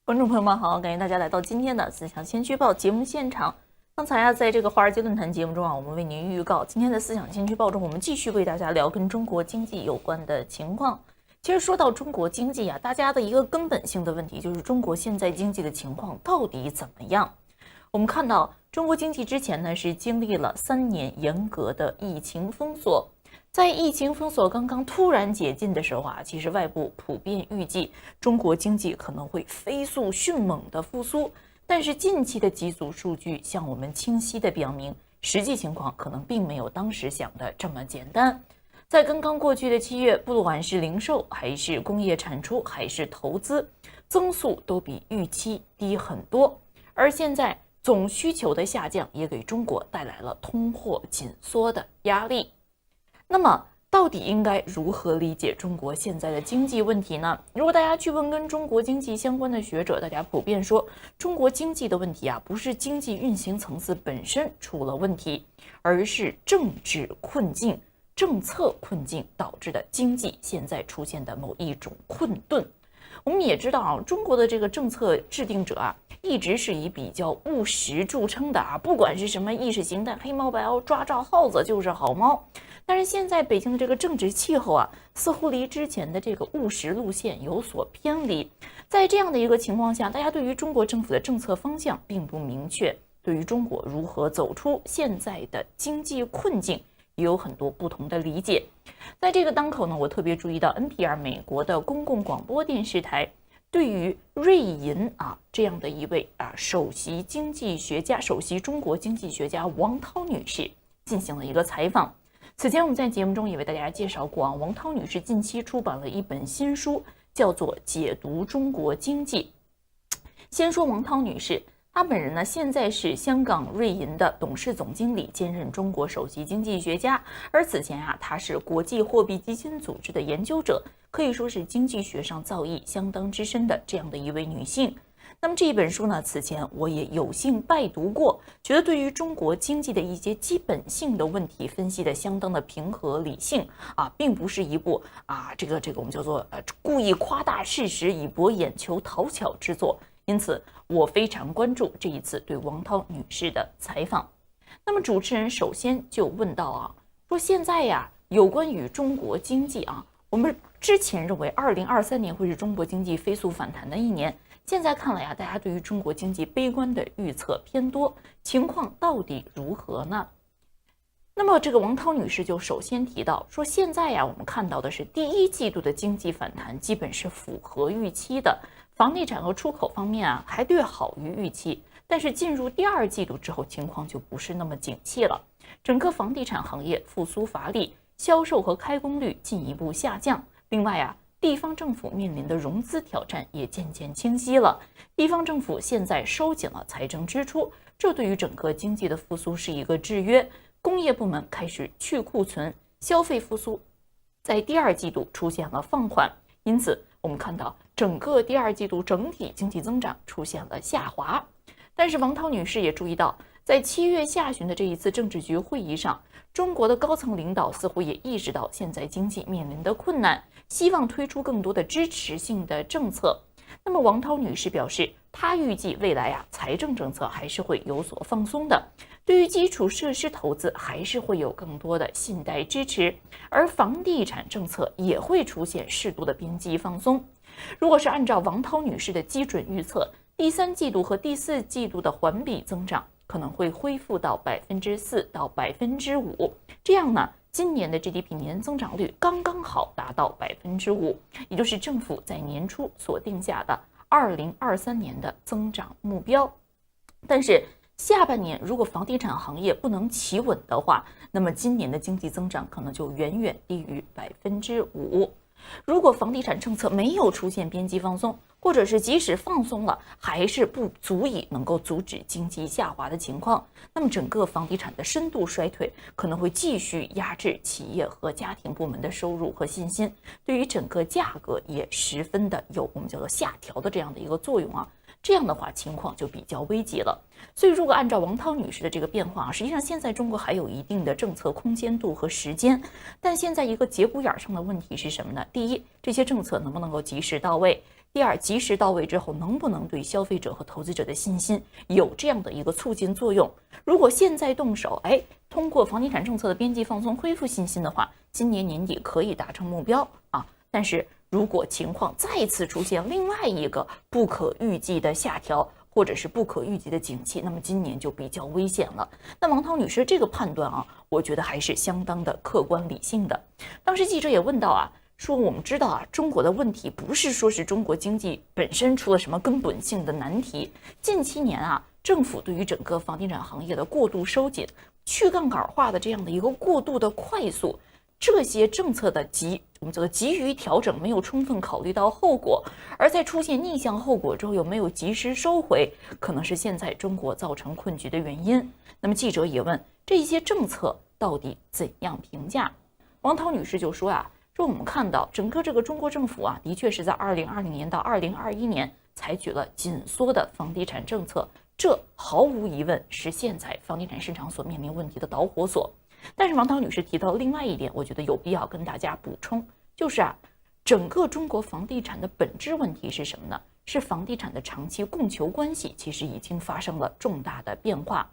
观众朋友们好，感谢大家来到今天的思想先驱报节目现场。刚才在这个华尔街论坛节目中我们为您预告今天的思想先驱报中，我们继续为大家聊跟中国经济有关的情况。其实说到中国经济大家的一个根本性的问题就是中国现在经济的情况到底怎么样？我们看到中国经济之前呢是经历了3年严格的疫情封锁。在疫情封锁刚刚突然解禁的时候其实外部普遍预计中国经济可能会飞速迅猛的复苏，但是近期的几组数据向我们清晰的表明，实际情况可能并没有当时想的这么简单。在刚刚过去的7月，不管是零售还是工业产出还是投资，增速都比预期低很多，而现在总需求的下降也给中国带来了通货紧缩的压力。那么到底应该如何理解中国现在的经济问题呢？如果大家去问跟中国经济相关的学者，大家普遍说中国经济的问题不是经济运行层次本身出了问题，而是政治困境、政策困境导致的经济现在出现的某一种困顿。我们也知道中国的这个政策制定者一直是以比较务实著称的不管是什么意识形态黑猫白猫，抓着耗子就是好猫。但是现在北京的这个政治气候似乎离之前的这个务实路线有所偏离。在这样的一个情况下，大家对于中国政府的政策方向并不明确，对于中国如何走出现在的经济困境也有很多不同的理解。在这个当口呢，我特别注意到 NPR 美国的公共广播电视台对于瑞银这样的一位首席经济学家、首席中国经济学家王涛女士进行了一个采访。此前我们在节目中也为大家介绍过王涛女士近期出版了一本新书，叫做《解读中国经济》。先说王涛女士，她本人呢现在是香港瑞银的董事总经理，兼任中国首席经济学家，而此前她是国际货币基金组织的研究者，可以说是经济学上造诣相当之深的这样的一位女性。那么这一本书呢，此前我也有幸拜读过，觉得对于中国经济的一些基本性的问题分析的相当的平和理性并不是一部这个我们叫做故意夸大事实以博眼球讨巧之作。因此我非常关注这一次对王涛女士的采访。那么主持人首先就问到说现在有关于中国经济我们之前认为2023年会是中国经济飞速反弹的一年，现在看来大家对于中国经济悲观的预测偏多，情况到底如何呢？那么这个王涛女士就首先提到说，现在我们看到的是第1季度的经济反弹基本是符合预期的，房地产和出口方面还略好于预期，但是进入第2季度之后情况就不是那么景气了，整个房地产行业复苏乏力，销售和开工率进一步下降。另外地方政府面临的融资挑战也渐渐清晰了，地方政府现在收紧了财政支出，这对于整个经济的复苏是一个制约。工业部门开始去库存，消费复苏在第2季度出现了放缓，因此我们看到整个第2季度整体经济增长出现了下滑。但是王涛女士也注意到，在7月下旬的这一次政治局会议上，中国的高层领导似乎也意识到现在经济面临的困难，希望推出更多的支持性的政策。那么王涛女士表示，她预计未来财政政策还是会有所放松的，对于基础设施投资还是会有更多的信贷支持，而房地产政策也会出现适度的边际放松。如果是按照王涛女士的基准预测，第3季度和第4季度的环比增长可能会恢复到4%到5%，这样呢，今年的 GDP 年增长率刚刚好达到5%，也就是政府在年初所定下的2023年的增长目标。但是下半年如果房地产行业不能企稳的话，那么今年的经济增长可能就远远低于5%。如果房地产政策没有出现边际放松，或者是即使放松了，还是不足以能够阻止经济下滑的情况，那么整个房地产的深度衰退可能会继续压制企业和家庭部门的收入和信心，对于整个价格也十分的有我们叫做下调的这样的一个作用这样的话情况就比较危急了。所以如果按照王涛女士的这个变化实际上现在中国还有一定的政策空间度和时间，但现在一个节骨眼上的问题是什么呢？第一，这些政策能不能够及时到位？第二，及时到位之后，能不能对消费者和投资者的信心有这样的一个促进作用？如果现在动手，通过房地产政策的边际放松恢复信心的话，今年年底可以达成目标啊。但是如果情况再次出现另外一个不可预计的下调，或者是不可预计的景气，那么今年就比较危险了。那王涛女士这个判断啊，我觉得还是相当的客观理性的。当时记者也问到啊，说我们知道啊，中国的问题不是说是中国经济本身出了什么根本性的难题，近7年啊，政府对于整个房地产行业的过度收紧、去杠杆化的这样的一个过度的快速，这些政策的我们这个急于调整，没有充分考虑到后果，而在出现逆向后果之后又没有及时收回，可能是现在中国造成困局的原因。那么记者也问，这些政策到底怎样评价？王涛女士就说啊，说我们看到整个这个中国政府啊，的确是在2020年到2021年采取了紧缩的房地产政策，这毫无疑问是现在房地产市场所面临问题的导火索。但是王涛女士提到另外一点，我觉得有必要跟大家补充，就是啊，整个中国房地产的本质问题是什么呢？是房地产的长期供求关系其实已经发生了重大的变化。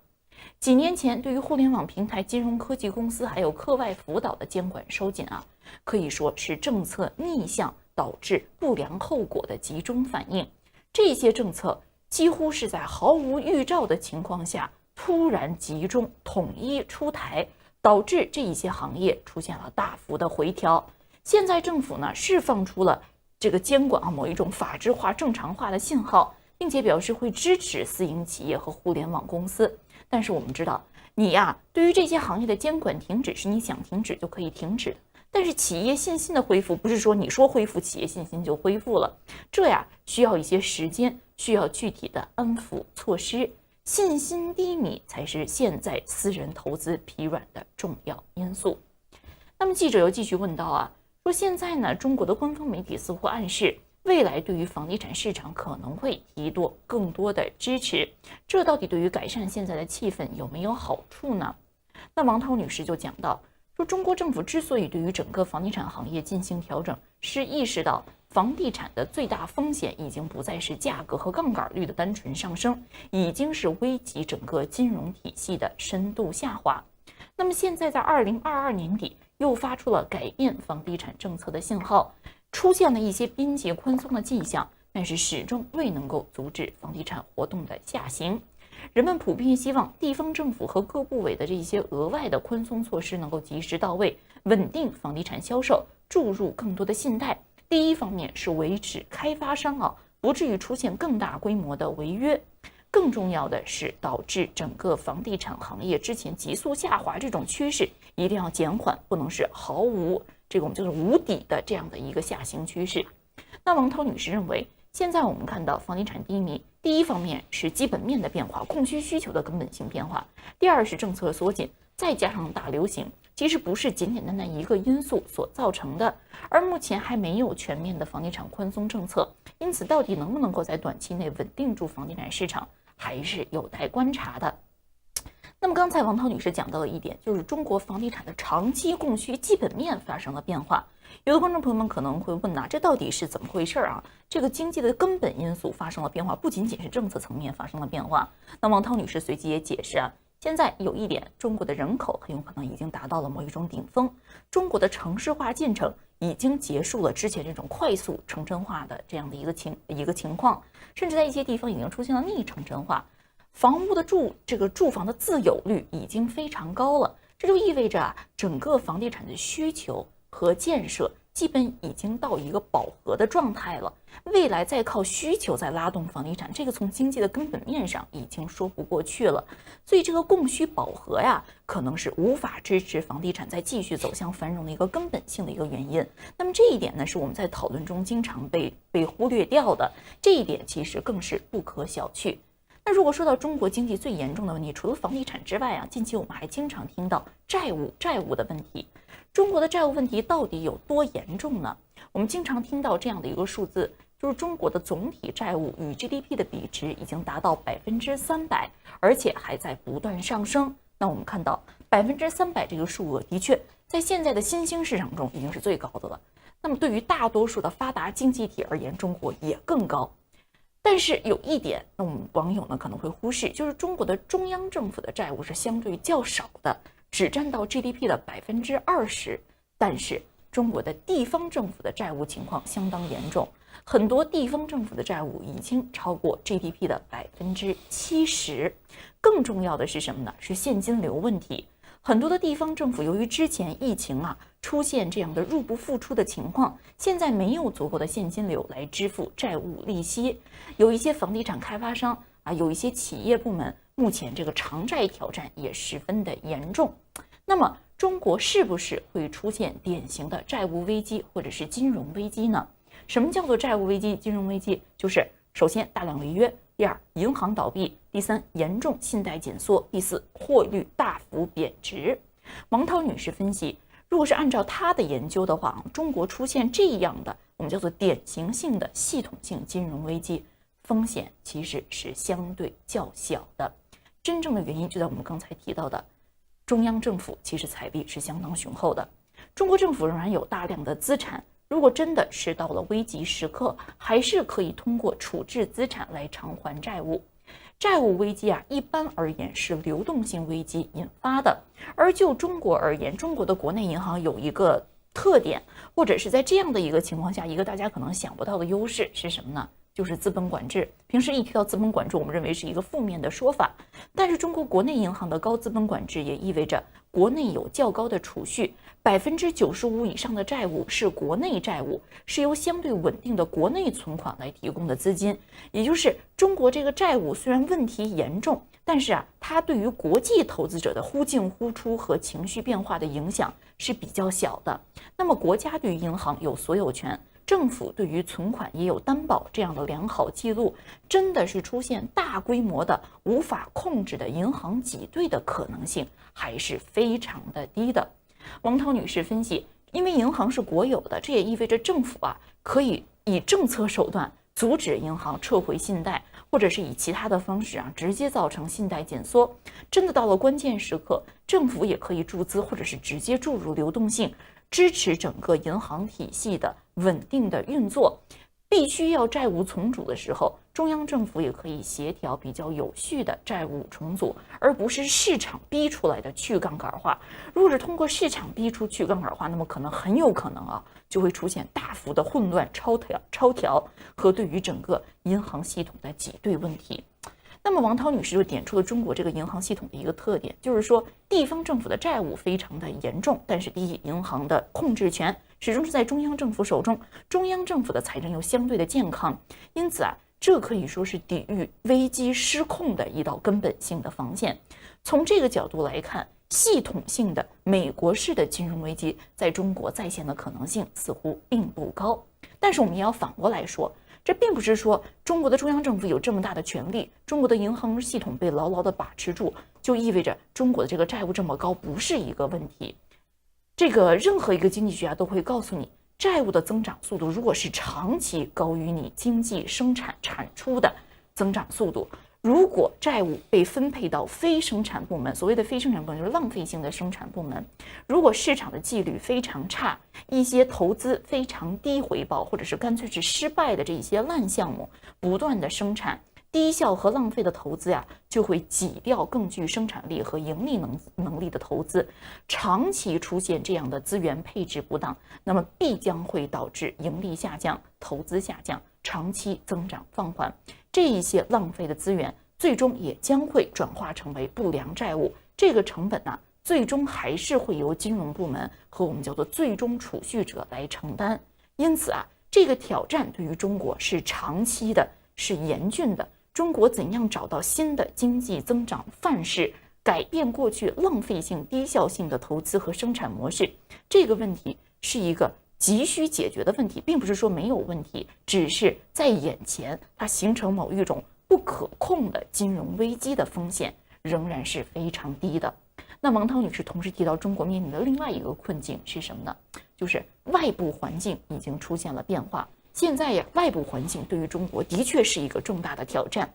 几年前，对于互联网平台、金融科技公司还有课外辅导的监管收紧啊，可以说是政策逆向导致不良后果的集中反应。这些政策几乎是在毫无预兆的情况下突然集中统一出台，导致这一些行业出现了大幅的回调。现在政府呢释放出了这个监管某一种法治化、正常化的信号，并且表示会支持私营企业和互联网公司。但是我们知道，你呀，对于这些行业的监管停止是你想停止就可以停止的。但是企业信心的恢复，不是说你说恢复企业信心就恢复了，这呀需要一些时间，需要具体的安抚措施。信心低迷才是现在私人投资疲软的重要因素。那么记者又继续问到啊，说现在呢，中国的官方媒体似乎暗示未来对于房地产市场可能会提供更多的支持，这到底对于改善现在的气氛有没有好处呢？那王涛女士就讲到，说中国政府之所以对于整个房地产行业进行调整，是意识到房地产的最大风险已经不再是价格和杠杆率的单纯上升，已经是危及整个金融体系的深度下滑。那么现在在2022年底又发出了改变房地产政策的信号，出现了一些边界宽松的迹象，但是始终未能够阻止房地产活动的下行。人们普遍希望地方政府和各部委的这些额外的宽松措施能够及时到位，稳定房地产销售，注入更多的信贷。第一方面是维持开发商不至于出现更大规模的违约，更重要的是导致整个房地产行业之前急速下滑这种趋势一定要减缓，不能是毫无我们就是无底的这样的一个下行趋势。那王涛女士认为，现在我们看到房地产低迷，第一方面是基本面的变化，供需需求的根本性变化；第二是政策缩紧，再加上大流行，其实不是简简单单一个因素所造成的。而目前还没有全面的房地产宽松政策，因此到底能不能够在短期内稳定住房地产市场，还是有待观察的。那么刚才王涛女士讲到了一点，就是中国房地产的长期供需基本面发生了变化。有的观众朋友们可能会问这到底是怎么回事啊？这个经济的根本因素发生了变化，不仅仅是政策层面发生了变化。那王涛女士随即也解释现在有一点，中国的人口很有可能已经达到了某一种顶峰，中国的城市化进程已经结束了之前这种快速城镇化的这样的一个情况，甚至在一些地方已经出现了逆城镇化。房屋的住房的自有率已经非常高了，这就意味着整个房地产的需求和建设基本已经到一个饱和的状态了。未来再靠需求再拉动房地产，这个从经济的根本面上已经说不过去了。所以这个供需饱和可能是无法支持房地产再继续走向繁荣的一个根本性的一个原因。那么这一点呢，是我们在讨论中经常被忽略掉的，这一点其实更是不可小觑。那如果说到中国经济最严重的问题，除了房地产之外近期我们还经常听到债务的问题。中国的债务问题到底有多严重呢？我们经常听到这样的一个数字，就是中国的总体债务与 GDP 的比值已经达到300%，而且还在不断上升。那我们看到300%这个数额的确在现在的新兴市场中已经是最高的了。那么对于大多数的发达经济体而言，中国也更高。但是有一点，那我们网友呢可能会忽视，就是中国的中央政府的债务是相对较少的，只占到 GDP 的20%，但是中国的地方政府的债务情况相当严重，很多地方政府的债务已经超过 GDP 的70%。更重要的是什么呢？是现金流问题。很多的地方政府由于之前疫情出现这样的入不敷出的情况，现在没有足够的现金流来支付债务利息。有一些房地产开发商有一些企业部门目前这个偿债挑战也十分的严重。那么中国是不是会出现典型的债务危机或者是金融危机呢？什么叫做债务危机、金融危机？就是首先大量违约，第二银行倒闭，第三严重信贷紧缩，第四汇率大幅贬值。王涛女士分析，如果是按照她的研究的话，中国出现这样的我们叫做典型性的系统性金融危机，风险其实是相对较小的。真正的原因就在我们刚才提到的，中央政府其实财力是相当雄厚的，中国政府仍然有大量的资产，如果真的是到了危急时刻，还是可以通过处置资产来偿还债务。债务危机一般而言是流动性危机引发的，而就中国而言，中国的国内银行有一个特点，或者是在这样的一个情况下，一个大家可能想不到的优势是什么呢？就是资本管制。平时一提到资本管制，我们认为是一个负面的说法，但是中国国内银行的高资本管制也意味着国内有较高的储蓄，95%以上的债务是国内债务，是由相对稳定的国内存款来提供的资金。也就是中国这个债务虽然问题严重，但是它对于国际投资者的忽进忽出和情绪变化的影响是比较小的。那么国家对于银行有所有权，政府对于存款也有担保，这样的良好记录，真的是出现大规模的无法控制的银行挤兑的可能性还是非常的低的。王涛女士分析，因为银行是国有的，这也意味着政府可以以政策手段阻止银行撤回信贷，或者是以其他的方式直接造成信贷紧缩。真的到了关键时刻，政府也可以注资或者是直接注入流动性，支持整个银行体系的稳定的运作。必须要债务重组的时候，中央政府也可以协调比较有序的债务重组，而不是市场逼出来的去杠杆化。如果是通过市场逼出去杠杆化，那么很有可能就会出现大幅的混乱、超调和对于整个银行系统的挤兑问题。那么王涛女士就点出了中国这个银行系统的一个特点，就是说地方政府的债务非常的严重，但是第一，银行的控制权始终是在中央政府手中，中央政府的财政又相对的健康，因此这可以说是抵御危机失控的一道根本性的防线。从这个角度来看，系统性的美国式的金融危机在中国再现的可能性似乎并不高。但是我们也要反过来说，这并不是说中国的中央政府有这么大的权力，中国的银行系统被牢牢的把持住，就意味着中国的这个债务这么高不是一个问题。这个任何一个经济学家都会告诉你，债务的增长速度如果是长期高于你经济生产产出的增长速度，如果债务被分配到非生产部门，所谓的非生产部门就是浪费性的生产部门，如果市场的纪律非常差，一些投资非常低回报，或者是干脆是失败的这一些烂项目不断的生产，低效和浪费的投资就会挤掉更具生产力和盈利能力的投资。长期出现这样的资源配置不当，那么必将会导致盈利下降、投资下降、长期增长放缓。这一些浪费的资源最终也将会转化成为不良债务，这个成本最终还是会由金融部门和我们叫做最终储蓄者来承担。因此这个挑战对于中国是长期的，是严峻的。中国怎样找到新的经济增长范式，改变过去浪费性、低效性的投资和生产模式，这个问题是一个急需解决的问题，并不是说没有问题，只是在眼前它形成某一种不可控的金融危机的风险仍然是非常低的。那王涛女士同时提到，中国面临的另外一个困境是什么呢？就是外部环境已经出现了变化，现在呀，外部环境对于中国的确是一个重大的挑战。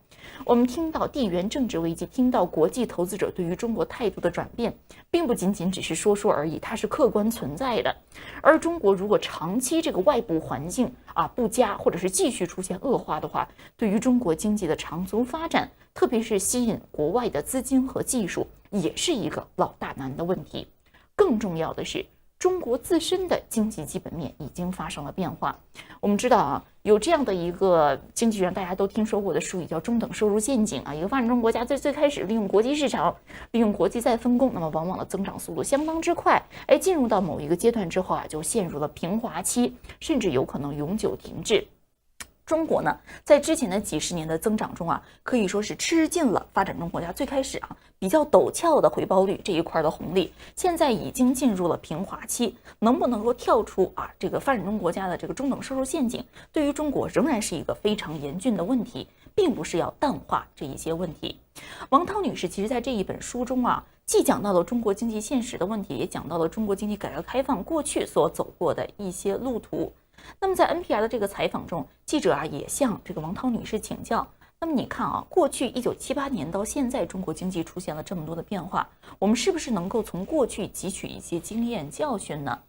我们听到地缘政治危机，听到国际投资者对于中国态度的转变，并不仅仅只是说说而已，它是客观存在的。而中国如果长期这个外部环境不佳，或者是继续出现恶化的话，对于中国经济的长足发展，特别是吸引国外的资金和技术，也是一个老大难的问题。更重要的是，中国自身的经济基本面已经发生了变化。我们知道有这样的一个经济学上大家都听说过的术语叫中等收入陷阱一个发展中国家最开始利用国际市场，利用国际再分工，那么往往的增长速度相当之快，进入到某一个阶段之后就陷入了平滑期，甚至有可能永久停滞。中国呢，在之前的几十年的增长中可以说是吃尽了发展中国家最开始比较陡峭的回报率这一块的红利，现在已经进入了平滑期，能不能够跳出这个发展中国家的这个中等收入陷阱，对于中国仍然是一个非常严峻的问题，并不是要淡化这一些问题。王涛女士其实在这一本书中既讲到了中国经济现实的问题，也讲到了中国经济改革开放过去所走过的一些路途。那么在 NPR 的这个采访中，记者也向这个王涛女士请教，那么你看过去1978年到现在，中国经济出现了这么多的变化，我们是不是能够从过去汲取一些经验教训呢？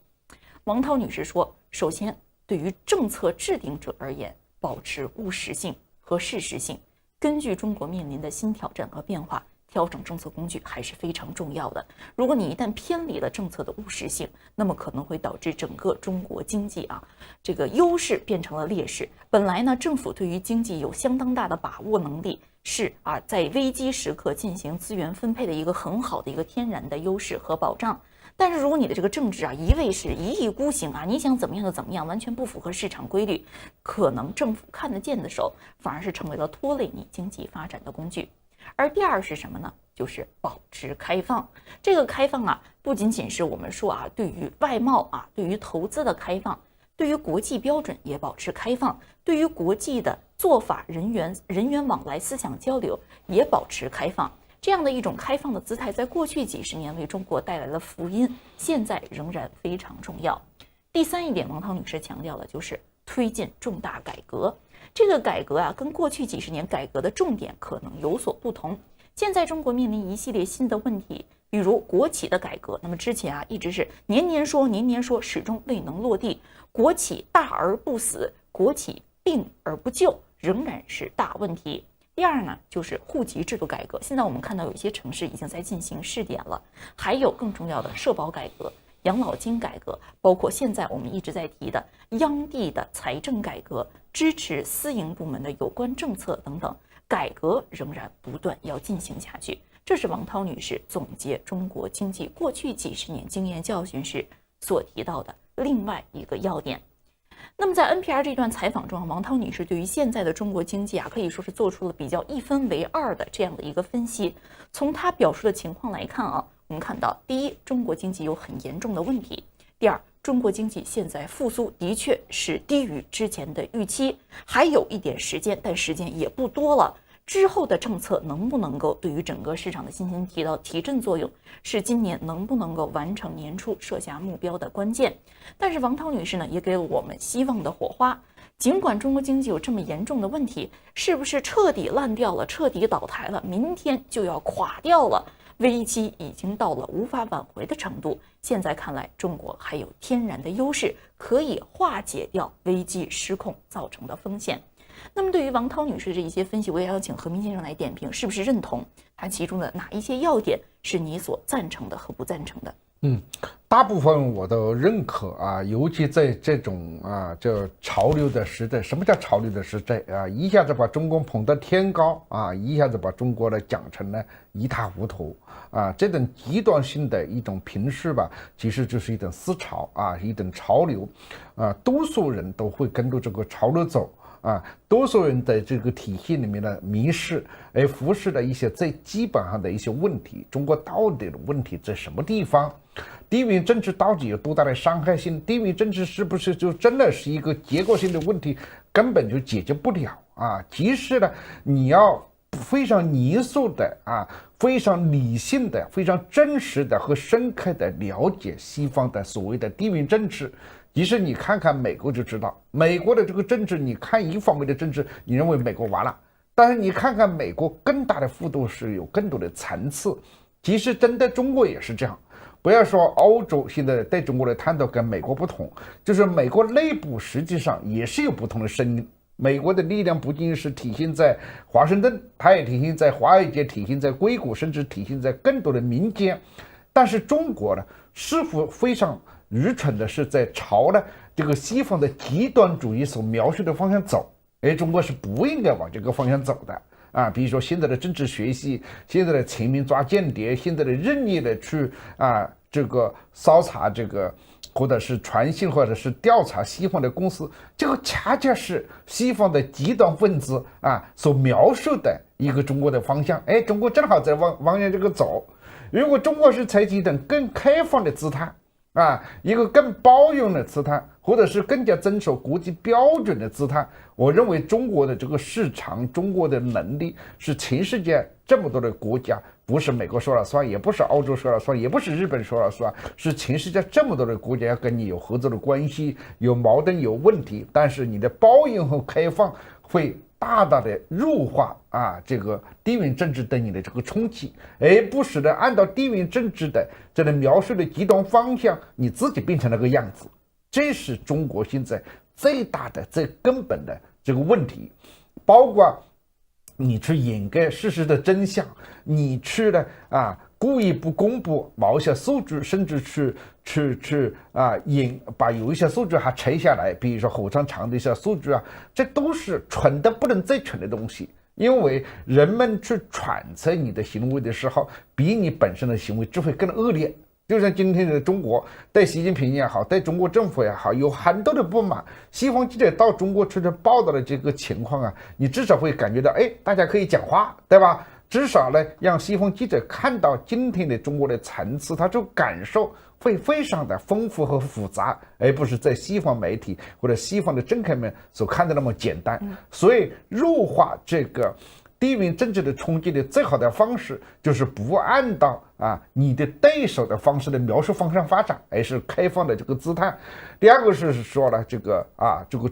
王涛女士说，首先对于政策制定者而言，保持务实性和事实性，根据中国面临的新挑战和变化，调整政策工具还是非常重要的。如果你一旦偏离了政策的务实性，那么可能会导致整个中国经济这个优势变成了劣势。本来呢，政府对于经济有相当大的把握能力，是在危机时刻进行资源分配的一个很好的一个天然的优势和保障。但是如果你的这个政治一味是一意孤行你想怎么样就怎么样，完全不符合市场规律，可能政府看得见的手，反而是成为了拖累你经济发展的工具。而第二是什么呢？就是保持开放。这个开放不仅仅是我们说对于外贸对于投资的开放，对于国际标准也保持开放，对于国际的做法、人员往来、思想交流也保持开放。这样的一种开放的姿态，在过去几十年为中国带来了福音，现在仍然非常重要。第三一点，王涛女士强调的就是推进重大改革。这个改革跟过去几十年改革的重点可能有所不同。现在中国面临一系列新的问题，比如国企的改革，那么之前一直是年年说，始终未能落地。国企大而不死，国企病而不救，仍然是大问题。第二呢，就是户籍制度改革，现在我们看到有一些城市已经在进行试点了。还有更重要的社保改革、养老金改革，包括现在我们一直在提的央地的财政改革，支持私营部门的有关政策等等，改革仍然不断要进行下去。这是王涛女士总结中国经济过去几十年经验教训时所提到的另外一个要点。那么在 NPR 这段采访中，王涛女士对于现在的中国经济可以说是做出了比较一分为二的这样的一个分析。从她表述的情况来看我们看到，第一，中国经济有很严重的问题；第二，中国经济现在复苏的确是低于之前的预期，还有一点时间，但时间也不多了。之后的政策能不能够对于整个市场的信心提到提振作用，是今年能不能够完成年初设下目标的关键。但是王涛女士呢，也给了我们希望的火花。尽管中国经济有这么严重的问题，是不是彻底烂掉了、彻底倒台了，明天就要垮掉了？危机已经到了无法挽回的程度。现在看来，中国还有天然的优势，可以化解掉危机失控造成的风险。那么对于王涛女士这一些分析，我也要请何明先生来点评，是不是认同她其中的哪一些要点是你所赞成的和不赞成的？大部分我都认可尤其在这种这潮流的时代。什么叫潮流的时代一下子把中国捧得天高一下子把中国呢讲成了一塌糊涂这种极端性的一种评视吧，其实就是一种思潮一种潮流多数人都会跟着这个潮流走多数人在这个体系里面的迷失，而忽视了一些最基本上的一些问题。中国到底的问题在什么地方？地缘政治到底有多大的伤害性？地缘政治是不是就真的是一个结构性的问题，根本就解决不了即使呢你要非常泥塑的非常理性的、非常真实的和深刻的了解西方的所谓的地缘政治。其实你看看美国就知道，美国的这个政治，你看一方面的政治，你认为美国完了，但是你看看美国更大的幅度是有更多的层次。其实真的中国也是这样，不要说欧洲现在对中国的态度跟美国不同，就是美国内部实际上也是有不同的声音。美国的力量不仅是体现在华盛顿，它也体现在华尔街，体现在硅谷，甚至体现在更多的民间。但是中国呢，似乎非常愚蠢的是在朝着这个西方的极端主义所描述的方向走，而中国是不应该往这个方向走的啊！比如说现在的政治学习，现在的全民抓间谍，现在的任意的去这个搜查这个，或者是传信，或者是调查西方的公司，这个恰恰是西方的极端分子所描述的一个中国的方向。哎，中国正好在往这个走。如果中国是采取一种更开放的姿态一个更包容的姿态，或者是更加遵守国际标准的姿态，我认为中国的这个市场，中国的能力是全世界这么多的国家，不是美国说了算，也不是欧洲说了算，也不是日本说了算，是全世界这么多的国家要跟你有合作的关系，有矛盾有问题，但是你的包容和开放会大大的弱化这个地缘政治对你的这个冲击，而不是的按照地缘政治的这个描述的极端方向，你自己变成那个样子。这是中国现在最大的、最根本的这个问题，包括你去掩盖事实的真相，你去了故意不公布某些数据，甚至去把有一些数据还拆下来，比如说后场长的一些数据这都是蠢的不能再蠢的东西。因为人们去揣测你的行为的时候，比你本身的行为只会更恶劣。就像今天的中国对习近平也好，对中国政府也好，有很多的不满。西方记者到中国去报道的这个情况你至少会感觉到，大家可以讲话，对吧？至少呢，让西方记者看到今天的中国的层次，他就感受会非常的丰富和复杂，而不是在西方媒体或者西方的政客们所看的那么简单。所以弱化这个地缘政治的冲击的最好的方式，就是不按照你的对手的方式的描述方向发展，而是开放的这个姿态。第二个是说了这个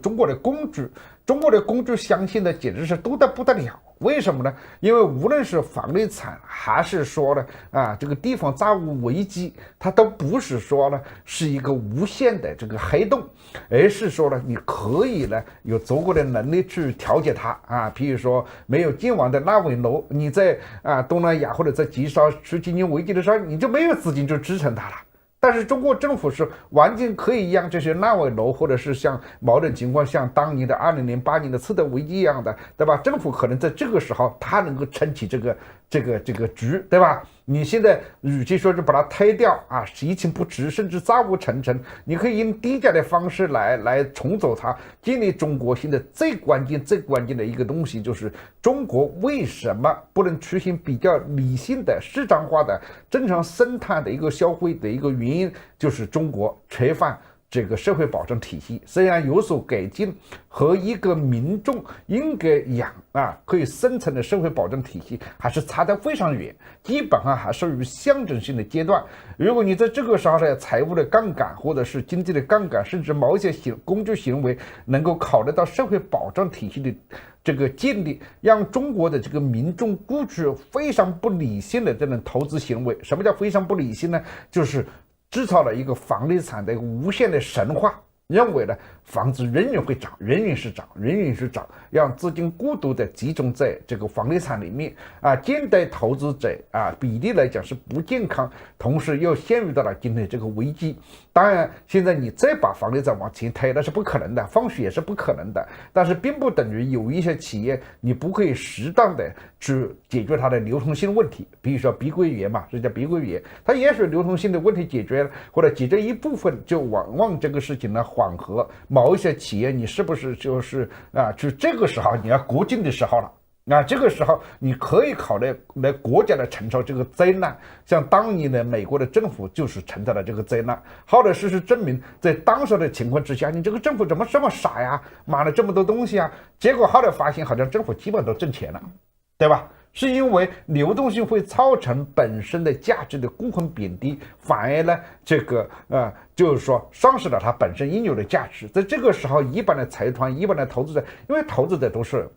中国的工具相信的简直是多得不得了。为什么呢？因为无论是房地产还是说呢这个地方债务危机，它都不是说呢是一个无限的这个黑洞，而是说呢你可以呢有足够的能力去调节它比如说没有建完的烂尾楼，你在东南亚或者在极少出经济危机的时候，你就没有资金去支撑它了。但是中国政府是完全可以让这些烂尾楼，或者是像某种情况像当年的2008年的次贷危机一样的，对吧？政府可能在这个时候他能够撑起这个局，对吧？你现在与其说是把它推掉疫情不值，甚至债务沉沉，你可以用低价的方式来重组它。建立中国现在最关键的一个东西，就是中国为什么不能出现比较理性的市场化的正常生态的一个消费的一个原因，就是中国缺乏这个社会保障体系，虽然有所改进，和一个民众应该可以生存的社会保障体系还是差得非常远，基本上还属于象征性的阶段。如果你在这个时候的财务的杠杆，或者是经济的杠杆，甚至某一些工具行为能够考虑到社会保障体系的这个建立，让中国的这个民众过去非常不理性的这种投资行为。什么叫非常不理性呢？就是制造了一个房地产的一个无限的神话，认为呢房子永远会涨，永远是涨，让资金过度的集中在这个房地产里面现代投资者比例来讲是不健康，同时又陷入到了今天这个危机。当然现在你再把房地产往前推那是不可能的，放水也是不可能的，但是并不等于有一些企业你不可以适当的去解决它的流通性问题，比如说碧桂园嘛，这叫碧桂园，它也许流通性的问题解决了，或者解决一部分，就往这个事情呢缓和。某一些企业你是不是就是就这个时候你要国进的时候了，这个时候你可以考虑来国家来承受这个灾难，像当年的美国的政府就是承担了这个灾难。好的事实证明，在当时的情况之下，你这个政府怎么这么傻买了这么多东西结果后来发现好像政府基本都挣钱了，对吧？是因为流动性会造成本身的价值的孤魂贬低，反而呢就是说丧失了它本身应有的价值。在这个时候，一般的财团、一般的投资者，因为投资者都是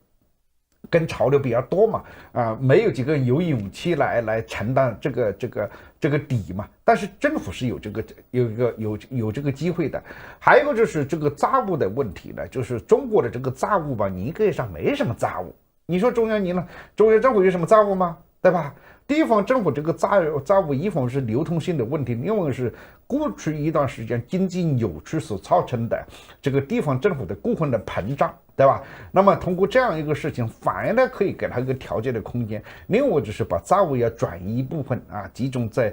跟潮流比较多嘛，没有几个人有勇气来承担这个底嘛。但是政府是有这个机会的。还有一个就是这个债务的问题呢，就是中国的这个债务吧，严格上没什么债务。你说中央政府有什么债务吗？对吧？地方政府这个债务，一方面是流通性的问题，另外是过去一段时间经济扭曲所造成的这个地方政府的孤魂的膨胀，对吧？那么通过这样一个事情，反而呢可以给他一个调节的空间。另外就是把债务要转移一部分集中在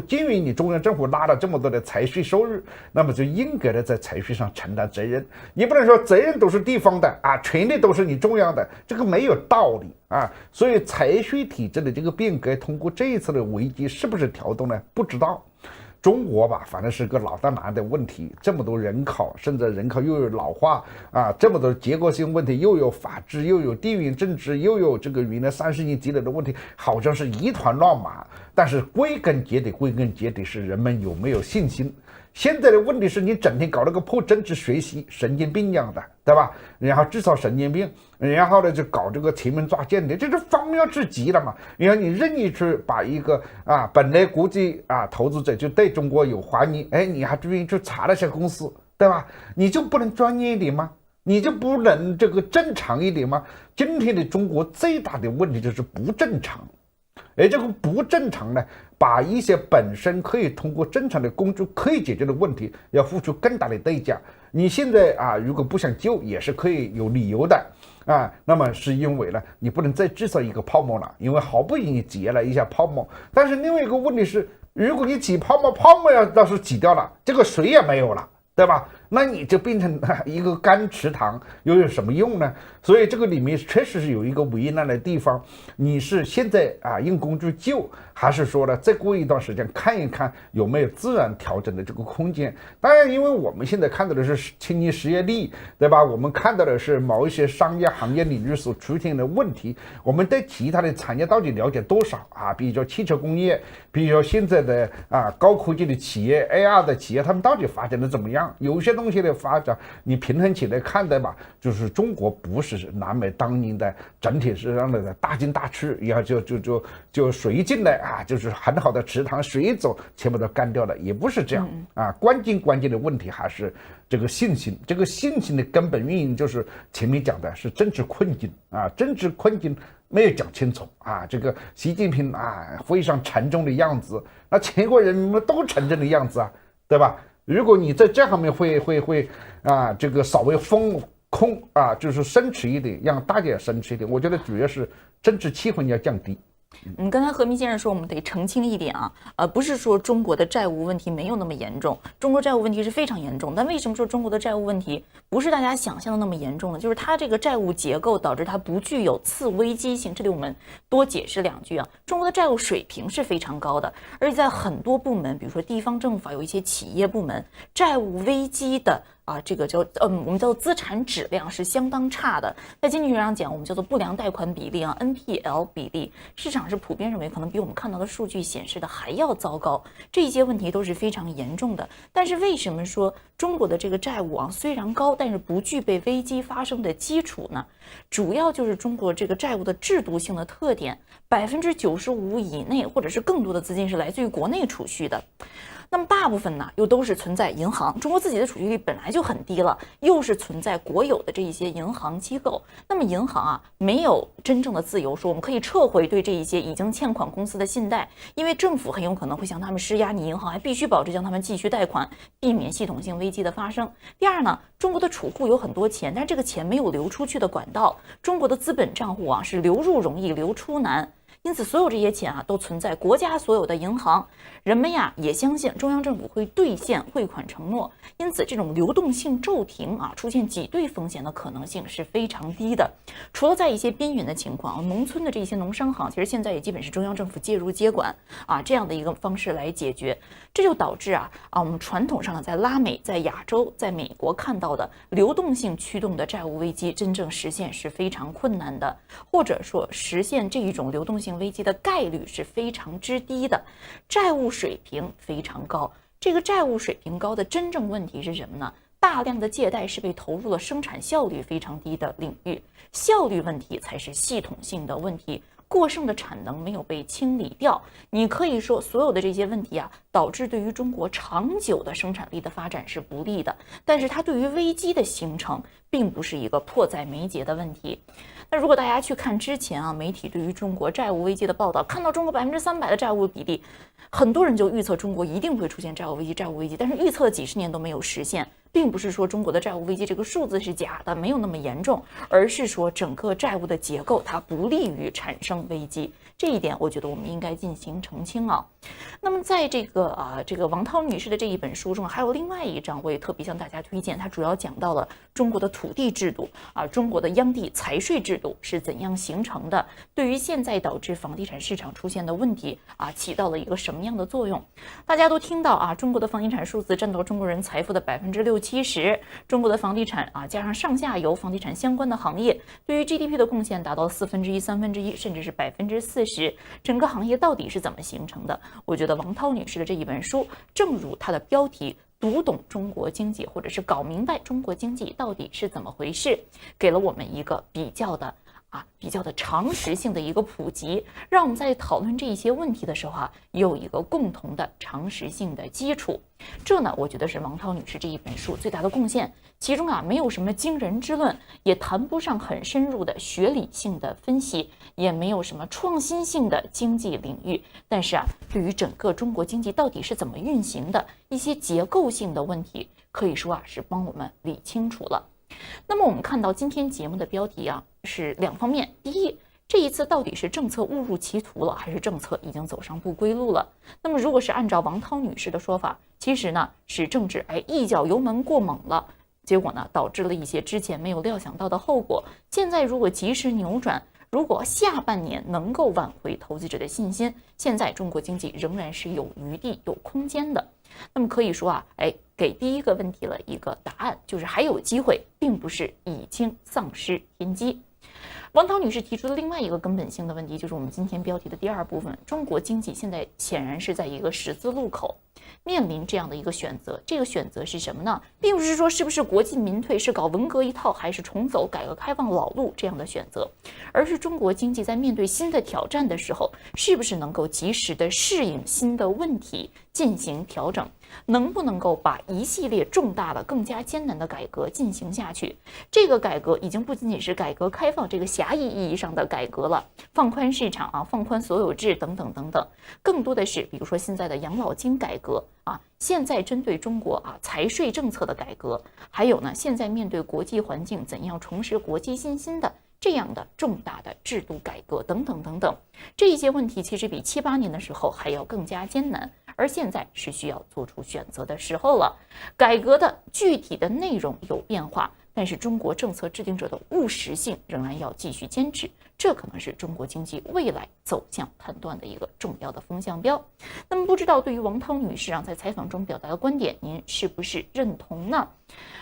鉴于你中央政府拿了这么多的财税收入，那么就应该的在财税上承担责任。你不能说责任都是地方的权利都是你中央的，这个没有道理所以财税体制的这个变革，通过这一次的危机是不是调动呢？不知道。中国吧，反正是个老大难的问题，这么多人口，甚至人口又有老化这么多结构性问题，又有法治，又有地缘政治，又有这个原来30年积累的问题，好像是一团乱麻。但是归根结底是人们有没有信心。现在的问题是你整天搞那个破政治学习，神经病一样的，对吧？然后制造神经病，然后呢就搞这个前门抓间谍，这是荒谬至极了嘛。然后你任意去把一个本来国际投资者就对中国有怀疑，你还注意去查那些公司，对吧？你就不能专业一点吗？你就不能这个正常一点吗？今天的中国最大的问题就是不正常。而这个不正常呢，把一些本身可以通过正常的工作可以解决的问题，要付出更大的代价。你现在如果不想救，也是可以有理由的那么是因为呢，你不能再制造一个泡沫了，因为好不容易挤了一下泡沫。但是另外一个问题是，如果你挤泡沫要是挤掉了，这个水也没有了，对吧？那你就变成一个干池塘，又有什么用呢？所以这个里面确实是有一个为难的地方。你是现在用工具救，还是说呢再过一段时间看一看有没有自然调整的这个空间？当然，因为我们现在看到的是青年失业率，对吧？我们看到的是某一些商业行业领域所出现的问题，我们对其他的产业到底了解多少比如说汽车工业，比如说现在的高科技的企业 AR 的企业，他们到底发展的怎么样？有些东西的发展你平衡起来看的吧，就是中国不是南美当年的整体是让的大进大出，然后就水进来就是很好的池塘，水一走全部都干掉了，也不是这样关键的问题还是这个信心。这个信心的根本原因就是前面讲的是政治困境政治困境没有讲清楚这个习近平非常沉重的样子，那全国人民们都沉重的样子对吧？如果你在这方面会这个稍微风控就是深持一点，让大家也深持一点，我觉得主要是政治气氛要降低。刚才何明先生说我们得澄清一点不是说中国的债务问题没有那么严重，中国债务问题是非常严重，但为什么说中国的债务问题不是大家想象的那么严重呢？就是它这个债务结构导致它不具有次危机性。这里我们多解释两句中国的债务水平是非常高的，而且在很多部门，比如说地方政府有一些企业部门，债务危机的这个我们叫做资产质量是相当差的，在经济学上讲，我们叫做不良贷款比例NPL 比例，市场是普遍认为可能比我们看到的数据显示的还要糟糕，这一些问题都是非常严重的。但是为什么说中国的这个债务虽然高，但是不具备危机发生的基础呢？主要就是中国这个债务的制度性的特点，95%以内或者是更多的资金是来自于国内储蓄的。那么大部分呢，又都是存在银行，中国自己的储蓄率本来就很低了，又是存在国有的这一些银行机构。那么银行没有真正的自由，说我们可以撤回对这一些已经欠款公司的信贷，因为政府很有可能会向他们施压，你银行还必须保证将他们继续贷款，避免系统性危机的发生。第二呢，中国的储户有很多钱，但是这个钱没有流出去的管道，中国的资本账户是流入容易流出难。因此所有这些钱啊都存在国家所有的银行，人们呀也相信中央政府会兑现汇款承诺，因此这种流动性骤停啊，出现挤兑风险的可能性是非常低的。除了在一些边缘的情况，农村的这些农商行，其实现在也基本是中央政府介入接管啊这样的一个方式来解决，这就导致我们传统上在拉美、在亚洲、在美国看到的流动性驱动的债务危机，真正实现是非常困难的，或者说实现这一种流动性危机的概率是非常之低的，债务水平非常高。这个债务水平高的真正问题是什么呢？大量的借贷是被投入了生产效率非常低的领域，效率问题才是系统性的问题。过剩的产能没有被清理掉，你可以说所有的这些问题导致对于中国长久的生产力的发展是不利的，但是它对于危机的形成并不是一个迫在眉睫的问题。那如果大家去看之前媒体对于中国债务危机的报道，看到中国3%的债务比例，很多人就预测中国一定会出现债务危机，但是预测了几十年都没有实现。并不是说中国的债务危机这个数字是假的，没有那么严重，而是说整个债务的结构它不利于产生危机，这一点我觉得我们应该进行澄清那么在这个王涛女士的这一本书中，还有另外一章我也特别向大家推荐，它主要讲到了中国的土地制度中国的央地财税制度是怎样形成的，对于现在导致房地产市场出现的问题起到了一个什么样的作用。大家都听到中国的房地产数字占到中国人财富的60-70%，中国的房地产加上上下游房地产相关的行业，对于 GDP 的贡献达到1/4、1/3，甚至是40%。整个行业到底是怎么形成的？我觉得王涛女士的这一本书，正如她的标题“读懂中国经济”或者是搞明白中国经济到底是怎么回事，给了我们一个比较的常识性的一个普及，让我们在讨论这一些问题的时候有一个共同的常识性的基础。这呢，我觉得是王涛女士这一本书最大的贡献。其中没有什么惊人之论，也谈不上很深入的学理性的分析，也没有什么创新性的经济领域。但是对于整个中国经济到底是怎么运行的一些结构性的问题，可以说是帮我们理清楚了。那么我们看到今天节目的标题是两方面，第一，这一次到底是政策误入歧途了，还是政策已经走上不归路了？那么如果是按照王涛女士的说法，其实呢是政治一脚油门过猛了，结果呢导致了一些之前没有料想到的后果。现在如果及时扭转，如果下半年能够挽回投资者的信心，现在中国经济仍然是有余地、有空间的。那么可以说给第一个问题了一个答案，就是还有机会，并不是已经丧失天机。王涛女士提出的另外一个根本性的问题，就是我们今天标题的第二部分，中国经济现在显然是在一个十字路口，面临这样的一个选择。这个选择是什么呢？并不是说是不是国进民退，是搞文革一套，还是重走改革开放老路这样的选择，而是中国经济在面对新的挑战的时候，是不是能够及时的适应新的问题，进行调整，能不能够把一系列重大的更加艰难的改革进行下去。这个改革已经不仅仅是改革开放这个狭义意义上的改革了，放宽市场放宽所有制等等等等，更多的是比如说现在的养老金改革现在针对中国财税政策的改革，还有呢现在面对国际环境怎样重拾国际信心的这样的重大的制度改革等等等等，这一些问题其实比7、8年的时候还要更加艰难，而现在是需要做出选择的时候了。改革的具体的内容有变化，但是中国政策制定者的务实性仍然要继续坚持，这可能是中国经济未来走向判断的一个重要的风向标。那么不知道对于王涛女士在采访中表达的观点，您是不是认同呢？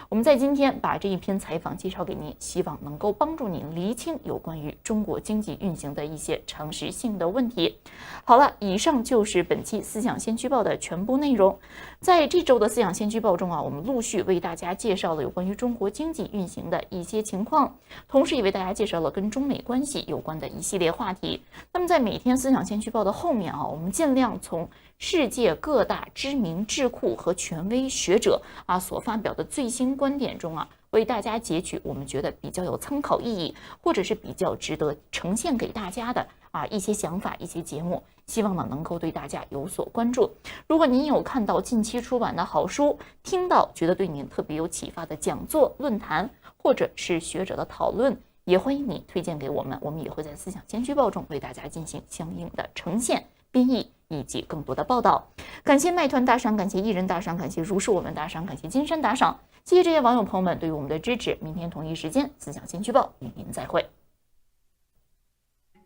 我们在今天把这一篇采访介绍给您，希望能够帮助您厘清有关于中国经济运行的一些常识性的问题。好了，以上就是本期思想先驱报的全部内容。在这周的思想先驱报中我们陆续为大家介绍了有关于中国经济运行的一些情况，同时也为大家介绍了跟中美关系有关的一系列话题。那么在每天思想先驱报的后面我们尽量从世界各大知名智库和权威学者所发表的最新观点中为大家截取我们觉得比较有参考意义，或者是比较值得呈现给大家的一些想法、一些节目，希望能够对大家有所关注。如果您有看到近期出版的好书，听到觉得对您特别有启发的讲座、论坛，或者是学者的讨论，也欢迎你推荐给我们，我们也会在思想先驱报中为大家进行相应的呈现、编译以及更多的报道。感谢麦团打赏，感谢艺人打赏，感谢如是我们打赏，感谢金山打赏，谢谢这些网友朋友们对于我们的支持。明天同一时间，思想先驱报与您再会。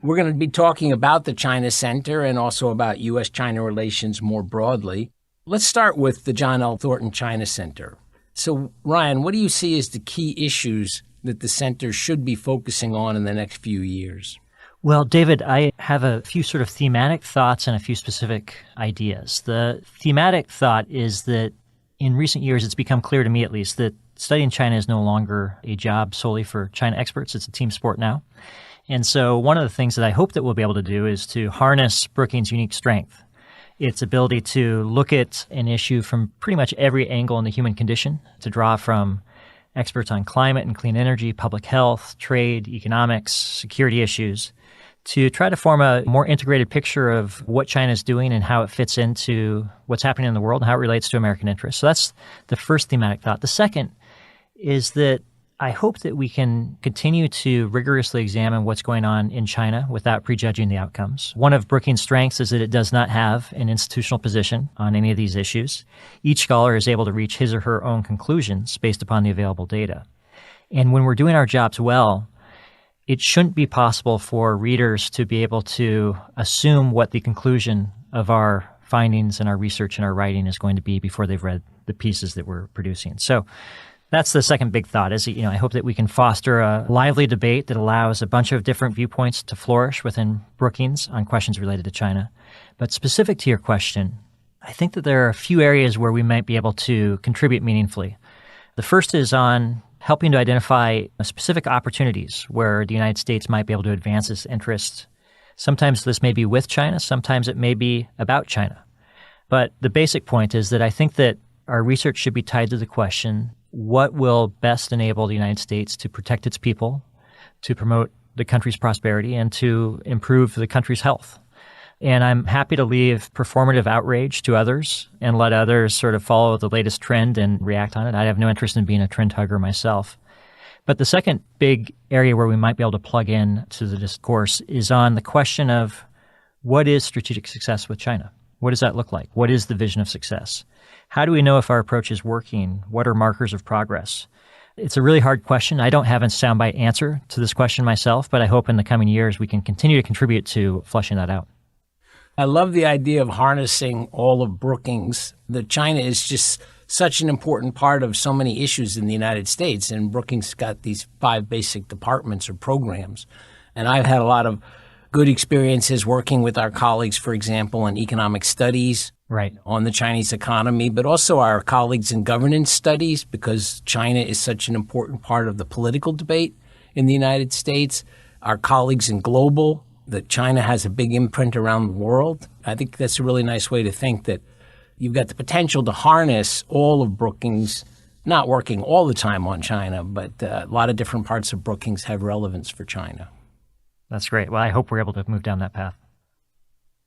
We're going to be talking about the China Center and also about U.S.-China relations more broadly. Let's start with the John L. Thornton China Center. So, Ryan, what do you see as the key issues that the center should be focusing on in the next few years? Well, David, I have a few sort of thematic thoughts and a few specific ideas. The thematic thought is that in recent years, it's become clear to me at least that studying China is no longer a job solely for China experts. It's a team sport now. And so one of the things that I hope that we'll be able to do is to harness Brookings' unique strength, its ability to look at an issue from pretty much every angle in the human condition, to draw from experts on climate and clean energy, public health, trade, economics, security issues, to try to form a more integrated picture of what China is doing and how it fits into what's happening in the world and how it relates to American interests. So that's the first thematic thought. The second is that I hope that we can continue to rigorously examine what's going on in China without prejudging the outcomes. One of Brookings' strengths is that it does not have an institutional position on any of these issues. Each scholar is able to reach his or her own conclusions based upon the available data. And when we're doing our jobs well, it shouldn't be possible for readers to be able to assume what the conclusion of our findings and our research and our writing is going to be before they've read the pieces that we're producing. So that's the second big thought is, I hope that we can foster a lively debate that allows a bunch of different viewpoints to flourish within Brookings on questions related to China. But specific to your question, I think that there are a few areas where we might be able to contribute meaningfully. The first is on helping to identify specific opportunities where the United States might be able to advance its interests. Sometimes this may be with China, sometimes it may be about China. But the basic point is that I think that our research should be tied to the question, what will best enable the United States to protect its people, to promote the country's prosperity, and to improve the country's health? And I'm happy to leave performative outrage to others and let others sort of follow the latest trend and react on it. I have no interest in being a trend hugger myself. But the second big area where we might be able to plug in to the discourse is on the question of what is strategic success with China? What does that look like? What is the vision of success? How do we know if our approach is working? What are markers of progress? It's a really hard question. I don't have a soundbite answer to this question myself, but I hope in the coming years we can continue to contribute to fleshing that out. I love the idea of harnessing all of Brookings. That China is just such an important part of so many issues in the United States, and Brookings got these 5 basic departments or programs. And I've had a lot of good experiences working with our colleagues, for example, in economic studies, right, on the Chinese economy, but also our colleagues in governance studies, because China is such an important part of the political debate in the United States. Our colleagues in global, that China has a big imprint around the world. I think that's a really nice way to think that you've got the potential to harness all of Brookings, not working all the time on China, but a lot of different parts of Brookings have relevance for China. That's great. Well, I hope we're able to move down that path.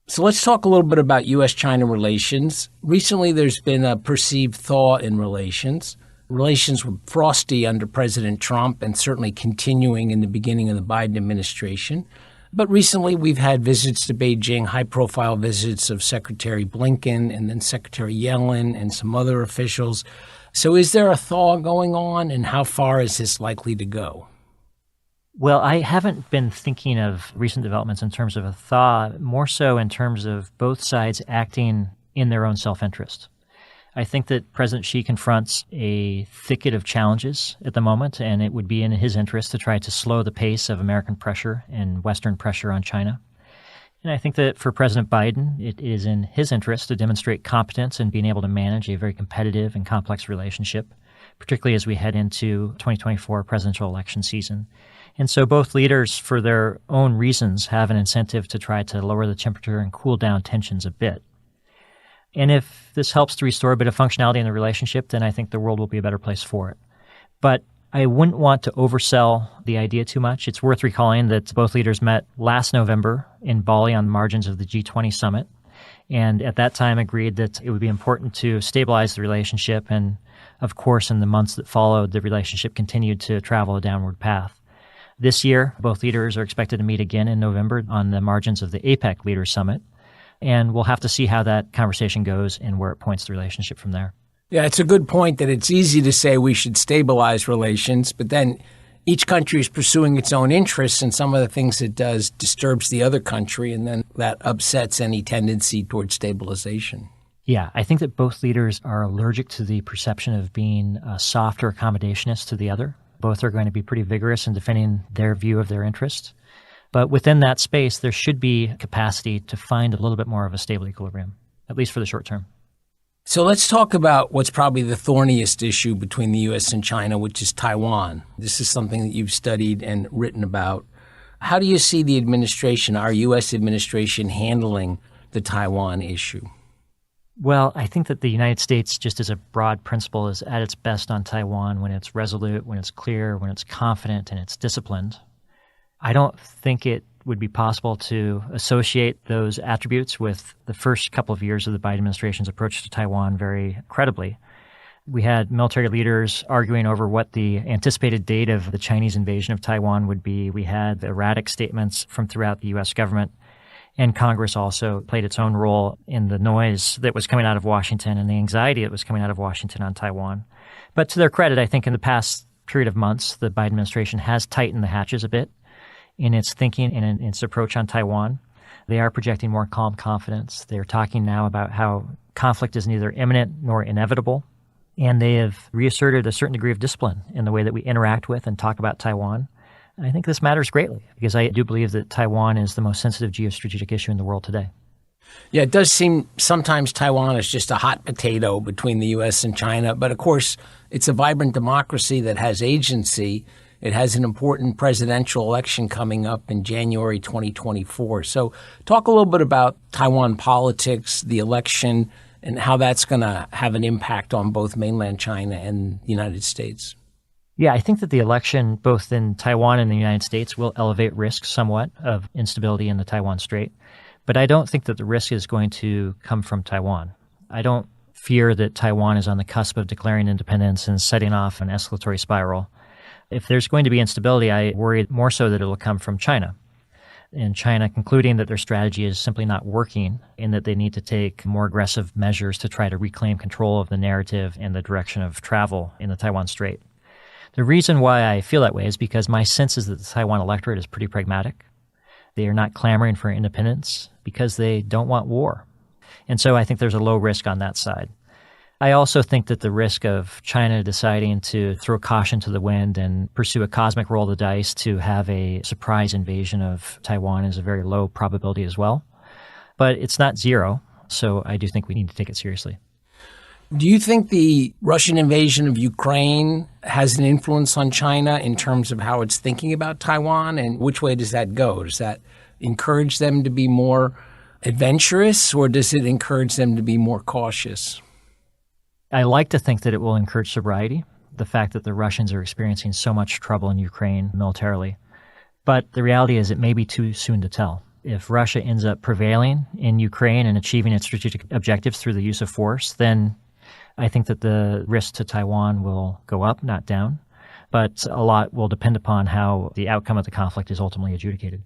So let's talk a little bit about U.S.-China relations. Recently, there's been a perceived thaw in relations. Relations were frosty under President Trump and certainly continuing in the beginning of the Biden administration. But recently, we've had visits to Beijing, high-profile visits of Secretary Blinken and then Secretary Yellen and some other officials. So is there a thaw going on, and how far is this likely to go? Well, I haven't been thinking of recent developments in terms of a thaw, more so in terms of both sides acting in their own self-interest. I think that President Xi confronts a thicket of challenges at the moment, and it would be in his interest to try to slow the pace of American pressure and Western pressure on China. And I think that for President Biden, it is in his interest to demonstrate competence in being able to manage a very competitive and complex relationship, particularly as we head into 2024 presidential election season. And so both leaders, for their own reasons, have an incentive to try to lower the temperature and cool down tensions a bit. And if this helps to restore a bit of functionality in the relationship, then I think the world will be a better place for it. But I wouldn't want to oversell the idea too much. It's worth recalling that both leaders met last November in Bali on the margins of the G20 summit, and at that time agreed that it would be important to stabilize the relationship. And of course, in the months that followed, the relationship continued to travel a downward path. This year, both leaders are expected to meet again in November on the margins of the APEC Leaders Summit. And we'll have to see how that conversation goes and where it points the relationship from there. Yeah, it's a good point that it's easy to say we should stabilize relations, but then each country is pursuing its own interests, and some of the things it does disturbs the other country, and then that upsets any tendency towards stabilization. Yeah, I think that both leaders are allergic to the perception of being soft or accommodationist to the other. Both are going to be pretty vigorous in defending their view of their interests. But within that space, there should be capacity to find a little bit more of a stable equilibrium, at least for the short term. So let's talk about what's probably the thorniest issue between the U.S. and China, which is Taiwan. This is something that you've studied and written about. How do you see the administration, our U.S. administration, handling the Taiwan issue? Well, I think that the United States, just as a broad principle, is at its best on Taiwan when it's resolute, when it's clear, when it's confident, and it's disciplined. I don't think it would be possible to associate those attributes with the first couple of years of the Biden administration's approach to Taiwan very credibly. We had military leaders arguing over what the anticipated date of the Chinese invasion of Taiwan would be. We had erratic statements from throughout the U.S. government, and Congress also played its own role in the noise that was coming out of Washington and the anxiety that was coming out of Washington on Taiwan. But to their credit, I think in the past period of months, the Biden administration has tightened the hatches a bit in its thinking and in its approach on Taiwan. They are projecting more calm confidence. They're talking now about how conflict is neither imminent nor inevitable. And they have reasserted a certain degree of discipline in the way that we interact with and talk about Taiwan. And I think this matters greatly because I do believe that Taiwan is the most sensitive geostrategic issue in the world today. Yeah, it does seem sometimes Taiwan is just a hot potato between the U.S. and China. But of course, it's a vibrant democracy that has agency. It has an important presidential election coming up in January 2024. So talk a little bit about Taiwan politics, the election, and how that's going to have an impact on both mainland China and the United States. Yeah, I think that the election, both in Taiwan and the United States, will elevate risk somewhat of instability in the Taiwan Strait. But I don't think that the risk is going to come from Taiwan. I don't fear that Taiwan is on the cusp of declaring independence and setting off an escalatory spiral. If there's going to be instability, I worry more so that it will come from China. And China concluding that their strategy is simply not working and that they need to take more aggressive measures to try to reclaim control of the narrative and the direction of travel in the Taiwan Strait. The reason why I feel that way is because my sense is that the Taiwan electorate is pretty pragmatic. They are not clamoring for independence because they don't want war. And so I think there's a low risk on that side. I also think that the risk of China deciding to throw caution to the wind and pursue a cosmic roll of the dice to have a surprise invasion of Taiwan is a very low probability as well. But it's not zero, so I do think we need to take it seriously. Do you think the Russian invasion of Ukraine has an influence on China in terms of how it's thinking about Taiwan? And which way does that go? Does that encourage them to be more adventurous, or does it encourage them to be more cautious? I like to think that it will encourage sobriety, the fact that the Russians are experiencing so much trouble in Ukraine militarily. But the reality is it may be too soon to tell. If Russia ends up prevailing in Ukraine and achieving its strategic objectives through the use of force, then I think that the risk to Taiwan will go up, not down. But a lot will depend upon how the outcome of the conflict is ultimately adjudicated.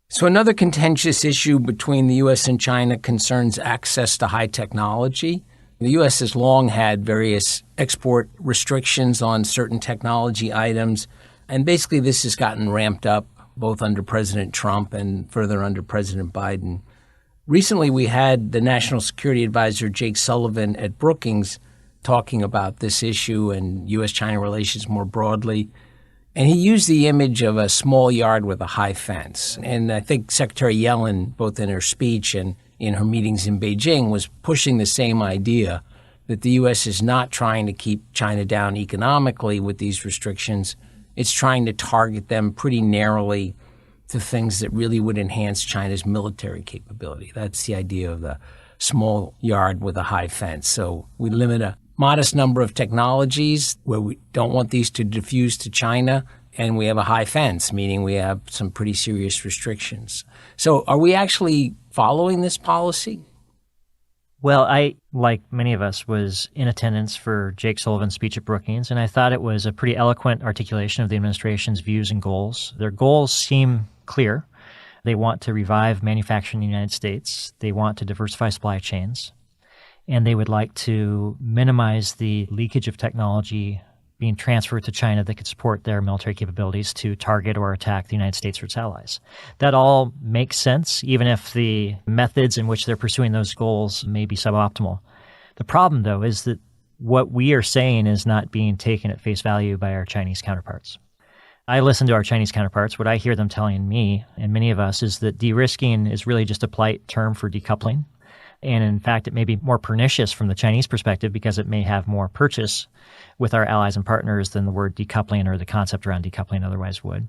So another contentious issue between the U.S. and China concerns access to high technology. The U.S. has long had various export restrictions on certain technology items, and basically this has gotten ramped up both under President Trump and further under President Biden. Recently, we had the National Security Advisor Jake Sullivan at Brookings talking about this issue and U.S.-China relations more broadly, and he used the image of a small yard with a high fence. And I think Secretary Yellen, both in her speech and in her meetings in Beijing, was pushing the same idea that the U.S. is not trying to keep China down economically with these restrictions. It's trying to target them pretty narrowly to things that really would enhance China's military capability. That's the idea of the small yard with a high fence. So we limit a modest number of technologies where we don't want these to diffuse to China, and we have a high fence, meaning we have some pretty serious restrictions. So are we actually following this policy? Well, I, like many of us, was in attendance for Jake Sullivan's speech at Brookings, and I thought it was a pretty eloquent articulation of the administration's views and goals. Their goals seem clear. They want to revive manufacturing in the United States. They want to diversify supply chains. And they would like to minimize the leakage of technology being transferred to China that could support their military capabilities to target or attack the United States or its allies. That all makes sense, even if the methods in which they're pursuing those goals may be suboptimal. The problem, though, is that what we are saying is not being taken at face value by our Chinese counterparts. I listen to our Chinese counterparts. What I hear them telling me, and many of us, is that de-risking is really just a polite term for decoupling. And in fact, it may be more pernicious from the Chinese perspective because it may have more purchase with our allies and partners than the word decoupling or the concept around decoupling otherwise would.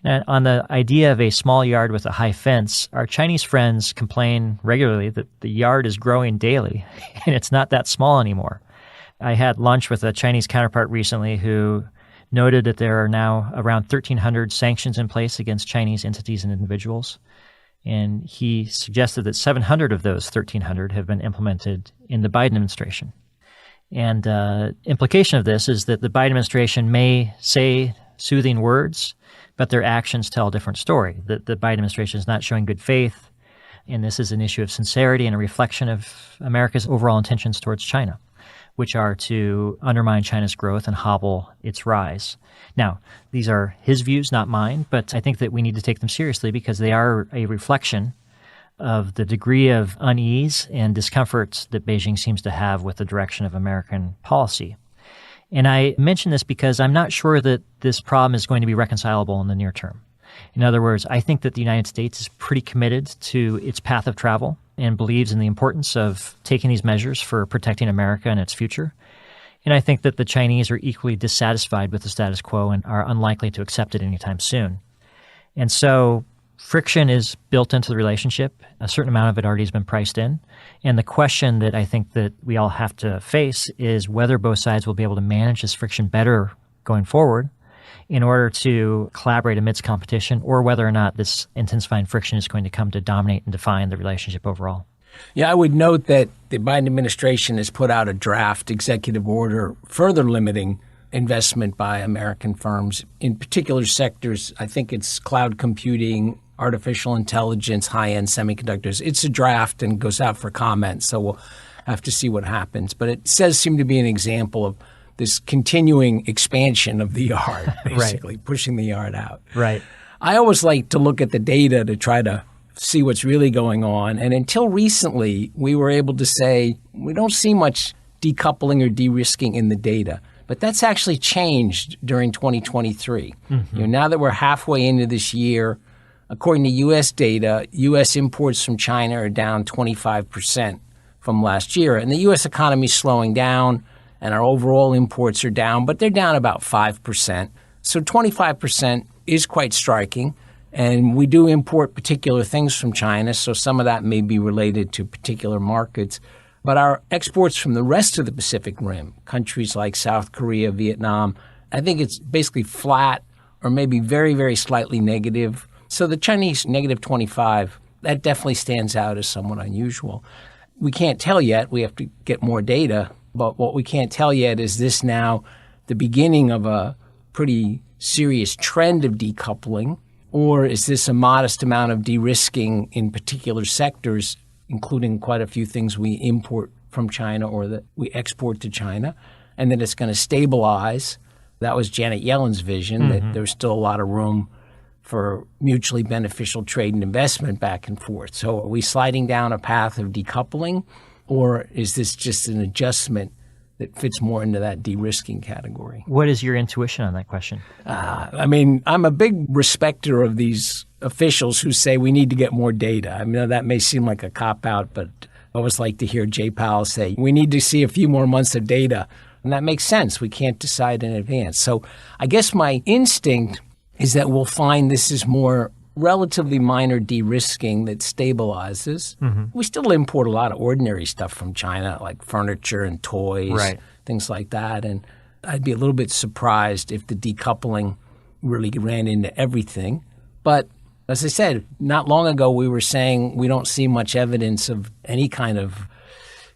And on the idea of a small yard with a high fence, our Chinese friends complain regularly that the yard is growing daily and it's not that small anymore. I had lunch with a Chinese counterpart recently who noted that there are now around 1,300 sanctions in place against Chinese entities and individuals. And he suggested that 700 of those 1,300 have been implemented in the Biden administration. And implication of this is that the Biden administration may say soothing words, but their actions tell a different story, that the Biden administration is not showing good faith, and this is an issue of sincerity and a reflection of America's overall intentions towards China, which are to undermine China's growth and hobble its rise. Now, these are his views, not mine, but I think that we need to take them seriously because they are a reflection of the degree of unease and discomfort that Beijing seems to have with the direction of American policy. And I mention this because I'm not sure that this problem is going to be reconcilable in the near term. In other words, I think that the United States is pretty committed to its path of travel and believes in the importance of taking these measures for protecting America and its future. And I think that the Chinese are equally dissatisfied with the status quo and are unlikely to accept it anytime soon. And so friction is built into the relationship. A certain amount of it already has been priced in. And the question that I think that we all have to face is whether both sides will be able to manage this friction better going forward in order to collaborate amidst competition, or whether or not this intensifying friction is going to come to dominate and define the relationship overall. Yeah, I would note that the Biden administration has put out a draft executive order further limiting investment by American firms in particular sectors. I think it's cloud computing, artificial intelligence, high-end semiconductors. It's a draft and goes out for comment, so we'll have to see what happens. But it does seem to be an example of this continuing expansion of the yard, basically, right. Pushing the yard out. Right. I always like to look at the data to try to see what's really going on. And until recently, we were able to say we don't see much decoupling or de-risking in the data. But that's actually changed during 2023. Mm-hmm. Now that we're halfway into this year, according to U.S. data, U.S. imports from China are down 25% from last year. And the U.S. economy is slowing down, and our overall imports are down, but they're down about 5%. So 25% is quite striking. And we do import particular things from China, so some of that may be related to particular markets. But our exports from the rest of the Pacific Rim, countries like South Korea, Vietnam, I think it's basically flat or maybe very, very slightly negative. So the Chinese negative 25, that definitely stands out as somewhat unusual. We can't tell yet. We have to get more data. But what we can't tell yet is this now the beginning of a pretty serious trend of decoupling? Or is this a modest amount of de-risking in particular sectors, including quite a few things we import from China or that we export to China, and then it's going to stabilize? That was Janet Yellen's vision, that there's still a lot of room for mutually beneficial trade and investment back and forth. So are we sliding down a path of decoupling, or is this just an adjustment that fits more into that de-risking category? What is your intuition on that question? I'm a big respecter of these officials who say we need to get more data. I mean, that may seem like a cop-out, but I always like to hear Jay Powell say, we need to see a few more months of data. And that makes sense. We can't decide in advance. So I guess my instinct is that we'll find this is more relatively minor de-risking that stabilizes. We still import a lot of ordinary stuff from China, like furniture and toys, right, things like that. And I'd be a little bit surprised if the decoupling really ran into everything. But as I said, not long ago, we were saying we don't see much evidence of any kind of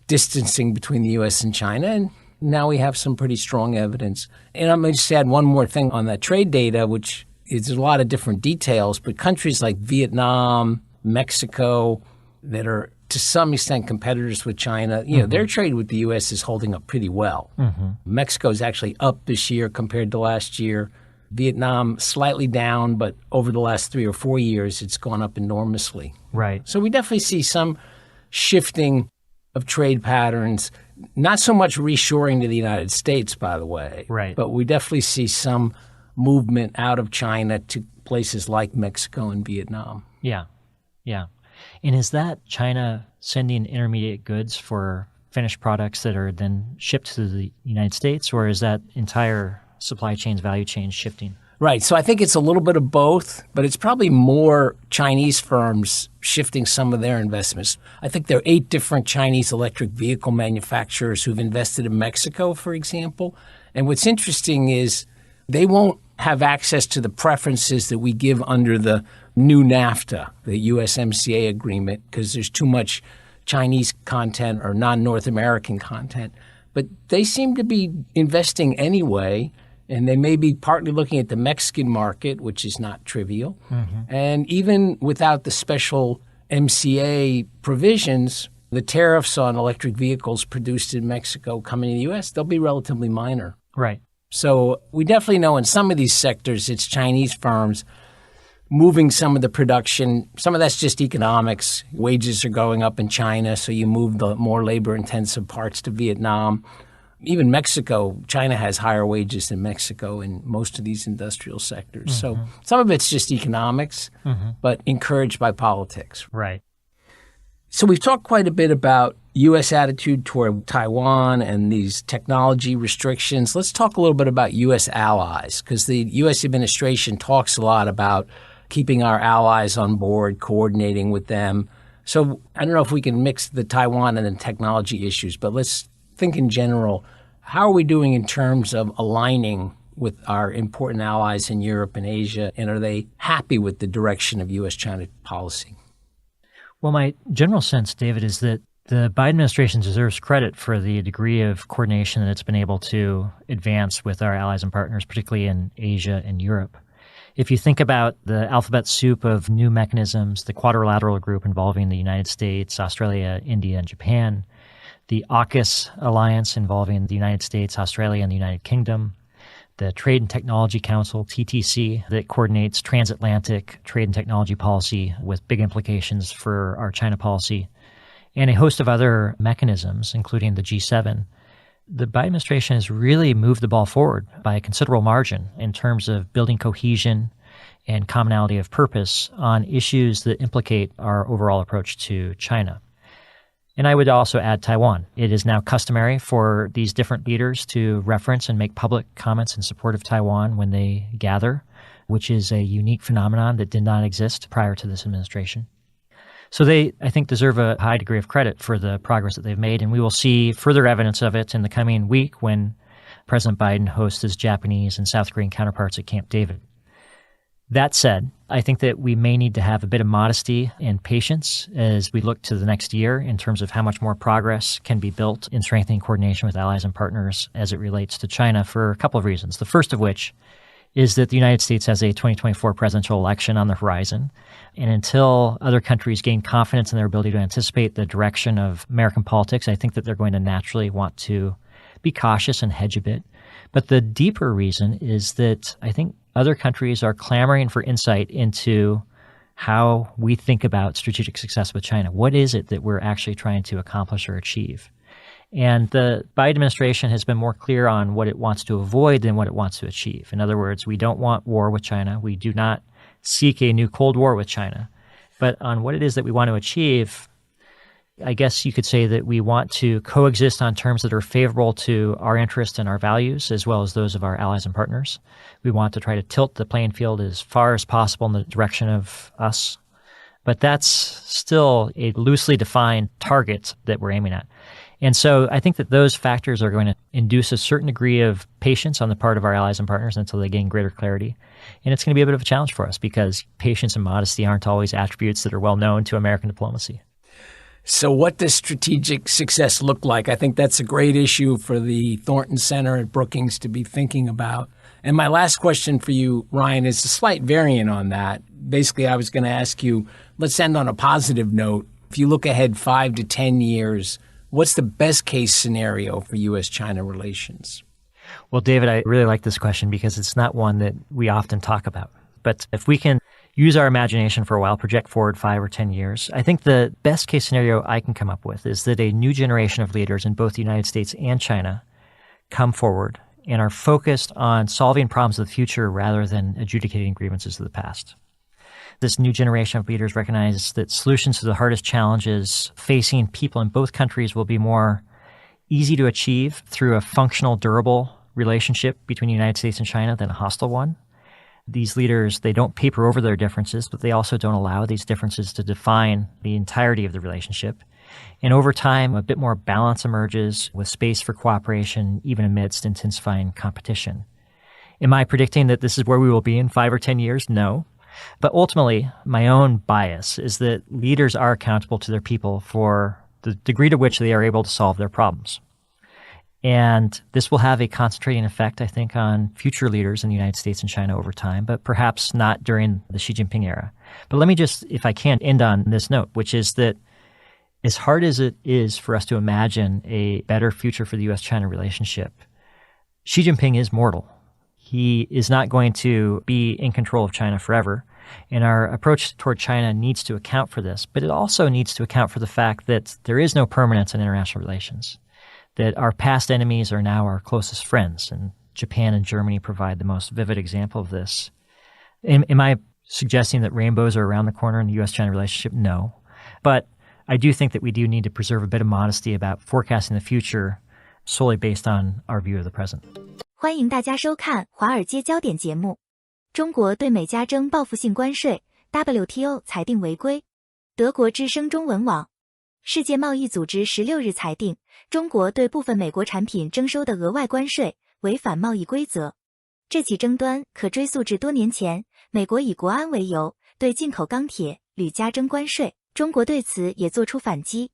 distancing between the U.S. and China, and now we have some pretty strong evidence. And I'm going to just add one more thing on that trade data, which is a lot of different details, but countries like Vietnam, Mexico, that are to some extent competitors with China, their trade with the U.S. is holding up pretty well. Mexico is actually up this year compared to last year. Vietnam slightly down, but over the last 3 or 4 years, it's gone up enormously. Right. So we definitely see some shifting of trade patterns, not so much reshoring to the United States, by the way. Right. But we definitely see some movement out of China to places like Mexico and Vietnam. Yeah. Yeah. And is that China sending intermediate goods for finished products that are then shipped to the United States, or is that entire supply chains, value chains shifting? Right. So I think it's a little bit of both, but it's probably more Chinese firms shifting some of their investments. I think there are 8 different Chinese electric vehicle manufacturers who've invested in Mexico, for example. And what's interesting is they won't have access to the preferences that we give under the new NAFTA, the USMCA agreement, because there's too much Chinese content or non-North American content. But they seem to be investing anyway. And they may be partly looking at the Mexican market, which is not trivial. And even without the special MCA provisions, the tariffs on electric vehicles produced in Mexico coming to the U.S., they'll be relatively minor. Right. So we definitely know in some of these sectors, it's Chinese firms moving some of the production. Some of that's just economics. Wages are going up in China, so you move the more labor-intensive parts to Vietnam. Even Mexico, China has higher wages than Mexico in most of these industrial sectors. So some of it's just economics, but encouraged by politics. Right. So we've talked quite a bit about U.S. attitude toward Taiwan and these technology restrictions. Let's talk a little bit about U.S. allies, because the U.S. administration talks a lot about keeping our allies on board, coordinating with them. So I don't know if we can mix the Taiwan and the technology issues, but let's think in general, how are we doing in terms of aligning with our important allies in Europe and Asia, and are they happy with the direction of U.S.-China policy? Well, my general sense, David, is that the Biden administration deserves credit for the degree of coordination that it's been able to advance with our allies and partners, particularly in Asia and Europe. If you think about the alphabet soup of new mechanisms, the quadrilateral group involving the United States, Australia, India, and Japan, the AUKUS alliance involving the United States, Australia, and the United Kingdom, the Trade and Technology Council, TTC, that coordinates transatlantic trade and technology policy with big implications for our China policy, and a host of other mechanisms, including the G7. The Biden administration has really moved the ball forward by a considerable margin in terms of building cohesion and commonality of purpose on issues that implicate our overall approach to China. And I would also add Taiwan. It is now customary for these different leaders to reference and make public comments in support of Taiwan when they gather, which is a unique phenomenon that did not exist prior to this administration. So they, I think, deserve a high degree of credit for the progress that they've made, and we will see further evidence of it in the coming week when President Biden hosts his Japanese and South Korean counterparts at Camp David. That said, I think that we may need to have a bit of modesty and patience as we look to the next year in terms of how much more progress can be built in strengthening coordination with allies and partners as it relates to China for a couple of reasons. The first of which is that the United States has a 2024 presidential election on the horizon. And until other countries gain confidence in their ability to anticipate the direction of American politics, I think that they're going to naturally want to be cautious and hedge a bit. But the deeper reason is that I think other countries are clamoring for insight into how we think about strategic success with China. What is it that we're actually trying to accomplish or achieve? And the Biden administration has been more clear on what it wants to avoid than what it wants to achieve. In other words, we don't want war with China. We do not seek a new Cold War with China. But on what it is that we want to achieve, I guess you could say that we want to coexist on terms that are favorable to our interests and our values, as well as those of our allies and partners. We want to try to tilt the playing field as far as possible in the direction of us. But that's still a loosely defined target that we're aiming at. And so I think that those factors are going to induce a certain degree of patience on the part of our allies and partners until they gain greater clarity. And it's going to be a bit of a challenge for us because patience and modesty aren't always attributes that are well known to American diplomacy. So what does strategic success look like? I think that's a great issue for the Thornton Center at Brookings to be thinking about. And my last question for you, Ryan, is a slight variant on that. Basically, I was going to ask you, let's end on a positive note. If you look ahead 5 to 10 years, what's the best case scenario for U.S.-China relations? Well, David, I really like this question because it's not one that we often talk about. But if we can use our imagination for a while, project forward 5 or 10 years, I think the best case scenario I can come up with is that a new generation of leaders in both the United States and China come forward and are focused on solving problems of the future rather than adjudicating grievances of the past. This new generation of leaders recognize that solutions to the hardest challenges facing people in both countries will be more easy to achieve through a functional, durable relationship between the United States and China than a hostile one. These leaders, they don't paper over their differences, but they also don't allow these differences to define the entirety of the relationship. And over time, a bit more balance emerges with space for cooperation, even amidst intensifying competition. Am I predicting that this is where we will be in 5 or 10 years? No. But ultimately, my own bias is that leaders are accountable to their people for the degree to which they are able to solve their problems. And this will have a concentrating effect, I think, on future leaders in the United States and China over time, but perhaps not during the Xi Jinping era. But let me just, if I can, end on this note, which is that as hard as it is for us to imagine a better future for the U.S.-China relationship, Xi Jinping is mortal. He is not going to be in control of China forever. And our approach toward China needs to account for this, but it also needs to account for the fact that there is no permanence in international relations, that our past enemies are now our closest friends, and Japan and Germany provide the most vivid example of this. Am I suggesting that rainbows are around the corner in the U.S.-China relationship? No. But I do think that we do need to preserve a bit of modesty about forecasting the future solely based on our view of the present. 欢迎大家收看华尔街焦点节目。中国对美加征报复性关税 ，WTO 裁定违规。德国之声中文网。世界贸易组织16日裁定，中国对部分美国产品征收的额外关税违反贸易规则。这起争端可追溯至多年前，美国以国安为由对进口钢铁、铝加征关税，中国对此也作出反击。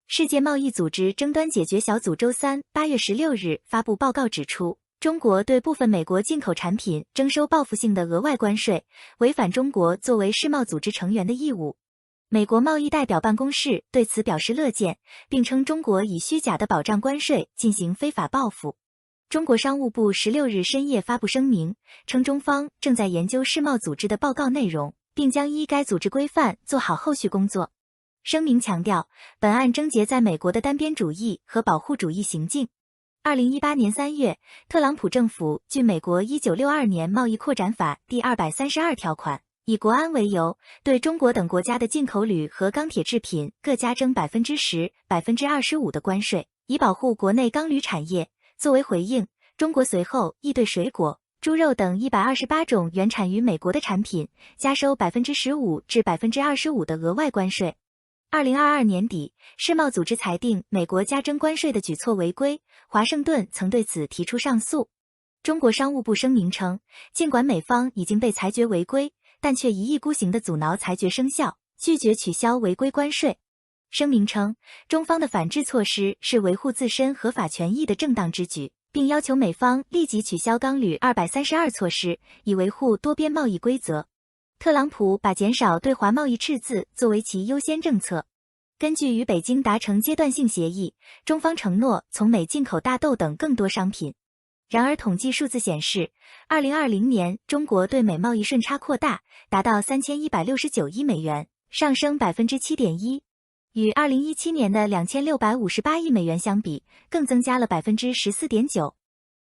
世界贸易组织争端解决小组周三8月16日发布报告指出，中国对部分美国进口产品征收报复性的额外关税，违反中国作为世贸组织成员的义务。美国贸易代表办公室对此表示乐见，并称中国以虚假的保障关税进行非法报复。中国商务部16日深夜发布声明，称中方正在研究世贸组织的报告内容，并将依该组织规范做好后续工作。声明强调，本案症结在美国的单边主义和保护主义行径。2018年3月，特朗普政府据美国1962年贸易扩展法第232条款，以国安为由，对中国等国家的进口铝和钢铁制品各加征 10%、25% 的关税，以保护国内钢铝产业。作为回应，中国随后亦对水果、猪肉等128种原产于美国的产品加收 15% 至 25% 的额外关税。2022年底，世贸组织裁定美国加征关税的举措违规，华盛顿曾对此提出上诉。中国商务部声明称，尽管美方已经被裁决违规，但却一意孤行地阻挠裁决生效，拒绝取消违规关税。声明称，中方的反制措施是维护自身合法权益的正当之举，并要求美方立即取消钢铝232措施，以维护多边贸易规则。特朗普把减少对华贸易赤字作为其优先政策。根据与北京达成阶段性协议，中方承诺从美进口大豆等更多商品。然而，统计数字显示，2020年中国对美贸易顺差扩大，达到3169亿美元，上升 7.1%， 与2017年的2658亿美元相比，更增加了 14.9%。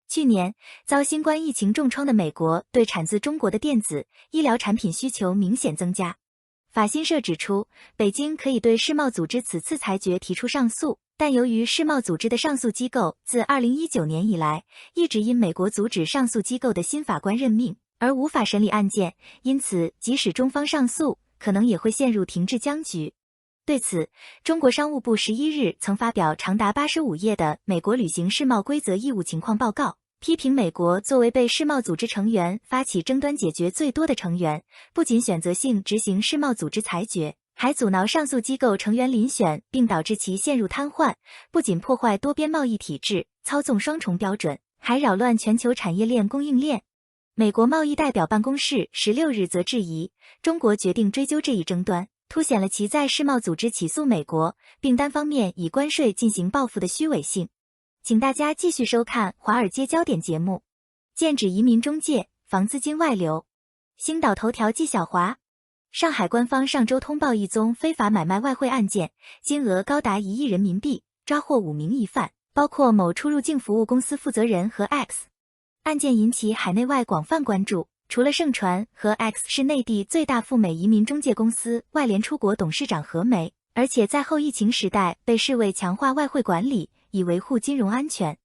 去年，遭新冠疫情重创的美国对产自中国的电子、医疗产品需求明显增加。法新社指出，北京可以对世贸组织此次裁决提出上诉，但由于世贸组织的上诉机构自2019年以来一直因美国阻止上诉机构的新法官任命而无法审理案件，因此即使中方上诉，可能也会陷入停滞僵局。对此，中国商务部11日曾发表长达85页的美国履行世贸规则义务情况报告，批评美国作为被世贸组织成员发起争端解决最多的成员，不仅选择性执行世贸组织裁决，还阻挠上诉机构成员遴选，并导致其陷入瘫痪，不仅破坏多边贸易体制，操纵双重标准，还扰乱全球产业链供应链。美国贸易代表办公室16日则质疑，中国决定追究这一争端，凸显了其在世贸组织起诉美国，并单方面以关税进行报复的虚伪性。请大家继续收看华尔街焦点节目。剑指移民中介，防资金外流。星岛头条纪晓华。上海官方上周通报一宗非法买卖外汇案件，金额高达1亿人民币，抓获5名疑犯，包括某出入境服务公司负责人和 X。案件引起海内外广泛关注，除了盛传和 X 是内地最大赴美移民中介公司外联出国董事长何梅，而且在后疫情时代被视为强化外汇管理，以维护金融安全。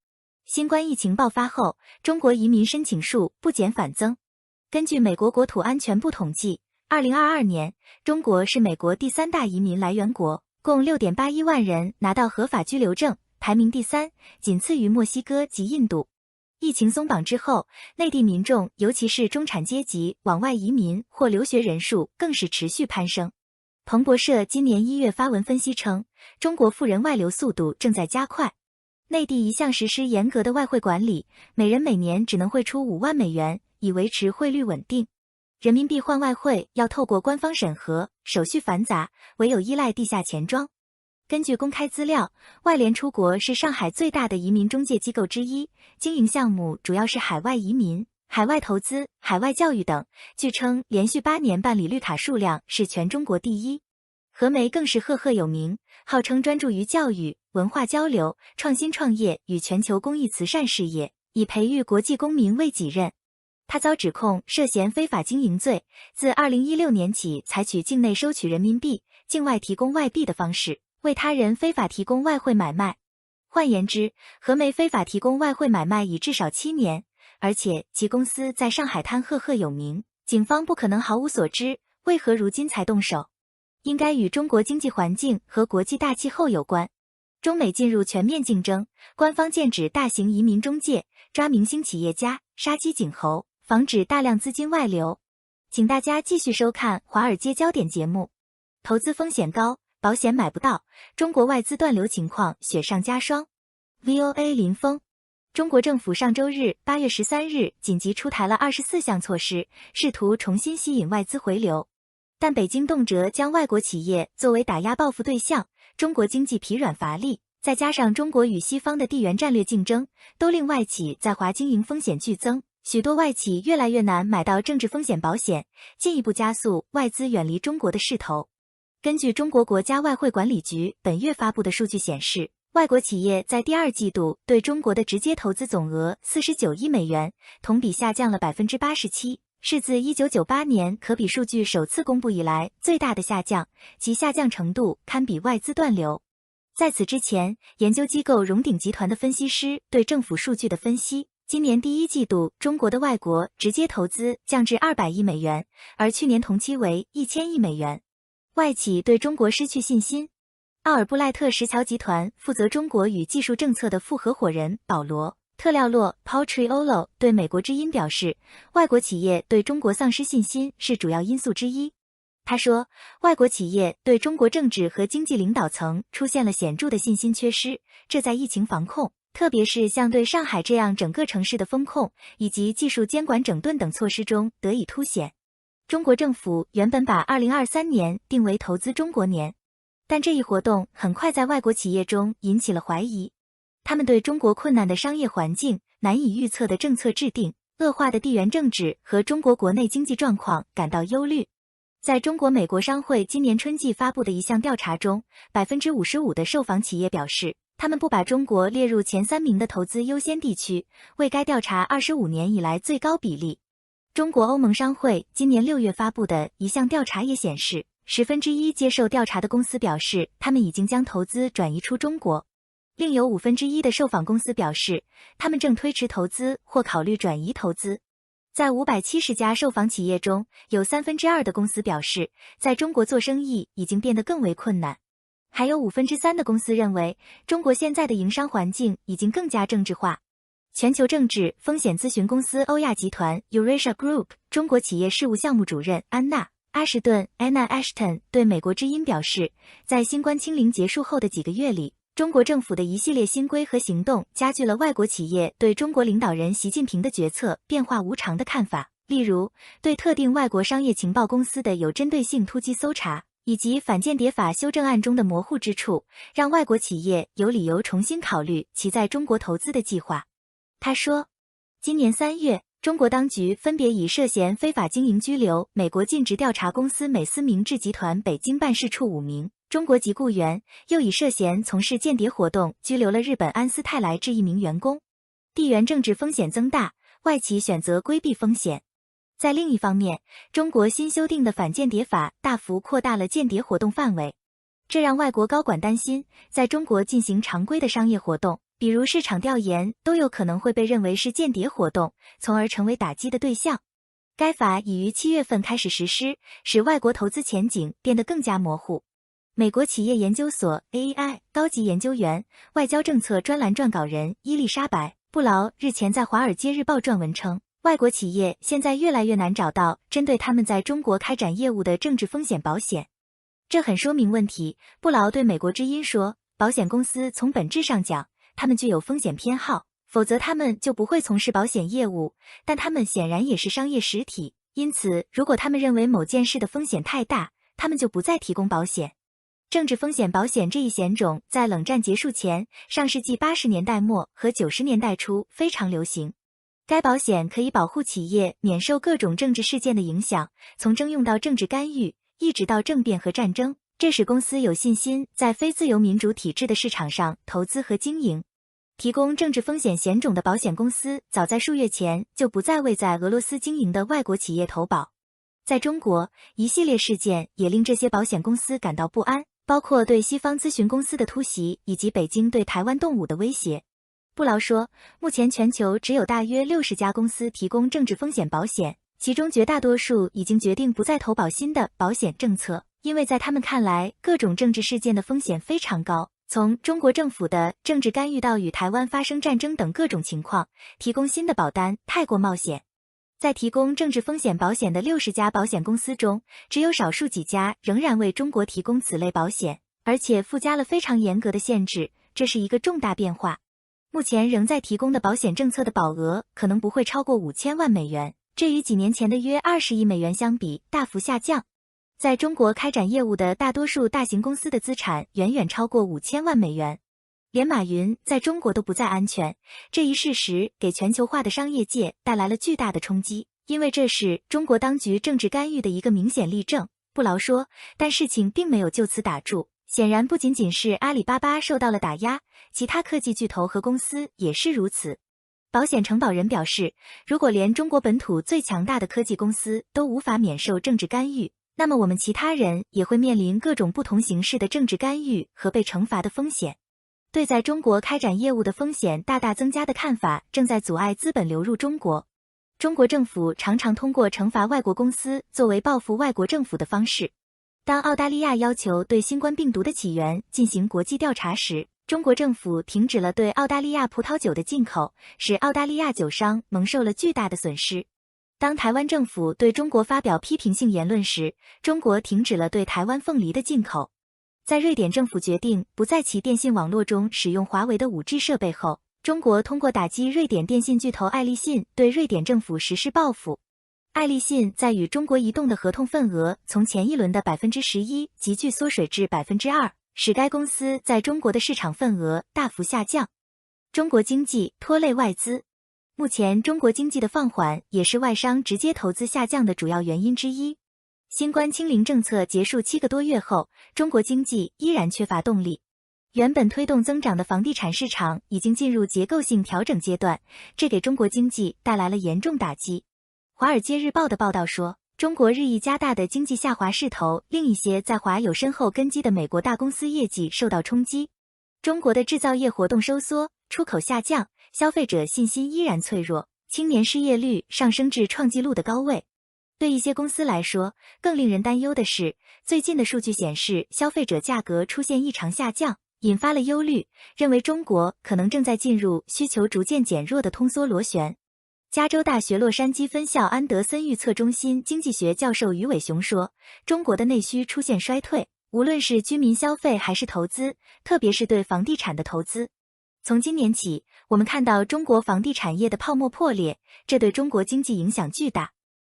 新冠疫情爆发后，中国移民申请数不减反增。根据美国国土安全部统计，2022年，中国是美国第3大移民来源国，共6.81万人拿到合法居留证，排名第3，仅次于墨西哥及印度。疫情松绑之后，内地民众尤其是中产阶级往外移民或留学人数更是持续攀升。彭博社今年1月发文分析称，中国富人外流速度正在加快。内地一向实施严格的外汇管理，每人每年只能汇出5万美元，以维持汇率稳定。人民币换外汇要透过官方审核，手续繁杂，唯有依赖地下钱庄。根据公开资料，外联出国是上海最大的移民中介机构之一，经营项目主要是海外移民、海外投资、海外教育等。据称，连续8年办理绿卡数量是全中国第一。何梅更是赫赫有名，号称专注于教育、文化交流、创新创业与全球公益慈善事业，以培育国际公民为己任。他遭指控涉嫌非法经营罪，自2016年起采取境内收取人民币、境外提供外币的方式，为他人非法提供外汇买卖。换言之，何梅非法提供外汇买卖已至少7年，而且其公司在上海滩赫赫有名，警方不可能毫无所知，为何如今才动手？应该与中国经济环境和国际大气候有关。中美进入全面竞争，官方剑指大型移民中介，抓明星企业家，杀鸡儆猴，防止大量资金外流。请大家继续收看华尔街焦点节目。投资风险高，保险买不到，中国外资断流情况雪上加霜。VOA 林峰。中国政府上周日8月13日紧急出台了24项措施，试图重新吸引外资回流。但北京动辄将外国企业作为打压报复对象，中国经济疲软乏力，再加上中国与西方的地缘战略竞争，都令外企在华经营风险剧增。许多外企越来越难买到政治风险保险，进一步加速外资远离中国的势头。根据中国国家外汇管理局本月发布的数据显示，外国企业在第2季度对中国的直接投资总额49亿美元，同比下降了 87%， 是自1998年可比数据首次公布以来最大的下降，其下降程度堪比外资断流。在此之前，研究机构荣鼎集团的分析师对政府数据的分析，今年第1季度中国的外国直接投资降至200亿美元，而去年同期为1000亿美元。外企对中国失去信心。奥尔布赖特石桥集团负责中国与技术政策的副合伙人保罗·特廖洛 （Pautriolo） 对美国之音表示，外国企业对中国丧失信心是主要因素之一。他说，外国企业对中国政治和经济领导层出现了显著的信心缺失，这在疫情防控，特别是像对上海这样整个城市的风控以及技术监管整顿等措施中得以凸显。中国政府原本把2023年定为投资中国年，但这一活动很快在外国企业中引起了怀疑。他们对中国困难的商业环境、难以预测的政策制定、恶化的地缘政治和中国国内经济状况感到忧虑。在中国美国商会今年春季发布的一项调查中，55%的受访企业表示，他们不把中国列入前3名的投资优先地区，为该调查25年以来最高比例。中国欧盟商会今年6月发布的一项调查也显示，1/10接受调查的公司表示，他们已经将投资转移出中国。另有1/5的受访公司表示，他们正推迟投资或考虑转移投资。在570家受访企业中，有2/3的公司表示，在中国做生意已经变得更为困难。还有3%的公司认为，中国现在的营商环境已经更加政治化。全球政治风险咨询公司欧亚集团 Eurasia Group 中国企业事务项目主任安娜阿什顿 Anna Ashton 对美国之音表示，在新冠清零结束后的几个月里，中国政府的一系列新规和行动加剧了外国企业对中国领导人习近平的决策变化无常的看法，例如对特定外国商业情报公司的有针对性突击搜查，以及反间谍法修正案中的模糊之处，让外国企业有理由重新考虑其在中国投资的计划。他说，今年3月，中国当局分别以涉嫌非法经营拘留美国尽职调查公司美思明治集团北京办事处5名中国籍雇员，又以涉嫌从事间谍活动拘留了日本安斯泰来治1名员工。地缘政治风险增大，外企选择规避风险。在另一方面，中国新修订的反间谍法大幅扩大了间谍活动范围，这让外国高管担心，在中国进行常规的商业活动，比如市场调研，都有可能会被认为是间谍活动，从而成为打击的对象。该法已于7月份开始实施，使外国投资前景变得更加模糊。美国企业研究所 AEI 高级研究员、外交政策专栏撰稿人伊丽莎白·布劳日前在《华尔街日报》撰文称，外国企业现在越来越难找到针对他们在中国开展业务的政治风险保险。这很说明问题。布劳对美国之音说，保险公司从本质上讲，他们具有风险偏好，否则他们就不会从事保险业务，但他们显然也是商业实体，因此如果他们认为某件事的风险太大，他们就不再提供保险。政治风险保险这一险种在冷战结束前，上世纪80年代末和90年代初非常流行。该保险可以保护企业免受各种政治事件的影响，从征用到政治干预，一直到政变和战争，这使公司有信心在非自由民主体制的市场上投资和经营。提供政治风险险种的保险公司早在数月前就不再为在俄罗斯经营的外国企业投保。在中国，一系列事件也令这些保险公司感到不安，包括对西方咨询公司的突袭以及北京对台湾动武的威胁。布劳说，目前全球只有大约60家公司提供政治风险保险，其中绝大多数已经决定不再投保新的保险政策，因为在他们看来，各种政治事件的风险非常高，从中国政府的政治干预到与台湾发生战争等各种情况，提供新的保单太过冒险。在提供政治风险保险的60家保险公司中，只有少数几家仍然为中国提供此类保险，而且附加了非常严格的限制，这是一个重大变化。目前仍在提供的保险政策的保额可能不会超过5000万美元，这与几年前的约20亿美元相比大幅下降。在中国开展业务的大多数大型公司的资产远远超过5000万美元。连马云在中国都不再安全，这一事实给全球化的商业界带来了巨大的冲击，因为这是中国当局政治干预的一个明显例证。布劳说，但事情并没有就此打住，显然不仅仅是阿里巴巴受到了打压，其他科技巨头和公司也是如此。保险承保人表示，如果连中国本土最强大的科技公司都无法免受政治干预，那么我们其他人也会面临各种不同形式的政治干预和被惩罚的风险。对在中国开展业务的风险大大增加的看法正在阻碍资本流入中国。中国政府常常通过惩罚外国公司作为报复外国政府的方式。当澳大利亚要求对新冠病毒的起源进行国际调查时，中国政府停止了对澳大利亚葡萄酒的进口，使澳大利亚酒商蒙受了巨大的损失。当台湾政府对中国发表批评性言论时，中国停止了对台湾凤梨的进口。在瑞典政府决定不在其电信网络中使用华为的 5G 设备后，中国通过打击瑞典电信巨头爱立信对瑞典政府实施报复。爱立信在与中国移动的合同份额从前一轮的 11% 急剧缩水至 2%， 使该公司在中国的市场份额大幅下降。中国经济拖累外资。目前中国经济的放缓也是外商直接投资下降的主要原因之一。新冠清零政策结束7个多月后，中国经济依然缺乏动力。原本推动增长的房地产市场已经进入结构性调整阶段，这给中国经济带来了严重打击。华尔街日报的报道说，中国日益加大的经济下滑势头令一些在华有深厚根基的美国大公司业绩受到冲击。中国的制造业活动收缩，出口下降，消费者信心依然脆弱，青年失业率上升至创纪录的高位。对一些公司来说，更令人担忧的是，最近的数据显示消费者价格出现异常下降，引发了忧虑，认为中国可能正在进入需求逐渐减弱的通缩螺旋。加州大学洛杉矶分校安德森预测中心经济学教授于伟雄说，中国的内需出现衰退，无论是居民消费还是投资，特别是对房地产的投资。从今年起，我们看到中国房地产业的泡沫破裂，这对中国经济影响巨大。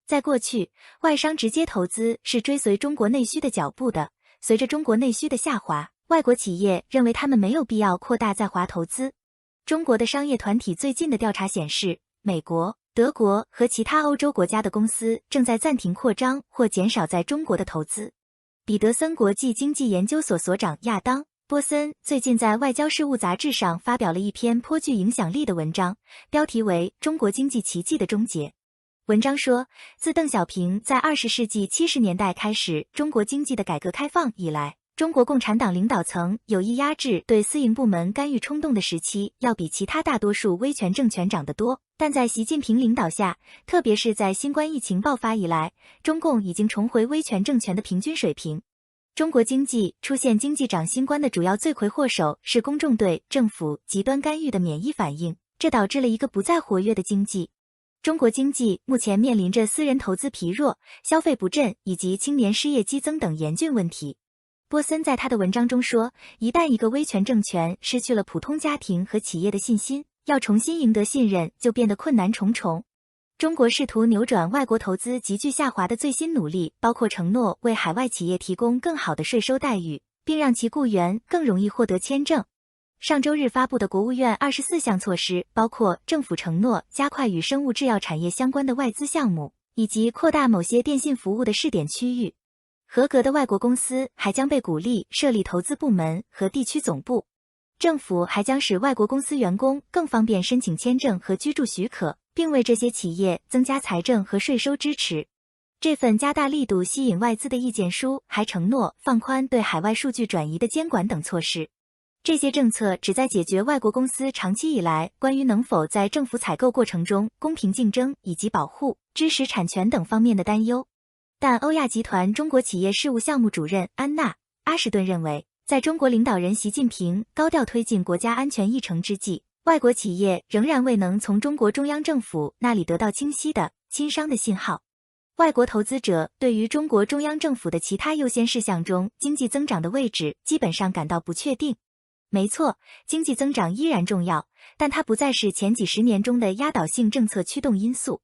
在过去，外商直接投资是追随中国内需的脚步的，随着中国内需的下滑，外国企业认为他们没有必要扩大在华投资。中国的商业团体最近的调查显示，美国、德国和其他欧洲国家的公司正在暂停扩张或减少在中国的投资。彼得森国际经济研究所所长亚当·波森最近在《外交事务》杂志上发表了一篇颇具影响力的文章，标题为《中国经济奇迹的终结》。文章说，自邓小平在20世纪70年代开始中国经济的改革开放以来，中国共产党领导层有意压制对私营部门干预冲动的时期要比其他大多数威权政权长得多，但在习近平领导下，特别是在新冠疫情爆发以来，中共已经重回威权政权的平均水平。中国经济出现经济长新冠的主要罪魁祸首是公众对政府极端干预的免疫反应，这导致了一个不再活跃的经济。中国经济目前面临着私人投资疲弱、消费不振以及青年失业激增等严峻问题。波森在他的文章中说，一旦一个威权政权失去了普通家庭和企业的信心，要重新赢得信任就变得困难重重。中国试图扭转外国投资急剧下滑的最新努力，包括承诺为海外企业提供更好的税收待遇，并让其雇员更容易获得签证。上周日发布的国务院24项措施，包括政府承诺加快与生物制药产业相关的外资项目，以及扩大某些电信服务的试点区域。合格的外国公司还将被鼓励设立投资部门和地区总部。政府还将使外国公司员工更方便申请签证和居住许可，并为这些企业增加财政和税收支持。这份加大力度吸引外资的意见书还承诺放宽对海外数据转移的监管等措施。这些政策旨在解决外国公司长期以来关于能否在政府采购过程中公平竞争以及保护知识产权等方面的担忧。但欧亚集团中国企业事务项目主任安娜·阿什顿认为，在中国领导人习近平高调推进国家安全议程之际，外国企业仍然未能从中国中央政府那里得到清晰的亲商的信号。外国投资者对于中国中央政府的其他优先事项中经济增长的位置基本上感到不确定。没错，经济增长依然重要，但它不再是前几十年中的压倒性政策驱动因素。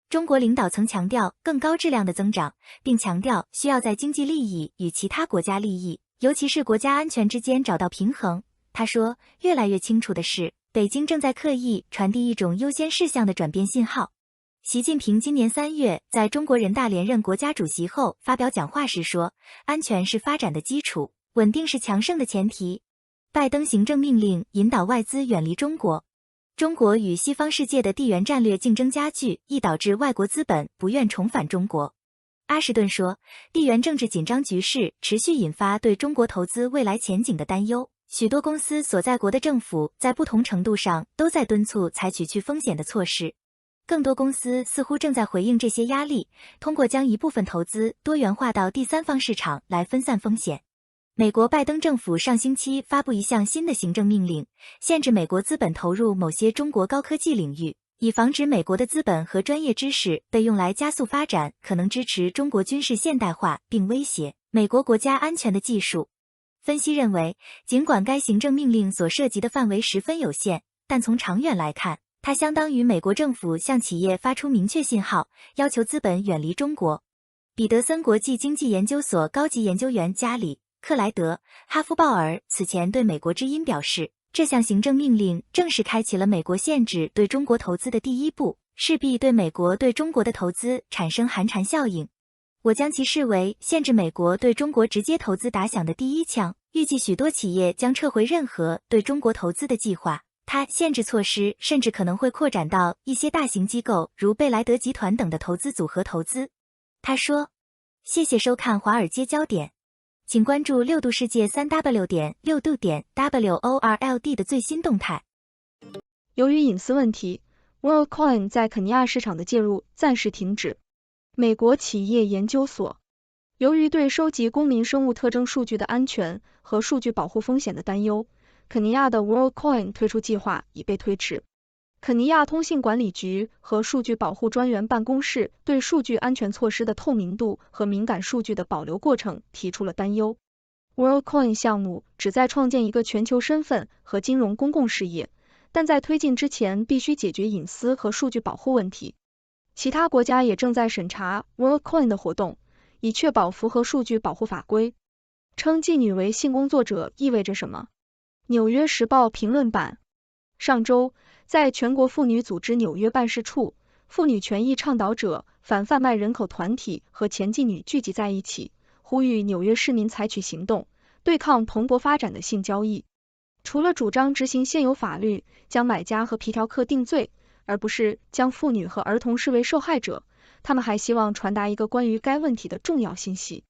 中国领导层强调更高质量的增长，并强调需要在经济利益与其他国家利益，尤其是国家安全之间找到平衡。他说，越来越清楚的是，北京正在刻意传递一种优先事项的转变信号。习近平今年3月在中国人大连任国家主席后发表讲话时说，安全是发展的基础，稳定是强盛的前提。拜登行政命令引导外资远离中国。中国与西方世界的地缘战略竞争加剧，亦导致外国资本不愿重返中国。阿什顿说，地缘政治紧张局势持续引发对中国投资未来前景的担忧，许多公司所在国的政府在不同程度上都在敦促采取去风险的措施。更多公司似乎正在回应这些压力，通过将一部分投资多元化到第三方市场来分散风险。美国拜登政府上星期发布一项新的行政命令，限制美国资本投入某些中国高科技领域，以防止美国的资本和专业知识被用来加速发展可能支持中国军事现代化并威胁美国国家安全的技术。分析认为，尽管该行政命令所涉及的范围十分有限，但从长远来看，它相当于美国政府向企业发出明确信号，要求资本远离中国。彼得森国际经济研究所高级研究员加里·克莱德·哈夫鲍尔此前对美国之音表示，这项行政命令正是开启了美国限制对中国投资的第一步，势必对美国对中国的投资产生寒蝉效应。我将其视为限制美国对中国直接投资打响的第一枪，预计许多企业将撤回任何对中国投资的计划。它限制措施甚至可能会扩展到一些大型机构如贝莱德集团等的投资组合投资。他说，谢谢收看华尔街焦点。请关注6度世界 3w.6度.world 的最新动态。由于隐私问题， Worldcoin 在肯尼亚市场的介入暂时停止。美国企业研究所由于对收集公民生物特征数据的安全和数据保护风险的担忧，肯尼亚的 Worldcoin 推出计划已被推迟。肯尼亚通信管理局和数据保护专员办公室对数据安全措施的透明度和敏感数据的保留过程提出了担忧。Worldcoin 项目旨在创建一个全球身份和金融公共事业，但在推进之前必须解决隐私和数据保护问题。其他国家也正在审查 Worldcoin 的活动，以确保符合数据保护法规。称妓女为性工作者意味着什么？纽约时报评论版。上周，在全国妇女组织纽约办事处，妇女权益倡导者、反贩卖人口团体和前妓女聚集在一起，呼吁纽约市民采取行动，对抗蓬勃发展的性交易。除了主张执行现有法律，将买家和皮条客定罪，而不是将妇女和儿童视为受害者，他们还希望传达一个关于该问题的重要信息。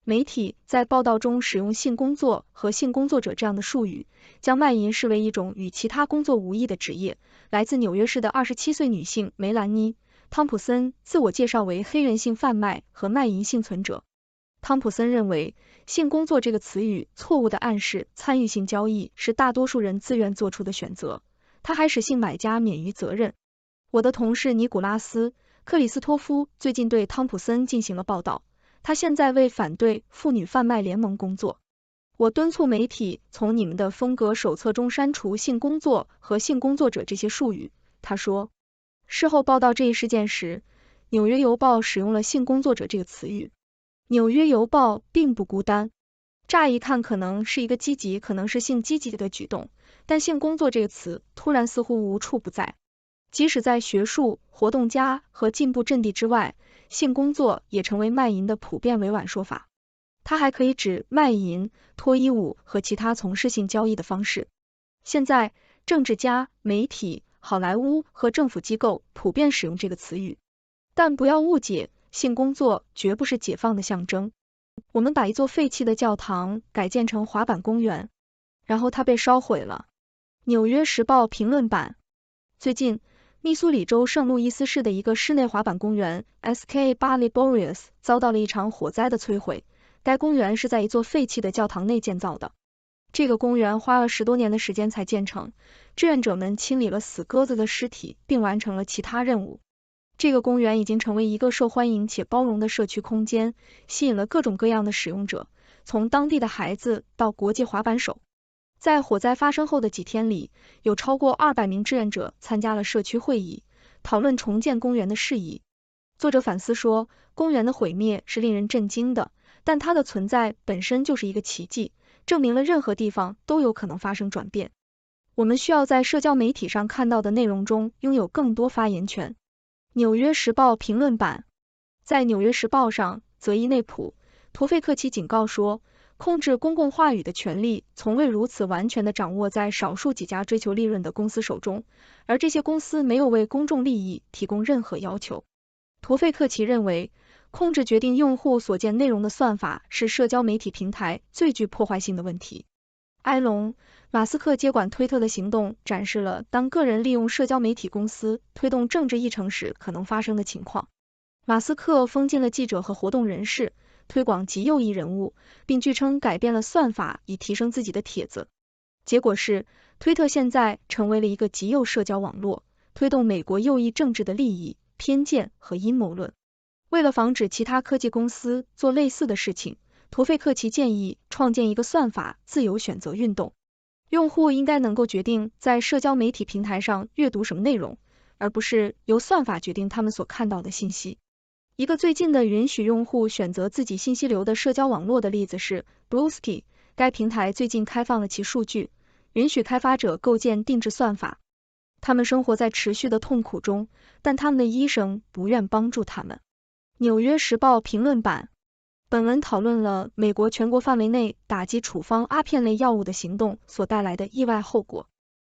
媒体在报道中使用性工作和性工作者这样的术语，将卖淫视为一种与其他工作无异的职业。来自纽约市的27岁女性梅兰妮·汤普森自我介绍为黑人性贩卖和卖淫幸存者。汤普森认为，性工作这个词语错误地暗示参与性交易是大多数人自愿做出的选择，他还使性买家免于责任。我的同事尼古拉斯·克里斯托夫最近对汤普森进行了报道，他现在为反对妇女贩卖联盟工作。我敦促媒体从你们的风格手册中删除性工作和性工作者这些术语，他说。事后报道这一事件时，纽约邮报使用了性工作者这个词语。纽约邮报并不孤单，乍一看可能是一个积极，可能是性积极的举动，但性工作这个词突然似乎无处不在。即使在学术、活动家和进步阵地之外，性工作也成为卖淫的普遍委婉说法。它还可以指卖淫、脱衣舞和其他从事性交易的方式。现在，政治家、媒体、好莱坞和政府机构普遍使用这个词语。但不要误解，性工作绝不是解放的象征。我们把一座废弃的教堂改建成滑板公园，然后它被烧毁了。纽约时报评论版。最近，密苏里州圣路易斯市的一个室内滑板公园 SK Barley Boreas 遭到了一场火灾的摧毁。该公园是在一座废弃的教堂内建造的。这个公园花了10多年的时间才建成，志愿者们清理了死鸽子的尸体，并完成了其他任务。这个公园已经成为一个受欢迎且包容的社区空间，吸引了各种各样的使用者，从当地的孩子到国际滑板手。在火灾发生后的几天里，有超过200名志愿者参加了社区会议，讨论重建公园的事宜。作者反思说，公园的毁灭是令人震惊的，但它的存在本身就是一个奇迹，证明了任何地方都有可能发生转变。我们需要在社交媒体上看到的内容中拥有更多发言权。纽约时报评论版。在纽约时报上，泽伊内普·陀费克奇警告说，控制公共话语的权利从未如此完全地掌握在少数几家追求利润的公司手中，而这些公司没有为公众利益提供任何要求。陀费克奇认为，控制决定用户所见内容的算法是社交媒体平台最具破坏性的问题。埃隆·马斯克接管推特的行动展示了当个人利用社交媒体公司推动政治议程时可能发生的情况。马斯克封禁了记者和活动人士，推广极右翼人物，并据称改变了算法以提升自己的帖子。结果是，推特现在成为了一个极右社交网络，推动美国右翼政治的利益、偏见和阴谋论。为了防止其他科技公司做类似的事情，陀费克奇建议创建一个算法自由选择运动。用户应该能够决定在社交媒体平台上阅读什么内容，而不是由算法决定他们所看到的信息。一个最近的允许用户选择自己信息流的社交网络的例子是 Bluesky， 该平台最近开放了其数据，允许开发者构建定制算法。他们生活在持续的痛苦中，但他们的医生不愿帮助他们。纽约时报评论版。本文讨论了美国全国范围内打击处方阿片类药物的行动所带来的意外后果。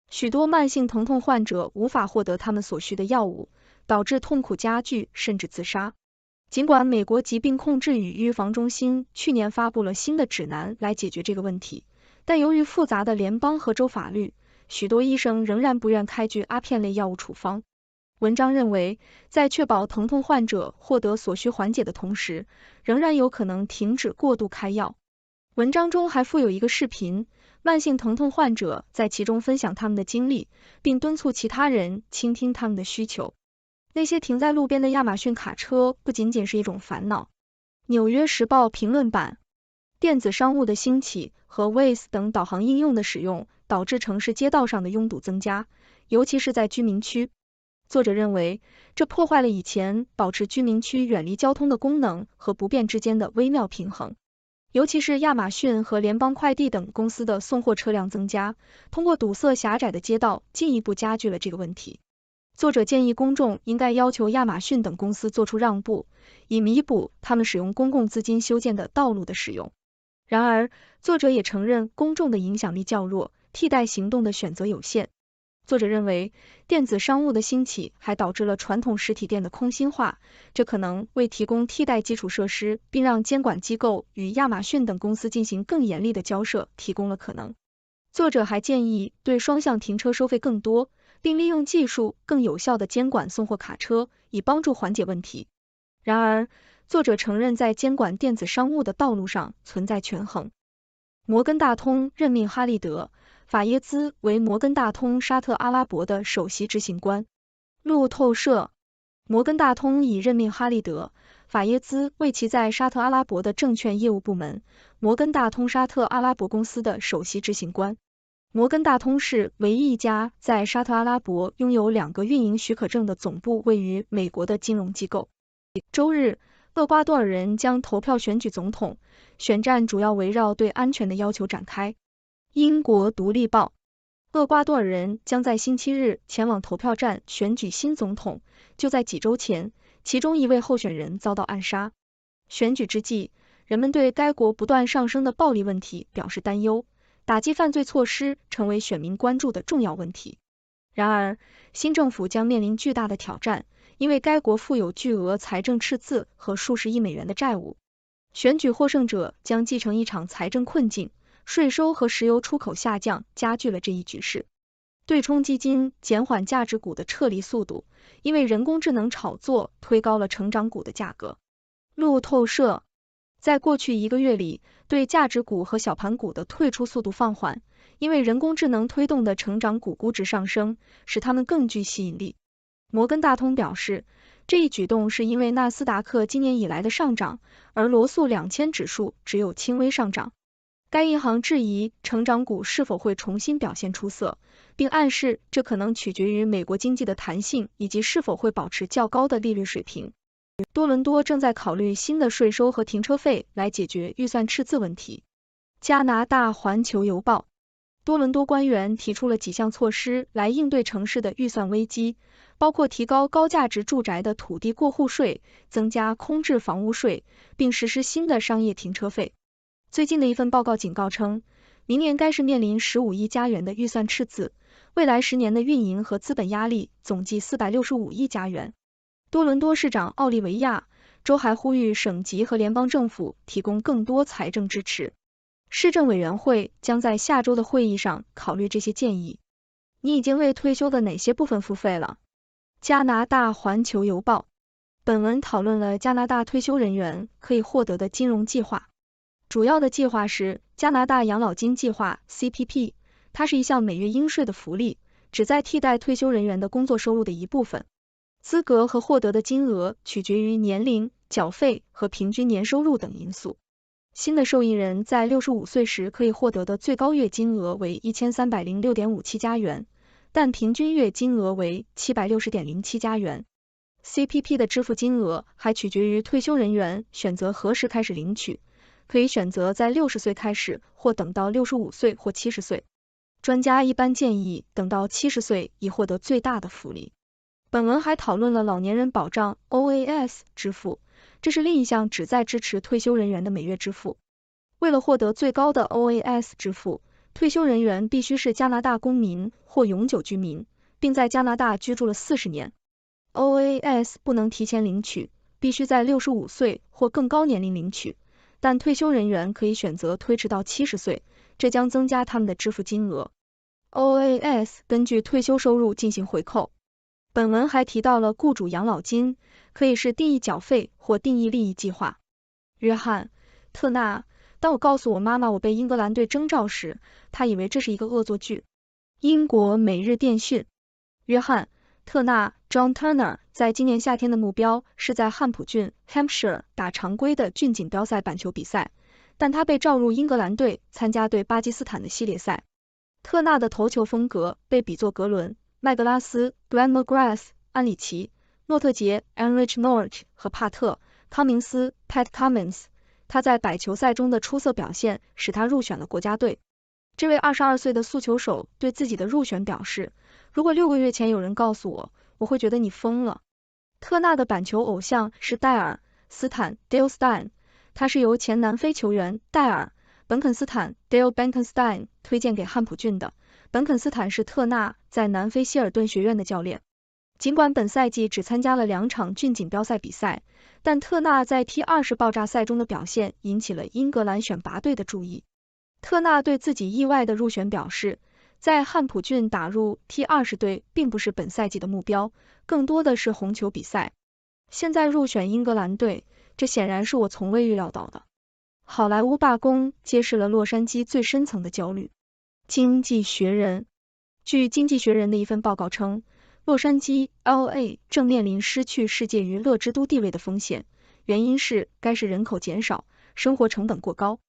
许多慢性疼痛患者无法获得他们所需的药物，导致痛苦加剧甚至自杀。尽管美国疾病控制与预防中心去年发布了新的指南来解决这个问题，但由于复杂的联邦和州法律，许多医生仍然不愿开具阿片类药物处方。文章认为，在确保疼痛患者获得所需缓解的同时，仍然有可能停止过度开药。文章中还附有一个视频，慢性疼痛患者在其中分享他们的经历，并敦促其他人倾听他们的需求。那些停在路边的亚马逊卡车不仅仅是一种烦恼。纽约时报评论版：电子商务的兴起和 Waze 等导航应用的使用，导致城市街道上的拥堵增加，尤其是在居民区。作者认为，这破坏了以前保持居民区远离交通的功能和不便之间的微妙平衡。尤其是亚马逊和联邦快递等公司的送货车辆增加，通过堵塞狭窄的街道，进一步加剧了这个问题。作者建议公众应该要求亚马逊等公司做出让步，以弥补他们使用公共资金修建的道路的使用。然而，作者也承认公众的影响力较弱，替代行动的选择有限。作者认为，电子商务的兴起还导致了传统实体店的空心化，这可能为提供替代基础设施，并让监管机构与亚马逊等公司进行更严厉的交涉提供了可能。作者还建议对双向停车收费更多，并利用技术更有效地监管送货卡车，以帮助缓解问题。然而，作者承认在监管电子商务的道路上存在权衡。摩根大通任命哈立德、法耶兹为摩根大通沙特阿拉伯的首席执行官。路透社：摩根大通已任命哈立德、法耶兹为其在沙特阿拉伯的证券业务部门摩根大通沙特阿拉伯公司的首席执行官。摩根大通是唯一一家在沙特阿拉伯拥有2个运营许可证的总部位于美国的金融机构。周日，厄瓜多尔人将投票选举总统，选战主要围绕对安全的要求展开。英国独立报：厄瓜多尔人将在星期日前往投票站选举新总统，就在几周前，其中一位候选人遭到暗杀。选举之际，人们对该国不断上升的暴力问题表示担忧，打击犯罪措施成为选民关注的重要问题。然而，新政府将面临巨大的挑战，因为该国负有巨额财政赤字和数十亿美元的债务。选举获胜者将继承一场财政困境，税收和石油出口下降加剧了这一局势。对冲基金减缓价值股的撤离速度，因为人工智能炒作推高了成长股的价格。路透社：在过去1个月里，对价值股和小盘股的退出速度放缓，因为人工智能推动的成长股估值上升，使它们更具吸引力。摩根大通表示，这一举动是因为纳斯达克今年以来的上涨，而罗素2000指数只有轻微上涨。该银行质疑成长股是否会重新表现出色，并暗示这可能取决于美国经济的弹性以及是否会保持较高的利率水平。多伦多正在考虑新的税收和停车费来解决预算赤字问题。加拿大环球邮报：多伦多官员提出了几项措施来应对城市的预算危机，包括提高高价值住宅的土地过户税、增加空置房屋税，并实施新的商业停车费。最近的一份报告警告称，明年该市面临15亿加元的预算赤字，未来10年的运营和资本压力总计465亿加元。多伦多市长奥利维亚州还呼吁省级和联邦政府提供更多财政支持。市政委员会将在下周的会议上考虑这些建议。你已经为退休的哪些部分付费了？加拿大环球邮报：本文讨论了加拿大退休人员可以获得的金融计划。主要的计划是加拿大养老金计划 CPP， 它是一项每月应税的福利，旨在替代退休人员的工作收入的一部分。资格和获得的金额取决于年龄、缴费和平均年收入等因素。新的受益人在65岁时可以获得的最高月金额为 1306.57 加元，但平均月金额为 760.07 加元。CPP 的支付金额还取决于退休人员选择何时开始领取，可以选择在60岁开始，或等到65岁或70岁。专家一般建议等到70岁以获得最大的福利。本文还讨论了老年人保障 OAS 支付，这是另一项旨在支持退休人员的每月支付。为了获得最高的 OAS 支付，退休人员必须是加拿大公民或永久居民，并在加拿大居住了40年。OAS 不能提前领取，必须在65岁或更高年龄领取，但退休人员可以选择推迟到70岁，这将增加他们的支付金额。OAS 根据退休收入进行回扣。本文还提到了雇主养老金，可以是定义缴费或定义利益计划。约翰·特纳当我告诉我妈妈我被英格兰队征召时，她以为这是一个恶作剧。英国每日电讯，约翰·特纳 John Turner 在今年夏天的目标是在汉普郡 Hampshire 打常规的郡锦标赛板球比赛，但他被召入英格兰队参加对巴基斯坦的系列赛。特纳的投球风格被比作格伦、麦格拉斯 Glenn McGrath、安里奇、诺特杰 Enrich Norch 和帕特康明斯 Pat Cummins。他在百球赛中的出色表现使他入选了国家队。这位22岁的速球手对自己的入选表示，如果6个月前有人告诉我，我会觉得你疯了。特纳的板球偶像是戴尔·斯坦 Dale Stein， 他是由前南非球员戴尔·本肯斯坦 Dale Benkenstein 推荐给汉普郡的。本肯斯坦是特纳在南非希尔顿学院的教练。尽管本赛季只参加了2场郡锦标赛比赛，但特纳在 T20 爆炸赛中的表现引起了英格兰选拔队的注意。特纳对自己意外的入选表示，在汉普郡打入 T20 队并不是本赛季的目标，更多的是红球比赛。现在入选英格兰队，这显然是我从未预料到的。好莱坞罢工揭示了洛杉矶最深层的焦虑。经济学人，据经济学人的一份报告称，洛杉矶 LA 正面临失去世界娱乐之都地位的风险，原因是该市人口减少，生活成本过高。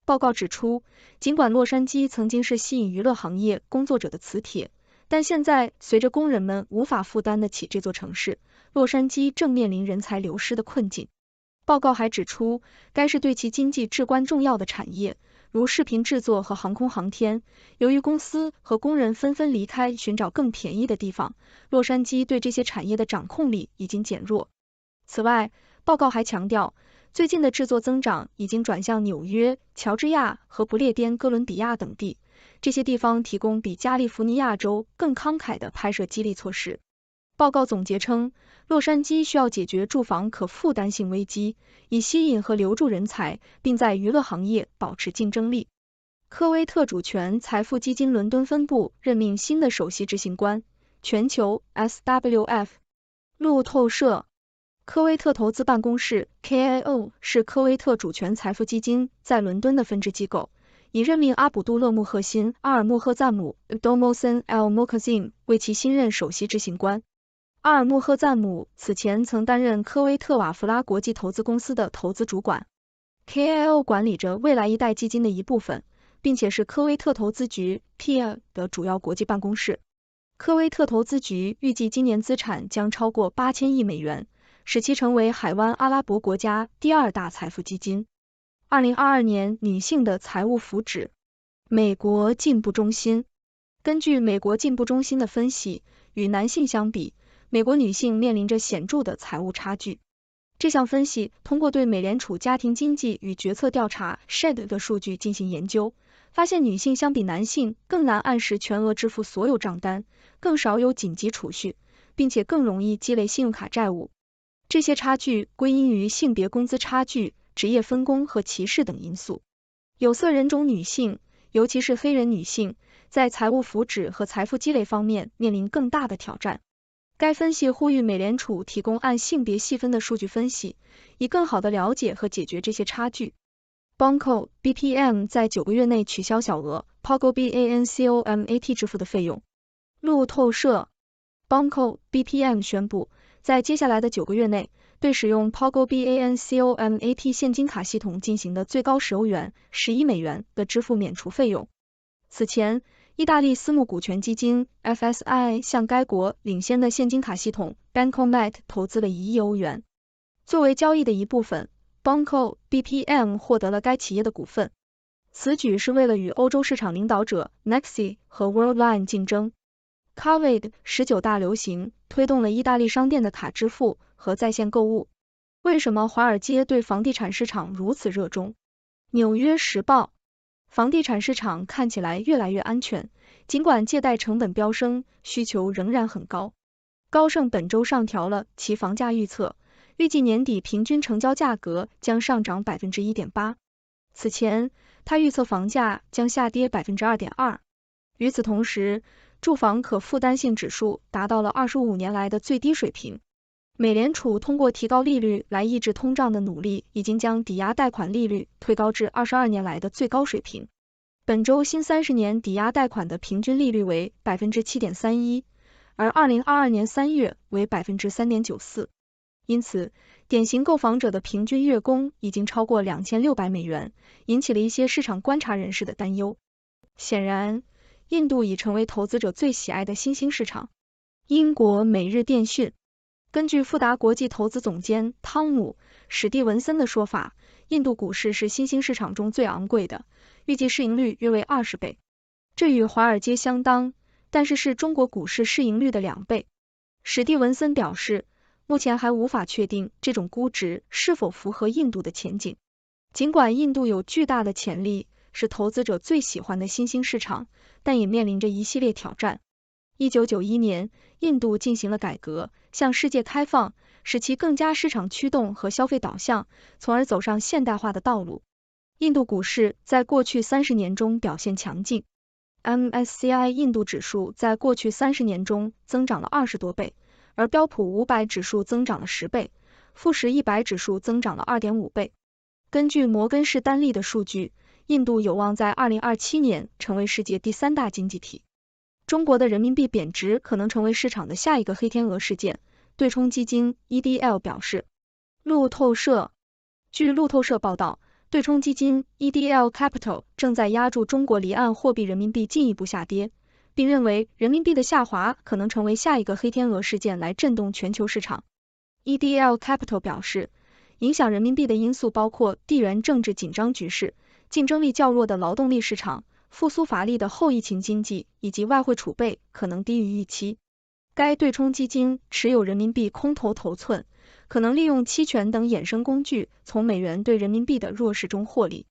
报告指出，尽管洛杉矶曾经是吸引娱乐行业工作者的磁铁，但现在随着工人们无法负担得起这座城市，洛杉矶正面临人才流失的困境。报告还指出，该市对其经济至关重要的产业，如视频制作和航空航天，由于公司和工人纷纷离开寻找更便宜的地方，洛杉矶对这些产业的掌控力已经减弱。此外，报告还强调，最近的制作增长已经转向纽约、乔治亚和不列颠哥伦比亚等地，这些地方提供比加利福尼亚州更慷慨的拍摄激励措施。报告总结称，洛杉矶需要解决住房可负担性危机，以吸引和留住人才，并在娱乐行业保持竞争力。科威特主权财富基金伦敦分部任命新的首席执行官，全球 SWF。路透社，科威特投资办公室 KAO 是科威特主权财富基金在伦敦的分支机构，已任命阿卜杜勒穆赫辛·阿尔穆赫赞姆 Abdolmohsen El Mokazim 为其新任首席执行官。阿尔穆赫赞姆此前曾担任科威特瓦弗拉国际投资公司的投资主管。KAO 管理着未来一代基金的一部分，并且是科威特投资局 PIA 的主要国际办公室。科威特投资局预计今年资产将超过8000亿美元，使其成为海湾阿拉伯国家第2大财富基金。2022年女性的财务福祉。美国进步中心，根据美国进步中心的分析，与男性相比，美国女性面临着显著的财务差距。这项分析通过对美联储家庭经济与决策调查 SHED 的数据进行研究，发现女性相比男性更难按时全额支付所有账单，更少有紧急储蓄，并且更容易积累信用卡债务。这些差距归因于性别工资差距、职业分工和歧视等因素。有色人种女性，尤其是黑人女性，在财务福祉和财富积累方面面临更大的挑战。该分析呼吁美联储提供按性别细分的数据分析，以更好地了解和解决这些差距。Banco BPM 在9个月内取消小额 Pago BANCOMAT 支付的费用。路透社， Banco BPM 宣布，在接下来的9个月内，对使用 Pago BANCOMAT 现金卡系统进行的最高10欧元11美元的支付免除费用。此前，意大利私募股权基金 FSI 向该国领先的现金卡系统 Bancomat 投资了1亿欧元。作为交易的一部分， Banco BPM 获得了该企业的股份。此举是为了与欧洲市场领导者 Nexi 和 Worldcoin 竞争。Covid 19大流行推动了意大利商店的卡支付和在线购物。为什么华尔街对房地产市场如此热衷？纽约时报，房地产市场看起来越来越安全，尽管借贷成本飙升，需求仍然很高。高盛本周上调了其房价预测，预计年底平均成交价格将上涨 1.8%。此前，他预测房价将下跌 2.2%。与此同时，住房可负担性指数达到了25年来的最低水平。美联储通过提高利率来抑制通胀的努力，已经将抵押贷款利率推高至22年来的最高水平。本周新30年抵押贷款的平均利率为 7.31%， 而2022年3月为 3.94%。因此，典型购房者的平均月供已经超过2600美元，引起了一些市场观察人士的担忧。显然，印度已成为投资者最喜爱的新兴市场。英国《每日电讯》根据富达国际投资总监汤姆·史蒂文森的说法，印度股市是新兴市场中最昂贵的，预计市盈率约为20倍。这与华尔街相当，但是中国股市市盈率的2倍。史蒂文森表示，目前还无法确定这种估值是否符合印度的前景。尽管印度有巨大的潜力，是投资者最喜欢的新兴市场，但也面临着一系列挑战。1991年，印度进行了改革，向世界开放，使其更加市场驱动和消费导向，从而走上现代化的道路。印度股市在过去30年中表现强劲。MSCI 印度指数在过去30年中增长了20多倍，而标普500指数增长了10倍，富时100指数增长了 2.5 倍。根据摩根士丹利的数据，印度有望在2027年成为世界第3大经济体。中国的人民币贬值可能成为市场的下一个黑天鹅事件，对冲基金 EDL 表示。据路透社报道，对冲基金 EDL Capital 正在押注中国离岸货币人民币进一步下跌，并认为人民币的下滑可能成为下一个黑天鹅事件来震动全球市场。EDL Capital 表示，影响人民币的因素包括地缘政治紧张局势、竞争力较弱的劳动力市场、复苏乏力的后疫情经济以及外汇储备可能低于预期。该对冲基金持有人民币空头头寸，可能利用期权等衍生工具从美元对人民币的弱势中获利。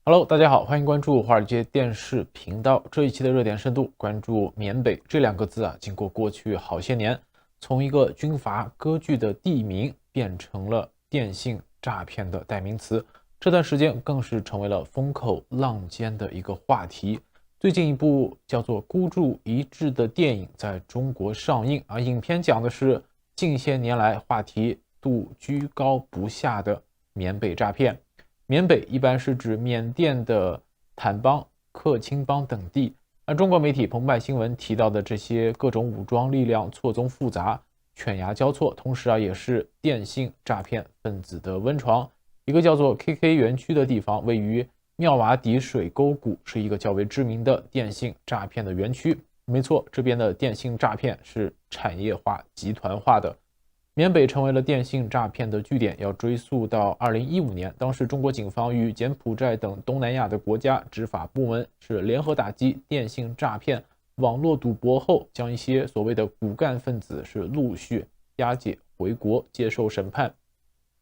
Hello， 大家好，欢迎关注华尔街电视频道。这一期的热点深度关注缅北这2个字啊，经过过去好些年，从一个军阀割据的地名变成了电信诈骗的代名词。这段时间更是成为了风口浪尖的一个话题。最近一部叫做《孤注一掷》的电影在中国上映，而影片讲的是近些年来话题度居高不下的缅北诈骗。缅北一般是指缅甸的坦邦、克钦邦等地，而中国媒体澎湃新闻提到的这些各种武装力量错综复杂、犬牙交错，同时也是电信诈骗分子的温床。一个叫做 KK 园区的地方位于妙瓦底水沟谷，是一个较为知名的电信诈骗的园区。没错，这边的电信诈骗是产业化、集团化的。缅北成为了电信诈骗的据点，要追溯到2015年，当时中国警方与柬埔寨等东南亚的国家执法部门是联合打击电信诈骗、网络赌博后，将一些所谓的骨干分子是陆续押解回国接受审判。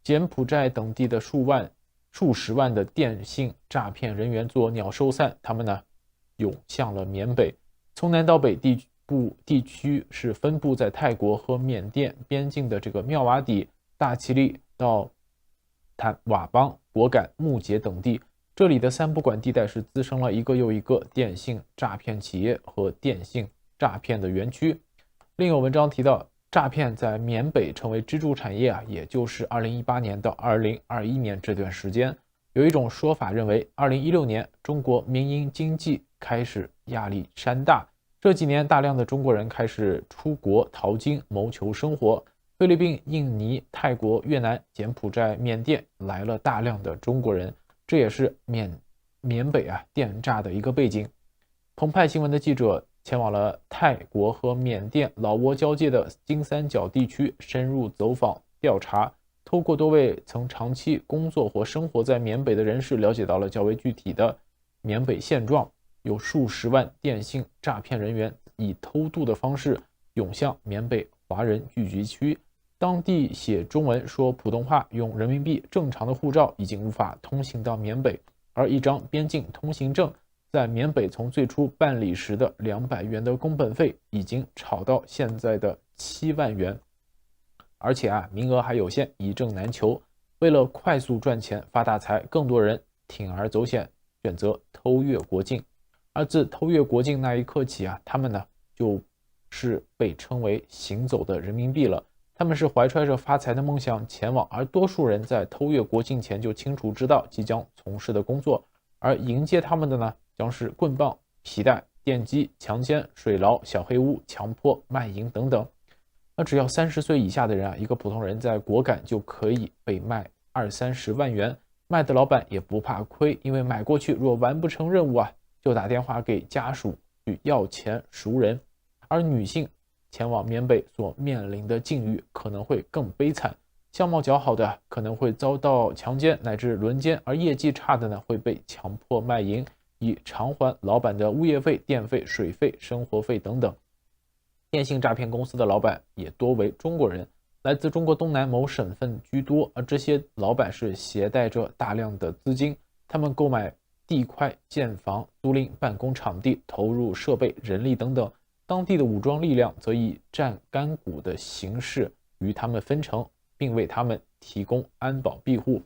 柬埔寨等地的数十万的电信诈骗人员做鸟兽散，他们涌向了缅北，从南到北地区是分布在泰国和缅甸边境的这个妙瓦底、大其力到坦瓦邦、果敢、木杰等地，这里的三不管地带是滋生了一个又一个电信诈骗企业和电信诈骗的园区。另有文章提到，诈骗在缅北成为支柱产业也就是2018年到2021年这段时间。有一种说法认为，2016年中国民营经济开始压力山大，这几年大量的中国人开始出国淘金谋求生活。菲律宾、印尼、泰国、越南、柬埔寨、缅甸来了大量的中国人，这也是缅北电诈的一个背景。澎湃新闻的记者前往了泰国和缅甸老挝交界的金三角地区，深入走访调查，透过多位曾长期工作或生活在缅北的人士，了解到了较为具体的缅北现状。有数十万电信诈骗人员以偷渡的方式涌向缅北华人聚集区，当地写中文说普通话，用人民币正常的护照已经无法通行到缅北，而一张边境通行证在缅北从最初办理时的200元的工本费已经炒到现在的7万元，而且名额还有限，一证难求。为了快速赚钱发大财，更多人铤而走险，选择偷越国境。而自偷越国境那一刻起他们就是被称为行走的人民币了。他们是怀揣着发财的梦想前往，而多数人在偷越国境前就清楚知道即将从事的工作，而迎接他们的呢，将是棍棒、皮带、电击、强奸、水牢、小黑屋、强迫、卖淫等等。那只要30岁以下的人啊，一个普通人在果敢就可以被卖20-30万元，卖的老板也不怕亏，因为买过去若完不成任务啊，就打电话给家属去要钱赎人。而女性前往缅北所面临的境遇可能会更悲惨，相貌较好的可能会遭到强奸乃至轮奸，而业绩差的呢会被强迫卖淫，以偿还老板的物业费、电费、水费、生活费等等。电信诈骗公司的老板也多为中国人，来自中国东南某省份居多，而这些老板是携带着大量的资金，他们购买地块、建房、租赁办公场地、投入设备、人力等等，当地的武装力量则以占干股的形式与他们分成，并为他们提供安保庇护。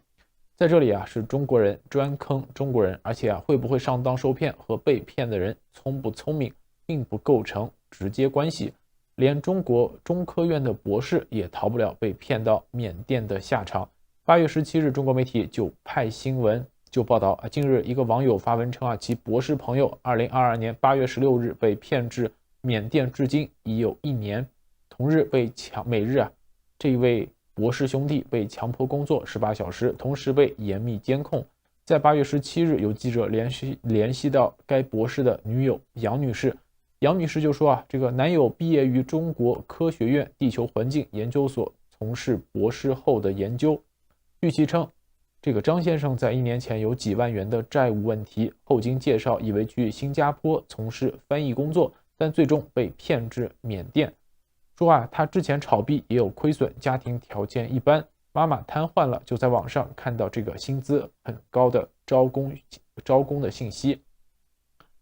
在这里啊，是中国人专坑中国人，而且啊，会不会上当受骗和被骗的人聪不聪明，并不构成直接关系。连中国中科院的博士也逃不了被骗到缅甸的下场。8月17日，中国媒体就派新闻就报道近日一个网友发文称其博士朋友2022年8月16日被骗至缅甸，至今已有1年。同日每日这一位博士兄弟被强迫工作18小时，同时被严密监控。在8月17日，有记者联系到该博士的女友杨女士，杨女士就说这个男友毕业于中国科学院地球环境研究所，从事博士后的研究。据其称，这个张先生在1年前有几万元的债务问题，后经介绍以为去新加坡从事翻译工作，但最终被骗至缅甸。说他之前炒币也有亏损，家庭条件一般，妈妈瘫痪了，就在网上看到这个薪资很高的招工的信息。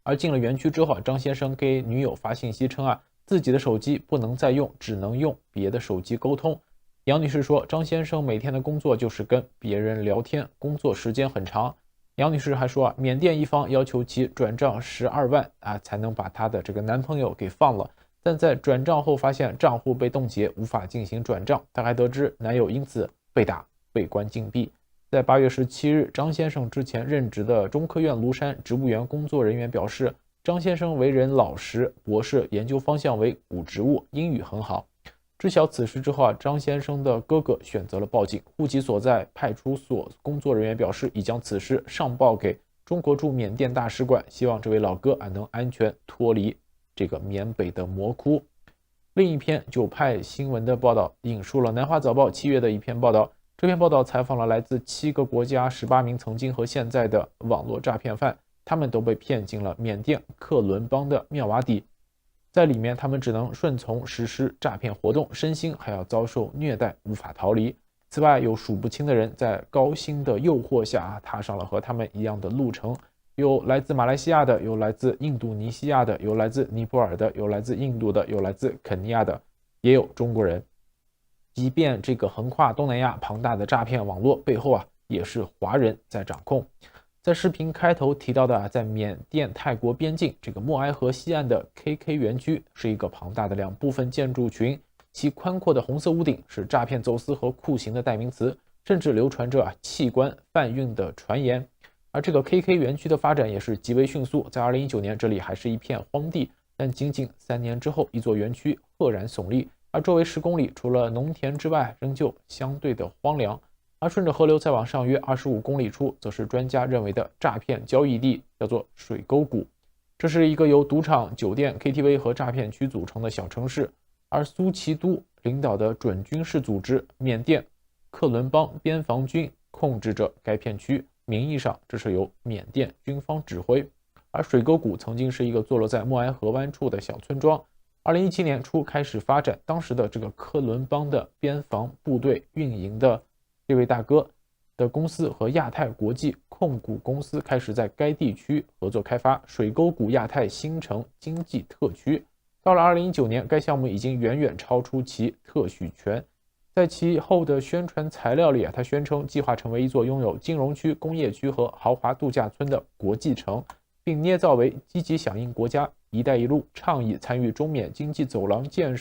而进了园区之后，张先生给女友发信息称自己的手机不能再用，只能用别的手机沟通。杨女士说，张先生每天的工作就是跟别人聊天，工作时间很长。杨女士还说，缅甸一方要求其转账12万才能把她的这个男朋友给放了，但在转账后发现账户被冻结，无法进行转账。她还得知男友因此被打、被关禁闭。在8月17日，张先生之前任职的中科院庐山植物园工作人员表示，张先生为人老实，博士研究方向为古植物，英语很好。知晓此事之后张先生的哥哥选择了报警，户籍所在派出所工作人员表示已将此事上报给中国驻缅甸大使馆，希望这位老哥能安全脱离这个缅北的魔窟。另一篇就派新闻的报道引述了南华早报7月的一篇报道，这篇报道采访了来自7个国家18名曾经和现在的网络诈骗犯，他们都被骗进了缅甸克伦邦的妙瓦底，在里面他们只能顺从实施诈骗活动，身心还要遭受虐待，无法逃离。此外，有数不清的人在高薪的诱惑下踏上了和他们一样的路程，有来自马来西亚的，有来自印度尼西亚的，有来自尼泊尔的，有来自印度的，有来自肯尼亚的，也有中国人。即便这个横跨东南亚庞大的诈骗网络背后也是华人在掌控。在视频开头提到的在缅甸泰国边境这个默哀河西岸的 KK 园区是一个庞大的2部分建筑群，其宽阔的红色屋顶是诈骗走私和酷刑的代名词，甚至流传着器官贩运的传言。而这个 KK 园区的发展也是极为迅速，在2019年这里还是一片荒地，但仅仅3年之后，一座园区赫然耸立，而周围10公里除了农田之外仍旧相对的荒凉。而顺着河流再往上约25公里处，则是专家认为的诈骗交易地，叫做水沟谷。这是一个由赌场、酒店、KTV 和诈骗区组成的小城市，而苏奇都领导的准军事组织缅甸克伦邦边防军控制着该片区，名义上这是由缅甸军方指挥。而水沟谷曾经是一个坐落在默哀河湾处的小村庄，2017年初开始发展，当时的这个克伦邦的边防部队运营的这位大哥的公司和亚太国际控股公司开始在该地区合作开发水沟谷亚太新城经济特区。到了2019年，该项目已经远远超出其特许权。在其后的宣传材料里他宣称计划成为一座拥有金融区、工业区和豪华度假村的国际城，并捏造为积极响应国家“一带一路”倡议，参与中缅经济走廊建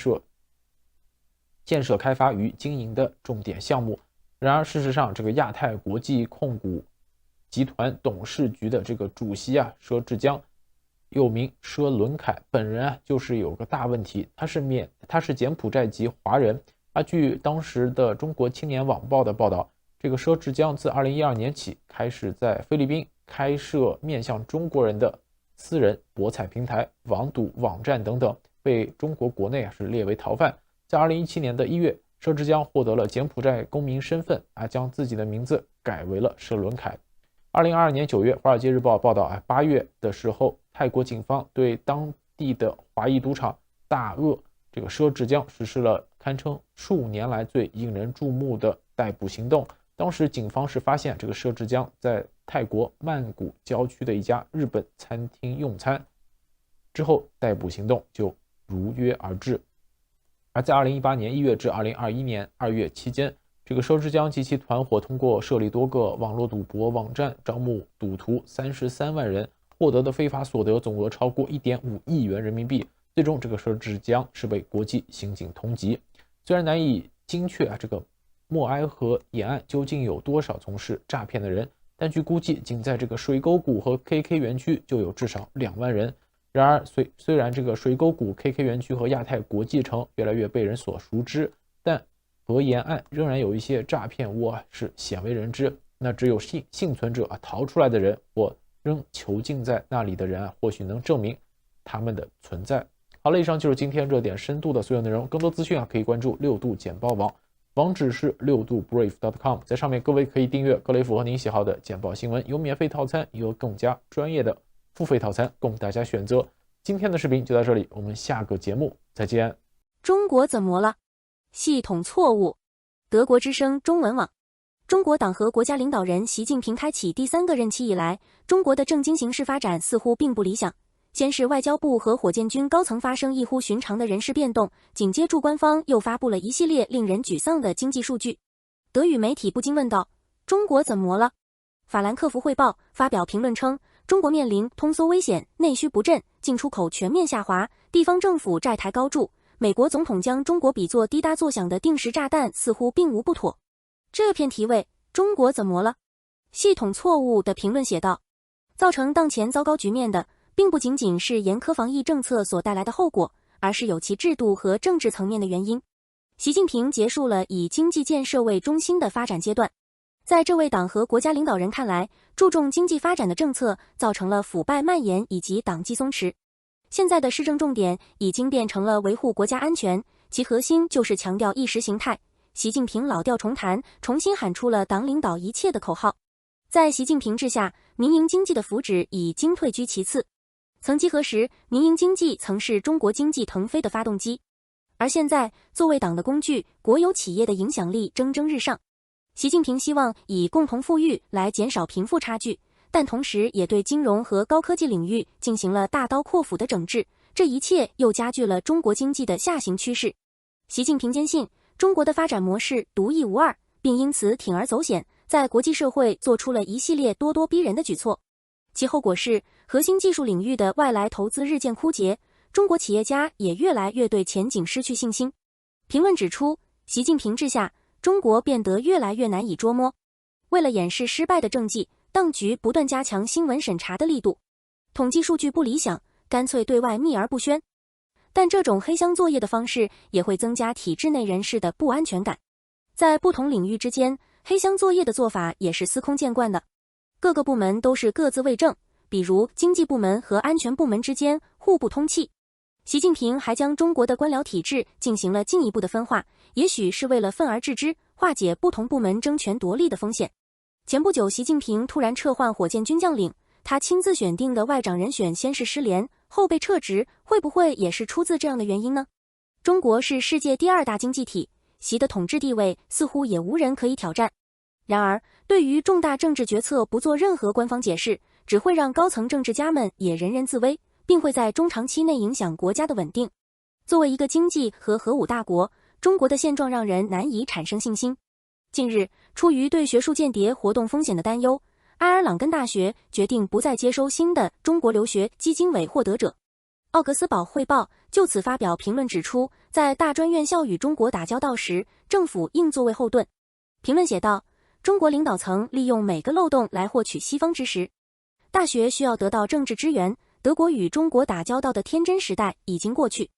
建设开发与经营的重点项目。然而事实上，这个亚太国际控股集团董事局的这个主席佘志江，又名佘伦凯，本人就是有个大问题，他是柬埔寨籍华人。据当时的中国青年网报的报道，这个佘志江自2012年起开始在菲律宾开设面向中国人的私人博彩平台、网赌网站等等，被中国国内是列为逃犯。在2017年的1月，佘志江获得了柬埔寨公民身份，将自己的名字改为了佘伦凯。2022年9月，《华尔街日报》报道，8月的时候，泰国警方对当地的华裔赌场大鳄这个佘志江实施了堪称数年来最引人注目的逮捕行动。当时警方是发现这个佘志江在泰国曼谷郊区的一家日本餐厅用餐，之后逮捕行动就如约而至。而在2018年1月至2021年2月期间，这个佘志江及其团伙通过设立多个网络赌博网站，招募赌徒33万人，获得的非法所得总额超过 1.5 亿元人民币。最终这个佘志江是被国际刑警通缉。虽然难以精确这个默哀河沿岸究竟有多少从事诈骗的人，但据估计仅在这个水沟谷和 KK 园区就有至少2万人。然而虽然这个水沟谷、KK 园区和亚太国际城越来越被人所熟知，但河沿岸仍然有一些诈骗窝是鲜为人知。那只有幸存者逃出来的人或仍囚禁在那里的人或许能证明他们的存在。好了，以上就是今天热点深度的所有内容。更多资讯可以关注6度简报网，网址是6度brief.com， 在上面各位可以订阅各类符合您喜好的简报新闻，有免费套餐，也有更加专业的付费套餐供大家选择。今天的视频就到这里，我们下个节目再见。中国怎么了？系统错误。德国之声中文网。中国党和国家领导人习近平开启第3个任期以来，中国的政经形势发展似乎并不理想。先是外交部和火箭军高层发生异乎寻常的人事变动，紧接着官方又发布了一系列令人沮丧的经济数据。德语媒体不禁问道：中国怎么了？法兰克福汇报发表评论称，中国面临通缩危险、内需不振、进出口全面下滑、地方政府债台高筑，美国总统将中国比作滴答作响的定时炸弹，似乎并无不妥。这篇题为“中国怎么了？系统错误”的评论写道，造成当前糟糕局面的并不仅仅是严苛防疫政策所带来的后果，而是有其制度和政治层面的原因。习近平结束了以经济建设为中心的发展阶段。在这位党和国家领导人看来，注重经济发展的政策造成了腐败蔓延以及党纪松弛。现在的施政重点已经变成了维护国家安全，其核心就是强调意识形态。习近平老调重弹，重新喊出了党领导一切的口号。在习近平治下，民营经济的福祉已经退居其次。曾几何时，民营经济曾是中国经济腾飞的发动机，而现在作为党的工具，国有企业的影响力蒸蒸日上。习近平希望以共同富裕来减少贫富差距，但同时也对金融和高科技领域进行了大刀阔斧的整治，这一切又加剧了中国经济的下行趋势。习近平坚信，中国的发展模式独一无二，并因此铤而走险，在国际社会做出了一系列咄咄逼人的举措。其后果是，核心技术领域的外来投资日渐枯竭，中国企业家也越来越对前景失去信心。评论指出，习近平治下，中国变得越来越难以捉摸。为了掩饰失败的政绩，当局不断加强新闻审查的力度，统计数据不理想，干脆对外秘而不宣。但这种黑箱作业的方式也会增加体制内人士的不安全感。在不同领域之间，黑箱作业的做法也是司空见惯的。各个部门都是各自为政，比如经济部门和安全部门之间互不通气。习近平还将中国的官僚体制进行了进一步的分化，也许是为了分而治之，化解不同部门争权夺利的风险。前不久，习近平突然撤换火箭军将领，他亲自选定的外长人选先是失联，后被撤职，会不会也是出自这样的原因呢？中国是世界第2大经济体，习的统治地位似乎也无人可以挑战。然而，对于重大政治决策不做任何官方解释，只会让高层政治家们也人人自危，并会在中长期内影响国家的稳定。作为一个经济和核武大国，中国的现状让人难以产生信心。近日，出于对学术间谍活动风险的担忧，埃尔朗根大学决定不再接收新的中国留学基金委获得者。奥格斯堡汇报就此发表评论指出，在大专院校与中国打交道时，政府应作为后盾。评论写道，中国领导层利用每个漏洞来获取西方支持，大学需要得到政治支援，德国与中国打交道的天真时代已经过去。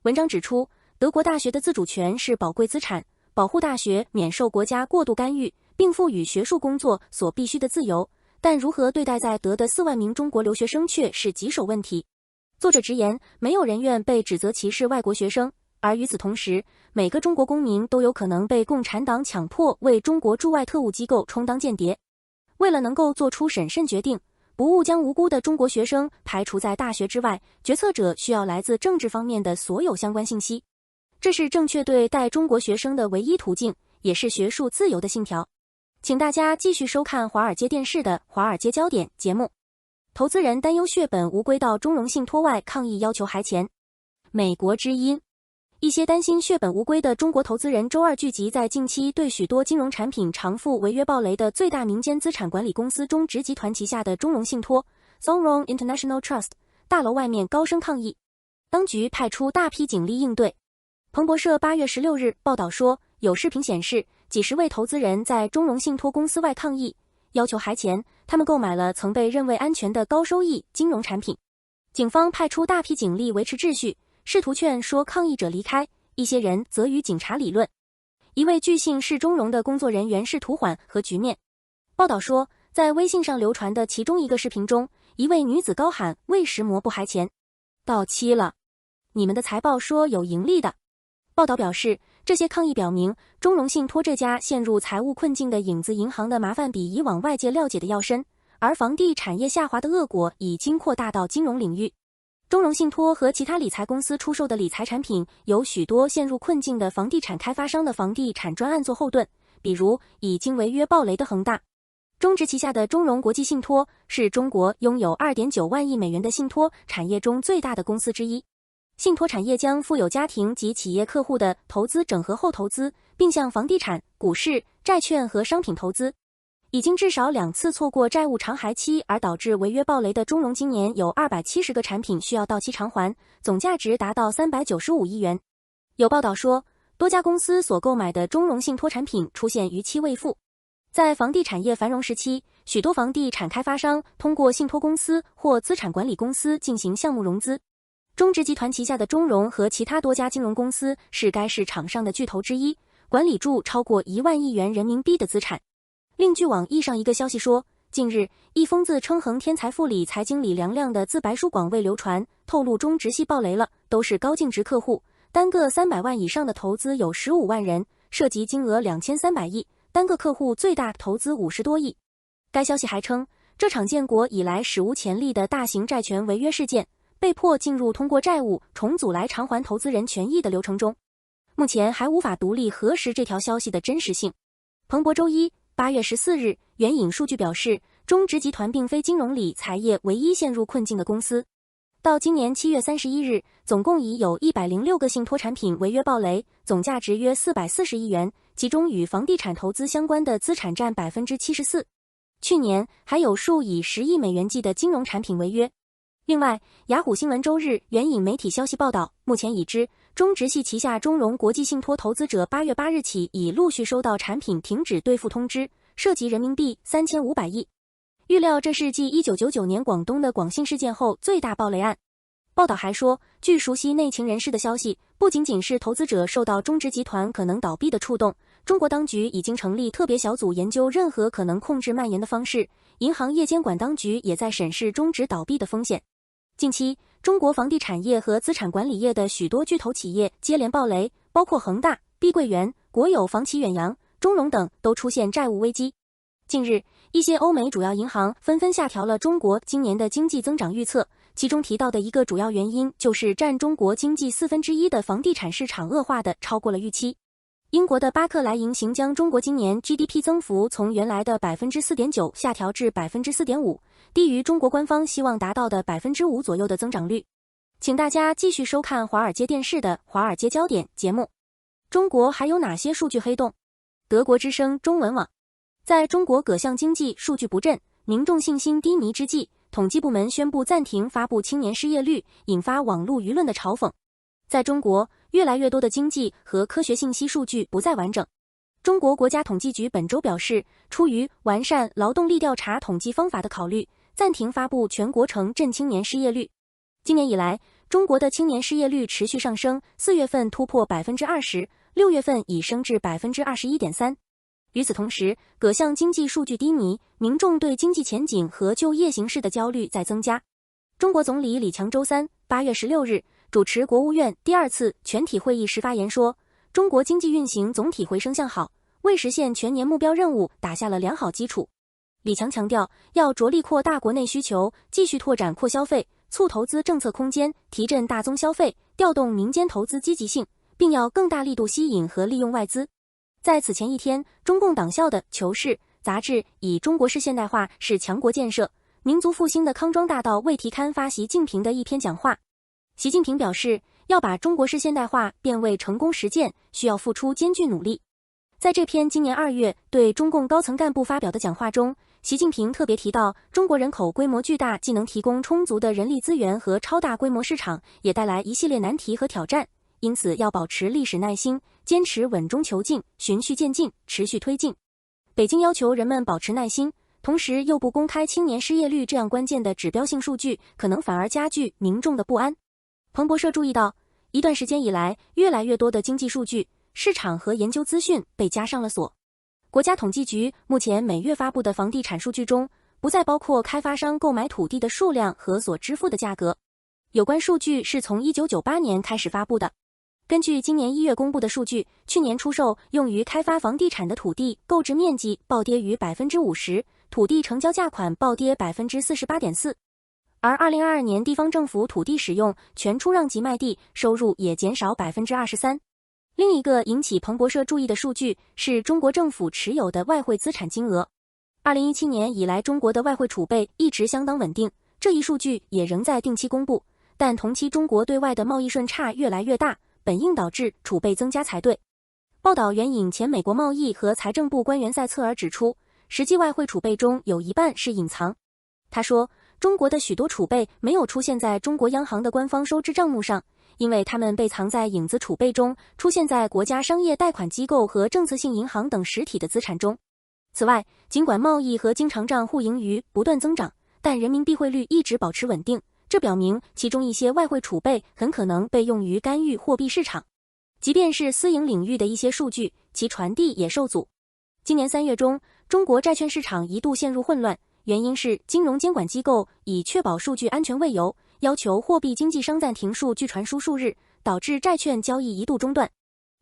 文章指出，德国大学的自主权是宝贵资产，保护大学免受国家过度干预，并赋予学术工作所必须的自由，但如何对待在德的4万名中国留学生却是棘手问题。作者直言，没有人愿被指责歧视外国学生，而与此同时，每个中国公民都有可能被共产党强迫为中国驻外特务机构充当间谍。为了能够做出审慎决定，不误将无辜的中国学生排除在大学之外，决策者需要来自政治方面的所有相关信息。这是正确对待中国学生的唯一途径，也是学术自由的信条。请大家继续收看华尔街电视的《华尔街焦点》节目。投资人担忧血本无归到中融信托外抗议要求还钱。美国之音，一些担心血本无归的中国投资人周二聚集在近期对许多金融产品偿付违约暴雷的最大民间资产管理公司中植集团旗下的中融信托 Sunrong International Trust 大楼外面高声抗议，当局派出大批警力应对。彭博社8月16日报道说，有视频显示几十位投资人在中融信托公司外抗议，要求还钱，他们购买了曾被认为安全的高收益金融产品。警方派出大批警力维持秩序，试图劝说抗议者离开，一些人则与警察理论。一位据信是中融的工作人员试图缓和局面。报道说，在微信上流传的其中一个视频中，一位女子高喊为什么不还钱？到期了，你们的财报说有盈利的。报道表示，这些抗议表明，中融信托这家陷入财务困境的影子银行的麻烦比以往外界料解的要深，而房地产业下滑的恶果已经扩大到金融领域。中融信托和其他理财公司出售的理财产品有许多陷入困境的房地产开发商的房地产专案做后盾，比如已经违约暴雷的恒大。中植旗下的中融国际信托是中国拥有 2.9 万亿美元的信托产业中最大的公司之一。信托产业将富有家庭及企业客户的投资整合后投资，并向房地产、股市、债券和商品投资。已经至少2次错过债务偿还期而导致违约暴雷的中融今年有270个产品需要到期偿还，总价值达到395亿元。有报道说，多家公司所购买的中融信托产品出现逾期未付。在房地产业繁荣时期，许多房地产开发商通过信托公司或资产管理公司进行项目融资。中植集团旗下的中融和其他多家金融公司是该市场上的巨头之一，管理住超过1万亿元人民币的资产。另据网易上一个消息说，近日一封自称恒天财富理财经理梁亮的自白书广为流传，透露中植系暴雷了，都是高净值客户，单个300万以上的投资有15万人，涉及金额2300亿，单个客户最大投资50多亿。该消息还称，这场建国以来史无前例的大型债权违约事件被迫进入通过债务重组来偿还投资人权益的流程中，目前还无法独立核实这条消息的真实性。彭博周一8月14日援引数据表示，中植集团并非金融理财业唯一陷入困境的公司。到今年7月31日，总共已有106个信托产品违约暴雷，总价值约440亿元，其中与房地产投资相关的资产占 74%。去年还有数以10亿美元计的金融产品违约。另外，雅虎新闻周日援引媒体消息报道，目前已知中植系旗下中融国际信托投资者8月8日起已陆续收到产品停止兑付通知，涉及人民币3500亿。预料这是继1999年广东的广信事件后最大暴雷案。报道还说，据熟悉内情人士的消息，不仅仅是投资者受到中植集团可能倒闭的触动，中国当局已经成立特别小组研究任何可能控制蔓延的方式，银行业监管当局也在审视中植倒闭的风险。近期，中国房地产业和资产管理业的许多巨头企业接连暴雷，包括恒大、碧桂园、国有房企远洋、中融等都出现债务危机。近日，一些欧美主要银行纷纷下调了中国今年的经济增长预测，其中提到的一个主要原因就是占中国经济1/4的房地产市场恶化的超过了预期。英国的巴克莱银行将中国今年 GDP 增幅从原来的 4.9% 下调至 4.5%， 低于中国官方希望达到的 5% 左右的增长率。请大家继续收看华尔街电视的《华尔街焦点》节目。中国还有哪些数据黑洞？德国之声中文网。在中国各项经济数据不振、民众信心低迷之际，统计部门宣布暂停发布青年失业率，引发网络舆论的嘲讽。在中国，越来越多的经济和科学信息数据不再完整。中国国家统计局本周表示，出于完善劳动力调查统计方法的考虑，暂停发布全国城镇青年失业率。今年以来，中国的青年失业率持续上升，4月份突破 20%，6月份已升至 21.3%。与此同时，各项经济数据低迷，民众对经济前景和就业形势的焦虑在增加。中国总理李强周三8月16日主持国务院第2次全体会议时发言说，中国经济运行总体回升向好，为实现全年目标任务打下了良好基础。李强强调，要着力扩大国内需求，继续拓展扩消费、促投资政策空间，提振大宗消费，调动民间投资积极性，并要更大力度吸引和利用外资。在此前一天，中共党校的《求是》杂志以中国式现代化是强国建设、民族复兴的康庄大道为题刊发习近平的一篇讲话。习近平表示，要把中国式现代化变为成功实践，需要付出艰巨努力。在这篇今年2月对中共高层干部发表的讲话中，习近平特别提到，中国人口规模巨大，既能提供充足的人力资源和超大规模市场，也带来一系列难题和挑战，因此要保持历史耐心，坚持稳中求进，循序渐进，持续推进。北京要求人们保持耐心，同时又不公开青年失业率这样关键的指标性数据，可能反而加剧民众的不安。彭博社注意到，一段时间以来，越来越多的经济数据、市场和研究资讯被加上了锁。国家统计局目前每月发布的房地产数据中，不再包括开发商购买土地的数量和所支付的价格。有关数据是从1998年开始发布的。根据今年1月公布的数据，去年出售用于开发房地产的土地购置面积暴跌逾 50%， 土地成交价款暴跌 48.4%。而2022年地方政府土地使用全出让级卖地收入也减少 23%。另一个引起彭博社注意的数据是中国政府持有的外汇资产金额。2017年以来，中国的外汇储备一直相当稳定，这一数据也仍在定期公布，但同期中国对外的贸易顺差越来越大，本应导致储备增加才对。报道援引前美国贸易和财政部官员塞策尔指出，实际外汇储备中有一半是隐藏。他说，中国的许多储备没有出现在中国央行的官方收支账目上，因为它们被藏在影子储备中，出现在国家商业贷款机构和政策性银行等实体的资产中。此外，尽管贸易和经常账户盈余不断增长，但人民币汇率一直保持稳定，这表明其中一些外汇储备很可能被用于干预货币市场。即便是私营领域的一些数据，其传递也受阻。今年3月中，中国债券市场一度陷入混乱，原因是金融监管机构以确保数据安全为由，要求货币经纪商暂停数据传输数日，导致债券交易一度中断。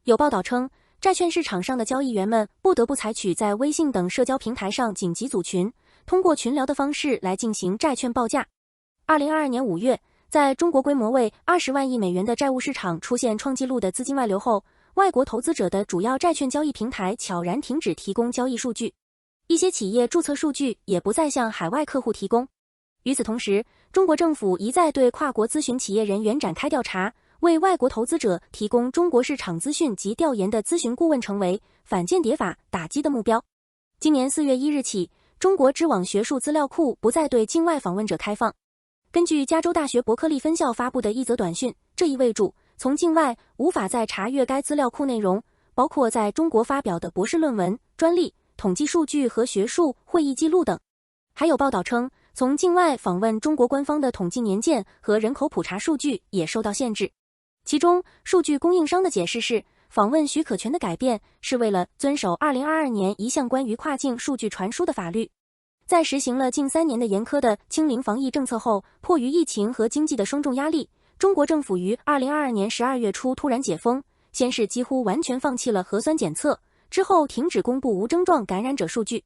有报道称，债券市场上的交易员们不得不采取在微信等社交平台上紧急组群，通过群聊的方式来进行债券报价。2022年5月，在中国规模为20万亿美元的债务市场出现创纪录的资金外流后，外国投资者的主要债券交易平台悄然停止提供交易数据，一些企业注册数据也不再向海外客户提供。与此同时，中国政府一再对跨国咨询企业人员展开调查，为外国投资者提供中国市场资讯及调研的咨询顾问成为反间谍法打击的目标。今年4月1日起，中国知网学术资料库不再对境外访问者开放。根据加州大学伯克利分校发布的一则短讯，这意味着从境外无法再查阅该资料库内容，包括在中国发表的博士论文、专利、统计数据和学术会议记录等。还有报道称，从境外访问中国官方的统计年鉴和人口普查数据也受到限制。其中，数据供应商的解释是，访问许可权的改变是为了遵守2022年一项关于跨境数据传输的法律。在实行了近3年的严苛的清零防疫政策后，迫于疫情和经济的双重压力，中国政府于2022年12月初突然解封，先是几乎完全放弃了核酸检测，之后停止公布无症状感染者数据。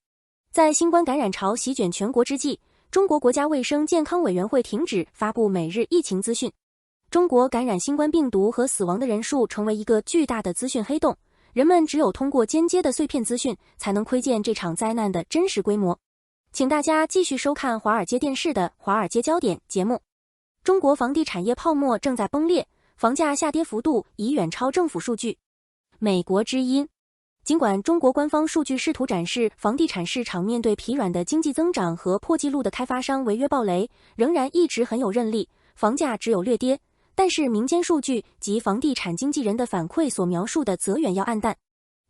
在新冠感染潮席卷全国之际，中国国家卫生健康委员会停止发布每日疫情资讯。中国感染新冠病毒和死亡的人数成为一个巨大的资讯黑洞，人们只有通过间接的碎片资讯，才能窥见这场灾难的真实规模。请大家继续收看华尔街电视的《华尔街焦点》节目。中国房地产业泡沫正在崩裂，房价下跌幅度已远超政府数据。美国之音。尽管中国官方数据试图展示房地产市场面对疲软的经济增长和破纪录的开发商违约暴雷，仍然一直很有韧力，房价只有略跌。但是民间数据及房地产经纪人的反馈所描述的则远要暗淡。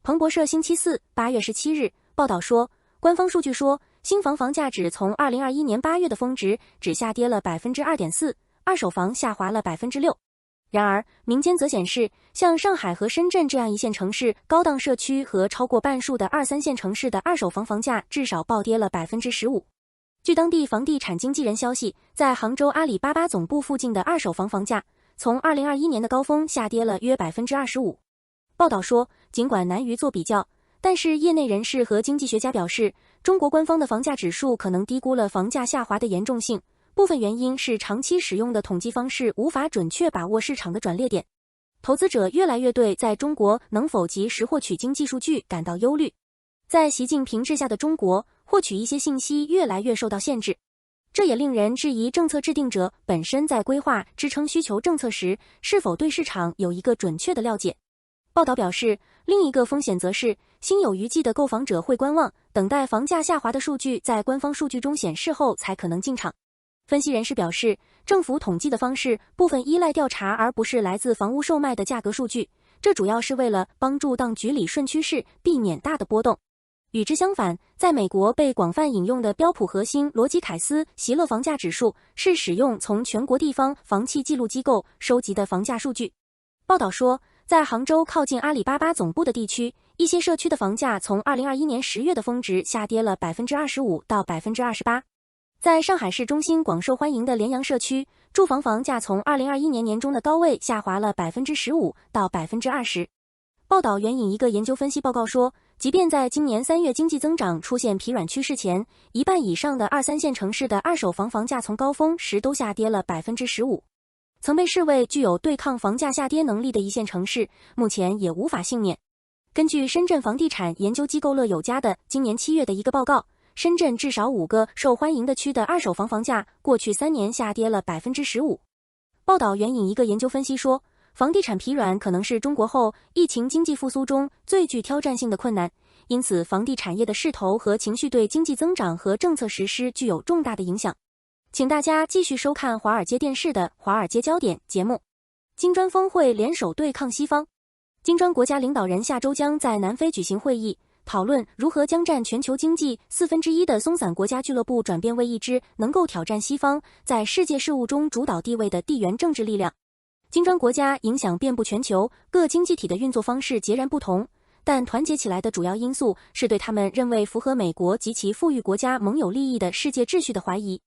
彭博社星期四8月17日报道说，官方数据说，新房房价指从2021年8月的峰值只下跌了 2.4%， 二手房下滑了 6%。然而，民间则显示，像上海和深圳这样一线城市高档社区和超过半数的2、3线城市的二手房房价至少暴跌了 15%。据当地房地产经纪人消息，在杭州阿里巴巴总部附近的二手房房价，从2021年的高峰下跌了约 25%。报道说，尽管难于做比较，但是业内人士和经济学家表示，中国官方的房价指数可能低估了房价下滑的严重性，部分原因是长期使用的统计方式无法准确把握市场的转捩点。投资者越来越对在中国能否及时获取经济数据感到忧虑。在习近平治下的中国，获取一些信息越来越受到限制，这也令人质疑政策制定者本身在规划支撑需求政策时，是否对市场有一个准确的了解。报道表示，另一个风险则是心有余悸的购房者会观望，等待房价下滑的数据在官方数据中显示后才可能进场。分析人士表示，政府统计的方式部分依赖调查，而不是来自房屋售卖的价格数据，这主要是为了帮助当局理顺趋势，避免大的波动。与之相反，在美国被广泛引用的标普核心罗吉凯斯席勒房价指数是使用从全国地方房企记录机构收集的房价数据。报道说，在杭州靠近阿里巴巴总部的地区，一些社区的房价从2021年10月的峰值下跌了 25% 到 28%。在上海市中心广受欢迎的联阳社区，住房房价从2021年年中的高位下滑了 15% 到 20%。报道援引一个研究分析报告说，即便在今年3月经济增长出现疲软趋势前，一半以上的2、3线城市的二手房房价从高峰时都下跌了 15%。曾被视为具有对抗房价下跌能力的一线城市，目前也无法幸免。根据深圳房地产研究机构乐友家的今年7月的一个报告，深圳至少5个受欢迎的区的二手房房价过去3年下跌了 15%。报道援引一个研究分析说，房地产疲软可能是中国后疫情经济复苏中最具挑战性的困难，因此房地产业的势头和情绪对经济增长和政策实施具有重大的影响。请大家继续收看华尔街电视的《华尔街焦点》节目。金砖峰会联手对抗西方，金砖国家领导人下周将在南非举行会议，讨论如何将占全球经济1/4的松散国家俱乐部转变为一支能够挑战西方在世界事务中主导地位的地缘政治力量。金砖国家影响遍布全球，各经济体的运作方式截然不同，但团结起来的主要因素是对他们认为符合美国及其富裕国家盟友利益的世界秩序的怀疑。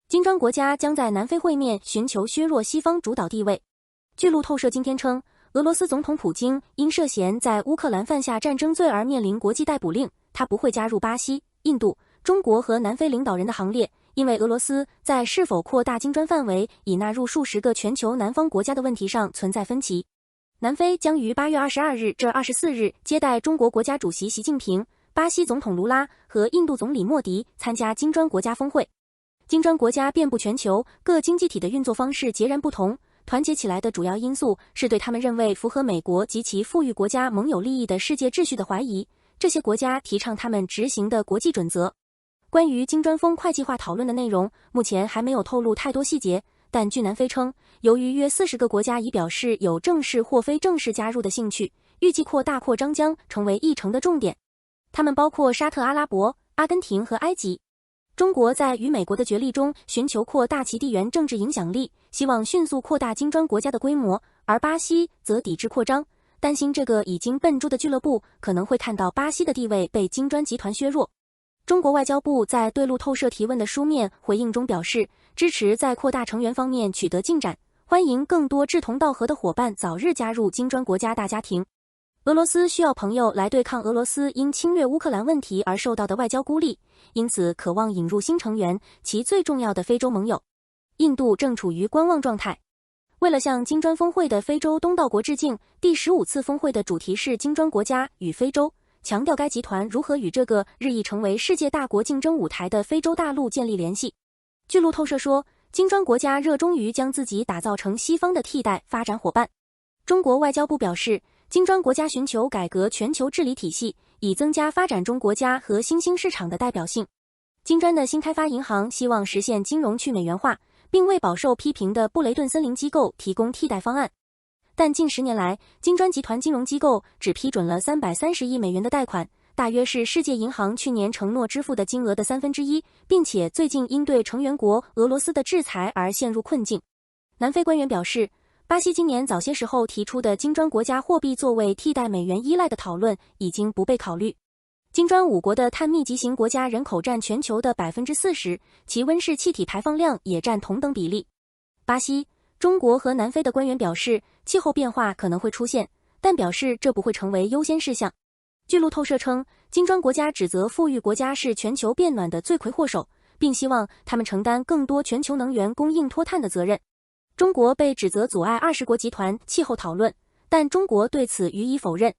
金砖国家将在南非会面寻求削弱西方主导地位。据路透社今天称，俄罗斯总统普京因涉嫌在乌克兰犯下战争罪而面临国际逮捕令，他不会加入巴西、印度、中国和南非领导人的行列，因为俄罗斯在是否扩大金砖范围以纳入数十个全球南方国家的问题上存在分歧。南非将于8月22日至24日接待中国国家主席习近平、巴西总统卢拉和印度总理莫迪参加金砖国家峰会。金砖国家遍布全球，各经济体的运作方式截然不同，团结起来的主要因素是对他们认为符合美国及其富裕国家盟友利益的世界秩序的怀疑。这些国家提倡他们执行的国际准则。关于金砖峰会计划讨论的内容，目前还没有透露太多细节，但据南非称，由于约40个国家已表示有正式或非正式加入的兴趣，预计扩张将成为议程的重点。它们包括沙特阿拉伯、阿根廷和埃及。中国在与美国的角力中寻求扩大其地缘政治影响力，希望迅速扩大金砖国家的规模，而巴西则抵制扩张，担心这个已经笨猪的俱乐部可能会看到巴西的地位被金砖集团削弱。中国外交部在对路透社提问的书面回应中表示，支持在扩大成员方面取得进展，欢迎更多志同道合的伙伴早日加入金砖国家大家庭。俄罗斯需要朋友来对抗俄罗斯因侵略乌克兰问题而受到的外交孤立，因此渴望引入新成员，其最重要的非洲盟友。印度正处于观望状态。为了向金砖峰会的非洲东道国致敬，第15次峰会的主题是金砖国家与非洲，强调该集团如何与这个日益成为世界大国竞争舞台的非洲大陆建立联系。据路透社说，金砖国家热衷于将自己打造成西方的替代发展伙伴。中国外交部表示，金砖国家寻求改革全球治理体系，以增加发展中国家和新兴市场的代表性。金砖的新开发银行希望实现金融去美元化，并为饱受批评的布雷顿森林机构提供替代方案。但近10年来，金砖集团金融机构只批准了330亿美元的贷款，大约是世界银行去年承诺支付的金额的1/3，并且最近因对成员国俄罗斯的制裁而陷入困境。南非官员表示，巴西今年早些时候提出的金砖国家货币作为替代美元依赖的讨论已经不被考虑。金砖5国的碳密集型国家人口占全球的40%，其温室气体排放量也占同等比例。巴西、中国和南非的官员表示，气候变化可能会出现，但表示这不会成为优先事项。据路透社称，金砖国家指责富裕国家是全球变暖的罪魁祸首，并希望他们承担更多全球能源供应脱碳的责任。中国被指责阻碍20国集团气候讨论，但中国对此予以否认。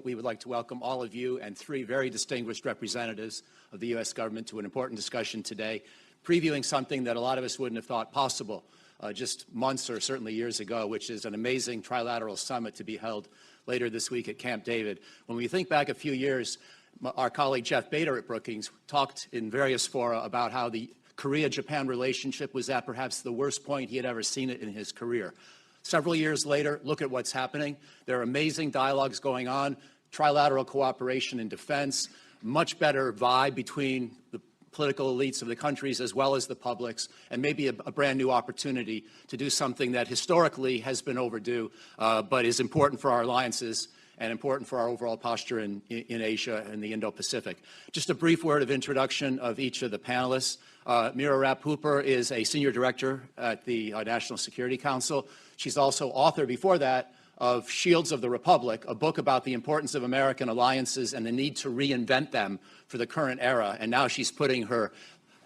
We would like to welcome all of you and 3 very distinguished representatives of the U.S. government to an important discussion today, previewing something that a lot of us wouldn't have thought possible just months or certainly years ago, which is an amazing trilateral summit to be held later this week at Camp David. When we think back a few years, our colleague Jeff Bader at Brookings talked in various fora about how the Korea-Japan relationship was at perhaps the worst point he had ever seen it in his career. Several years later, look at what's happening. There are amazing dialogues going on, trilateral cooperation in defense, much better vibe between the political elites of the countries as well as the publics, and maybe a brand new opportunity to do something that historically has been overdue, but is important for our alliances and important for our overall posture in Asia and the Indo-Pacific. Just a brief word of introduction of each of the panelists. Mira Rapp-Hooper is a senior director at the National Security Council. She's also author before that of Shields of the Republic, a book about the importance of American alliances and the need to reinvent them for the current era. And now she's putting her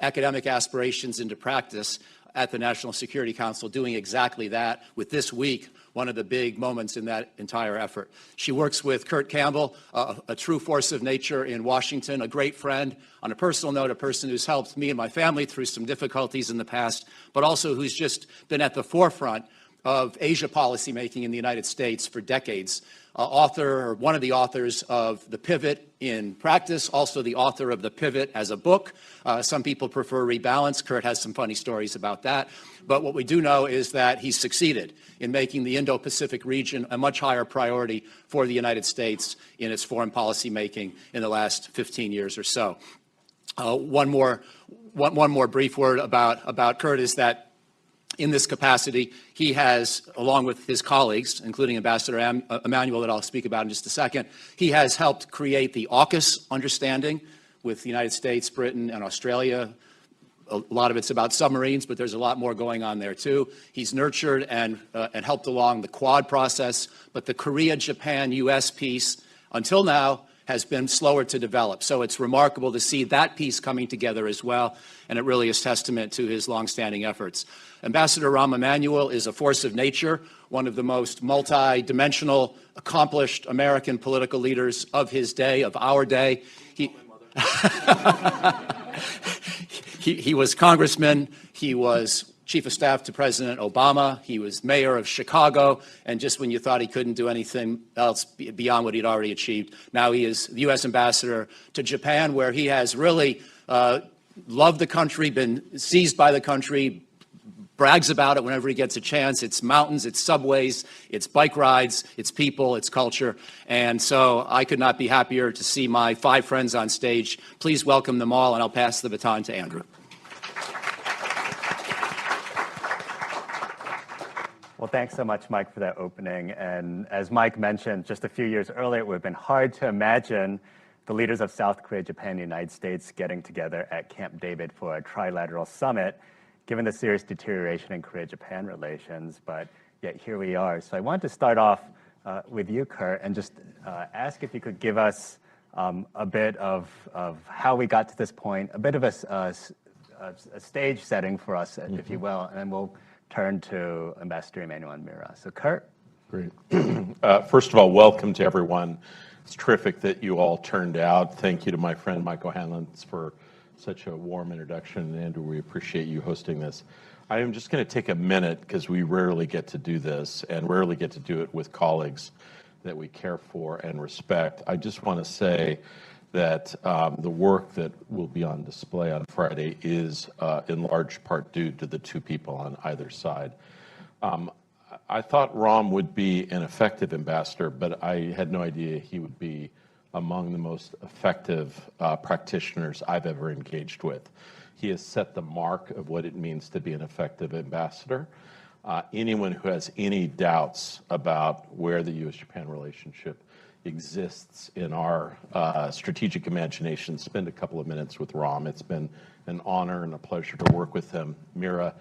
academic aspirations into practice at the National Security Council, doing exactly that, with this week one of the big moments in that entire effort. She works with Kurt Campbell, a true force of nature in Washington, a great friend. On a personal note, a person who's helped me and my family through some difficulties in the past, but also who's just been at the forefront of Asia policymaking in the United States for decades. One of the authors of The Pivot in Practice, also the author of The Pivot as a book. Some people prefer Rebalance. Kurt has some funny stories about that. But what we do know is that he's succeeded in making the Indo-Pacific region a much higher priority for the United States in its foreign policy making in the last 15 years or so. One more brief word about Kurt is that in this capacity, he has, along with his colleagues, including Ambassador Emanuel, that I'll speak about in just a second, he has helped create the AUKUS understanding with the United States, Britain, and Australia. A lot of it's about submarines, but there's a lot more going on there, too. He's nurtured and helped along the Quad process, but the Korea-Japan-U.S. piece, until now, has been slower to develop. So it's remarkable to see that piece coming together as well, and it really is testament to his longstanding efforts. Ambassador Rahm Emanuel is a force of nature, one of the most multi-dimensional, accomplished American political leaders of his day, of our day. He was congressman, he was chief of staff to President Obama, he was mayor of Chicago, and just when you thought he couldn't do anything else beyond what he'd already achieved, now he is the U.S. ambassador to Japan, where he has really loved the country, been seized by the country, brags about it whenever he gets a chance. It's mountains, it's subways, it's bike rides, it's people, it's culture. And so I could not be happier to see my 5 friends on stage. Please welcome them all, and I'll pass the baton to Andrew. Well, thanks so much, Mike, for that opening. And as Mike mentioned, just a few years earlier, it would have been hard to imagine the leaders of South Korea, Japan, and the United States getting together at Camp David for a trilateral summit, given the serious deterioration in Korea-Japan relations. But yet here we are. So I wanted to start off with you, Kurt, and just ask if you could give us a bit of how we got to this point, a bit of a stage setting for us, if you will, and then we'll turn to Ambassador Emanuel and Mira. So, Kurt. Great. First of all, welcome to everyone. It's terrific that you all turned out. Thank you to my friend Michael Hanlons for such a warm introduction. And Andrew, we appreciate you hosting this. I am just going to take a minute, because we rarely get to do this and rarely get to do it with colleagues that we care for and respect. I just want to say that the work that will be on display on Friday is in large part due to the two people on either side. I thought Rahm would be an effective ambassador, but I had no idea he would be among the most effective practitioners I've ever engaged with. He has set the mark of what it means to be an effective ambassador. Anyone who has any doubts about where the U.S.-Japan relationship exists in our strategic imagination, spend a couple of minutes with Rahm. It's been an honor and a pleasure to work with him. Mira,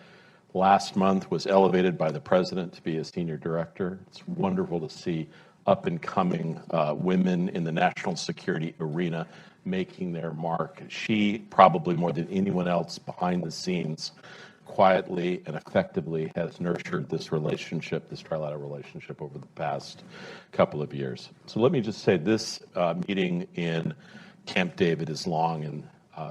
last month, was elevated by the president to be a senior director. It's wonderful to see up-and-coming women in the national security arena making their mark. She, probably more than anyone else behind the scenes, quietly and effectively has nurtured this relationship, this trilateral relationship, over the past couple of years. So let me just say this meeting in Camp David is long in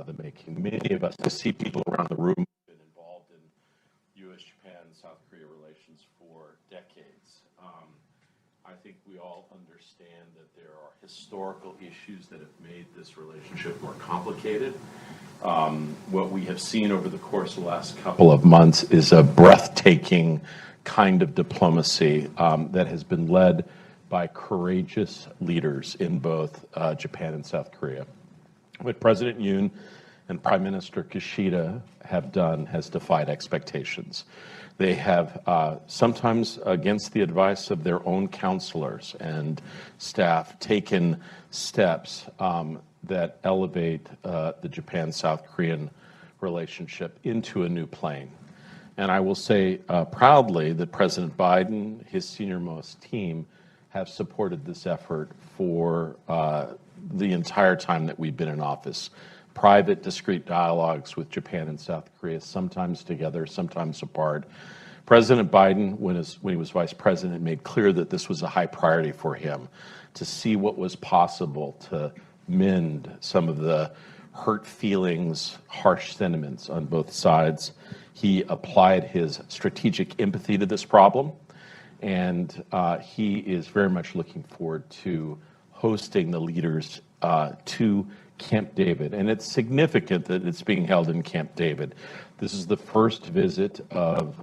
the making. Many of us, I see people around the room who've been involved in U.S.-Japan, South Korea relations for decades. I think we all understand that there are historical issues that have made this relationship more complicated. What we have seen over the course of the last couple of months is a breathtaking kind of diplomacy that has been led by courageous leaders in both Japan and South Korea. What President Yoon and Prime Minister Kishida have done has defied expectations. They have, sometimes against the advice of their own counselors and staff, taken steps that elevate the Japan-South Korean relationship into a new plane. And I will say proudly that President Biden, his senior-most team, have supported this effort for the entire time that we've been in office. Private, discreet dialogues with Japan and South Korea, sometimes together, sometimes apart. President Biden, when he was vice president, made clear that this was a high priority for him, to see what was possible to mend some of the hurt feelings, harsh sentiments on both sides. He applied his strategic empathy to this problem, and he is very much looking forward to hosting the leaders to Camp David. And it's significant that it's being held in Camp David. This is the first visit of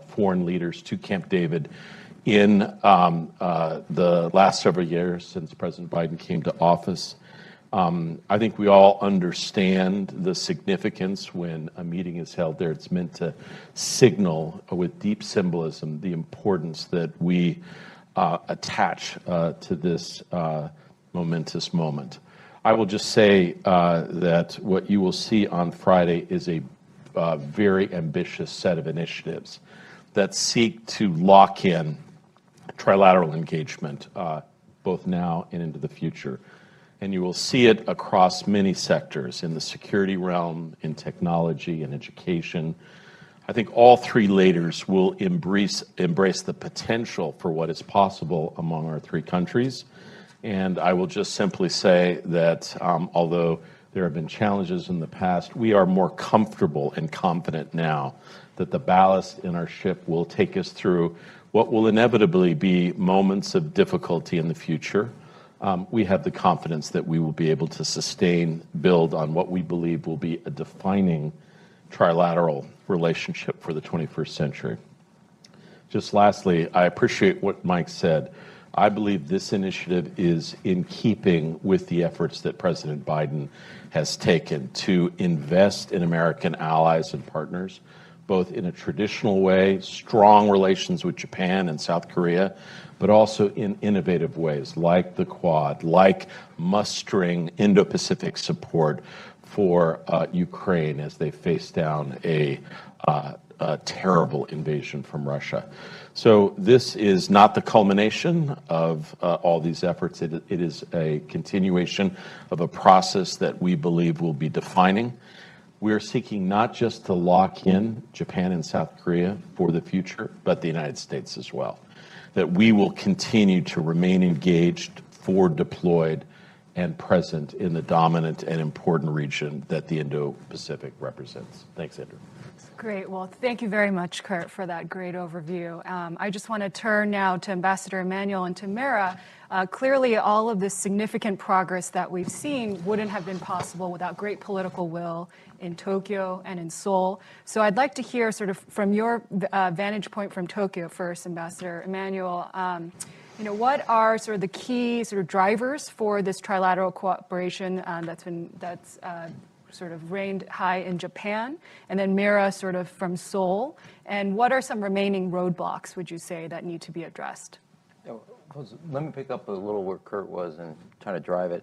foreign leaders to Camp David in the last several years since President Biden came to office. I think we all understand the significance when a meeting is held there. It's meant to signal with deep symbolism the importance that we attach to this momentous moment. I will just say that what you will see on Friday is a very ambitious set of initiatives that seek to lock in trilateral engagement both now and into the future. And you will see it across many sectors, in the security realm, in technology, and education. I think all three leaders will embrace the potential for what is possible among our three countries. And I will just simply say that although there have been challenges in the past, we are more comfortable and confident now that the ballast in our ship will take us through what will inevitably be moments of difficulty in the future. We have the confidence that we will be able to sustain, build on what we believe will be a defining trilateral relationship for the 21st century. Just lastly, I appreciate what Mike said. I believe this initiative is in keeping with the efforts that President Biden has taken to invest in American allies and partners, both in a traditional way, strong relations with Japan and South Korea, but also in innovative ways like the Quad, like mustering Indo-Pacific support for Ukraine as they face down a terrible invasion from Russia. So this is not the culmination of all these efforts. It is a continuation of a process that we believe will be defining. We are seeking not just to lock in Japan and South Korea for the future, but the United States as well. That we will continue to remain engaged, forward deployed, and present in the dominant and important region that the Indo-Pacific represents. Thanks, Andrew. Great. Well, thank you very much, Kurt, for that great overview. I just want to turn now to Ambassador Emmanuel and to Mira. Clearly, all of this significant progress that we've seen wouldn't have been possible without great political will in Tokyo and in Seoul. So I'd like to hear sort of from your vantage point from Tokyo first, Ambassador Emmanuel. What are sort of the key sort of drivers for this trilateral cooperation that's sort of reigned high in Japan, and then Mira sort of from Seoul, and what are some remaining roadblocks, would you say, that need to be addressed? Let me pick up a little where Kurt was and try to drive it.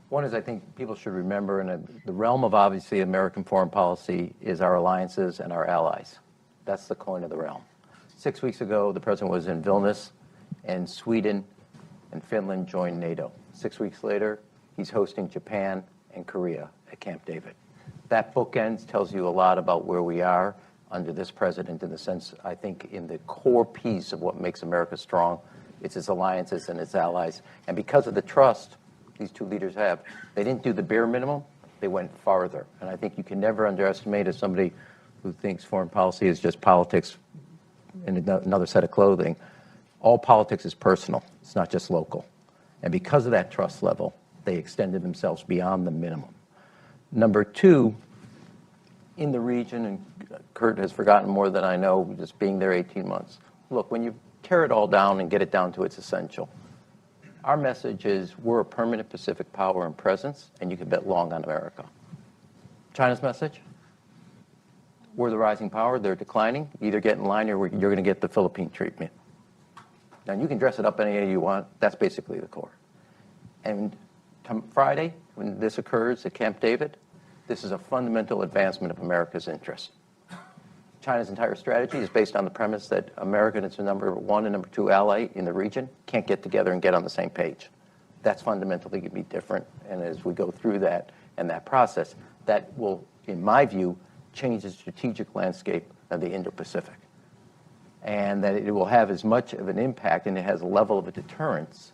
One is I think people should remember, in the realm of obviously American foreign policy is our alliances and our allies. That's the coin of the realm. 6 weeks ago, the president was in Vilnius, and Sweden and Finland joined NATO. 6 weeks later, he's hosting Japan and Korea at Camp David. That bookends tells you a lot about where we are under this president, in the sense, I think, in the core piece of what makes America strong. It's its alliances and its allies. And because of the trust these two leaders have, they didn't do the bare minimum, they went farther. And I think you can never underestimate, as somebody who thinks foreign policy is just politics in another set of clothing, all politics is personal, it's not just local. And because of that trust level, they extended themselves beyond the minimum. Number two, in the region, and Kurt has forgotten more than I know, just being there 18 months. Look, when you tear it all down and get it down to its essential, our message is we're a permanent Pacific power and presence, and you can bet long on America. China's message, we're the rising power, they're declining, either get in line or you're going to get the Philippine treatment. Now, you can dress it up any way you want, that's basically the core. And Friday, when this occurs at Camp David, this is a fundamental advancement of America's interest. China's entire strategy is based on the premise that America and its number one and number two ally in the region can't get together and get on the same page. That's fundamentally going to be different. And as we go through that and that process, that will, in my view, change the strategic landscape of the Indo-Pacific. And that it will have as much of an impact, and it has a level of a deterrence,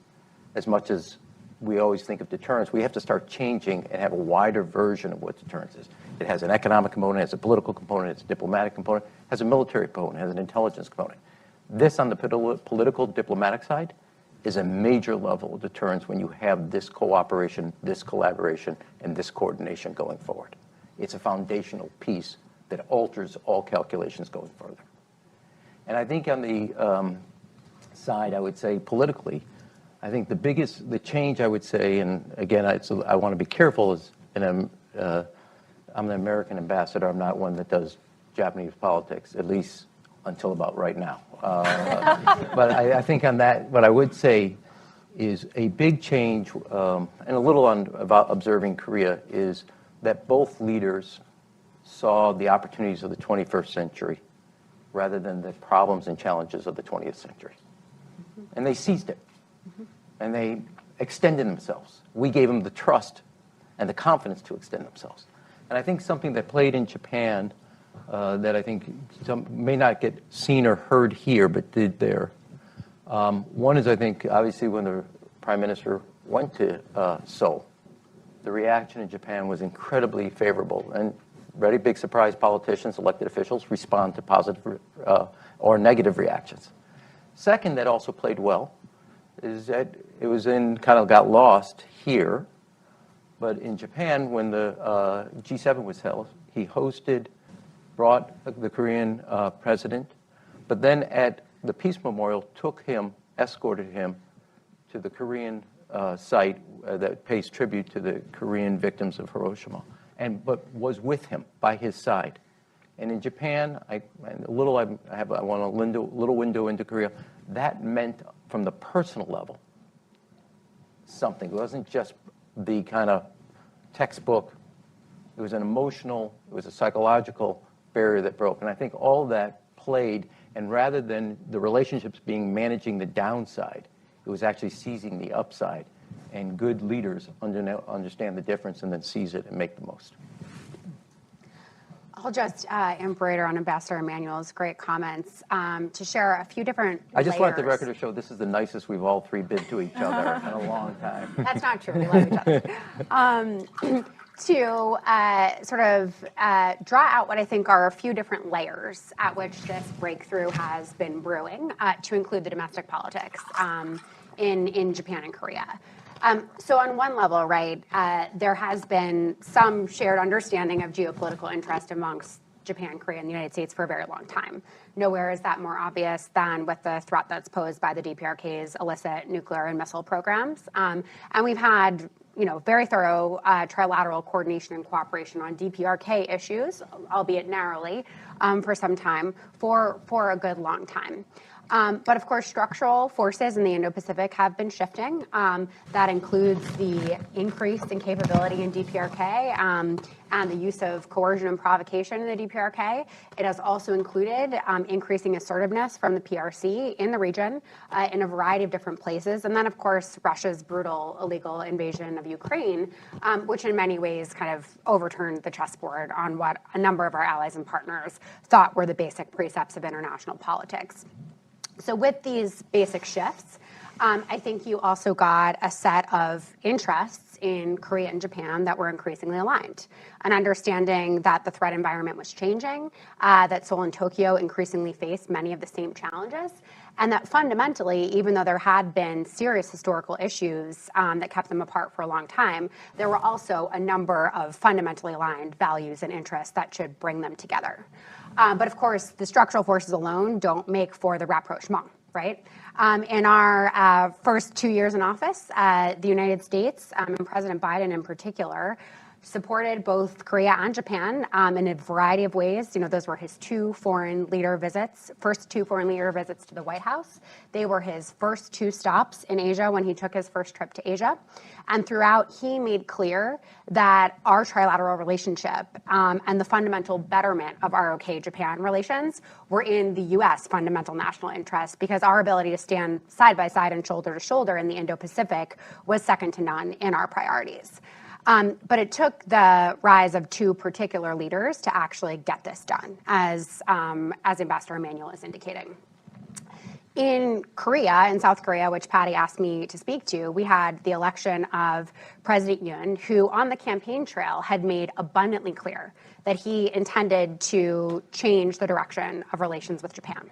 as much as we always think of deterrence. We have to start changing and have a wider version of what deterrence is. It has an economic component, it has a political component, it's a diplomatic component, it has a military component, it has an intelligence component. This, on the political diplomatic side, is a major level of deterrence when you have this cooperation, this collaboration, and this coordination going forward. It's a foundational piece that alters all calculations going further. And I think on the side, I would say politically, I think the change I would say, and again, I want to be careful, is, and I'm an American ambassador, I'm not one that does Japanese politics, at least until about right now. But I think on that, what I would say is a big change, and a little on about observing Korea, is that both leaders saw the opportunities of the 21st century rather than the problems and challenges of the 20th century. And they seized it. And they extended themselves. We gave them the trust and the confidence to extend themselves. And I think something that played in Japan that I think may not get seen or heard here, but did there. One is, I think, obviously when the Prime Minister went to Seoul, the reaction in Japan was incredibly favorable. And very big surprise, politicians, elected officials respond to positive or negative reactions. Second, that also played well, is that it was kind of got lost here, but in Japan, when the G7 was held, he brought the Korean president, but then at the Peace Memorial escorted him to the Korean site that pays tribute to the Korean victims of Hiroshima, but was with him by his side. And in Japan, I want a little window into Korea. That meant, from the personal level, something. It wasn't just the kind of textbook. It was an emotional, it was a psychological barrier that broke. And I think all that played, and rather than the relationships being managing the downside, it was actually seizing the upside. And good leaders understand the difference and then seize it and make the most. I'll just embroider on Ambassador Emmanuel's great comments to share a few different I just want the layers. record to show this is the nicest we've all three been to each other in a long time. That's not true. We love each other. To sort of draw out what I think are a few different layers at which this breakthrough has been brewing, to include the domestic politics in Japan and Korea. So on one level, right, there has been some shared understanding of geopolitical interest amongst Japan, Korea, and the United States for a very long time. Nowhere is that more obvious than with the threat that's posed by the DPRK's illicit nuclear and missile programs. And we've had, very thorough trilateral coordination and cooperation on DPRK issues, albeit narrowly, for some time, for a good long time. But of course, structural forces in the Indo-Pacific have been shifting. That includes the increase in capability in DPRK and the use of coercion and provocation in the DPRK. It has also included increasing assertiveness from the PRC in the region in a variety of different places. And then, of course, Russia's brutal illegal invasion of Ukraine, which in many ways kind of overturned the chessboard on what a number of our allies and partners thought were the basic precepts of international politics. So with these basic shifts, I think you also got a set of interests in Korea and Japan that were increasingly aligned. An understanding that the threat environment was changing, that Seoul and Tokyo increasingly faced many of the same challenges, and that fundamentally, even though there had been serious historical issues that kept them apart for a long time, there were also a number of fundamentally aligned values and interests that should bring them together. But of course, the structural forces alone don't make for the rapprochement, right? In our first 2 years in office, the United States, and President Biden in particular, supported both Korea and Japan in a variety of ways. Those were his first two foreign leader visits to the White House. They were his first two stops in Asia when he took his first trip to Asia. And throughout, he made clear that our trilateral relationship and the fundamental betterment of ROK-Japan relations were in the U.S. fundamental national interest, because our ability to stand side by side and shoulder to shoulder in the Indo-Pacific was second to none in our priorities. But it took the rise of two particular leaders to actually get this done, as Ambassador Emmanuel is indicating. In Korea, in South Korea, which Patty asked me to speak to, we had the election of President Yoon, who on the campaign trail had made abundantly clear that he intended to change the direction of relations with Japan.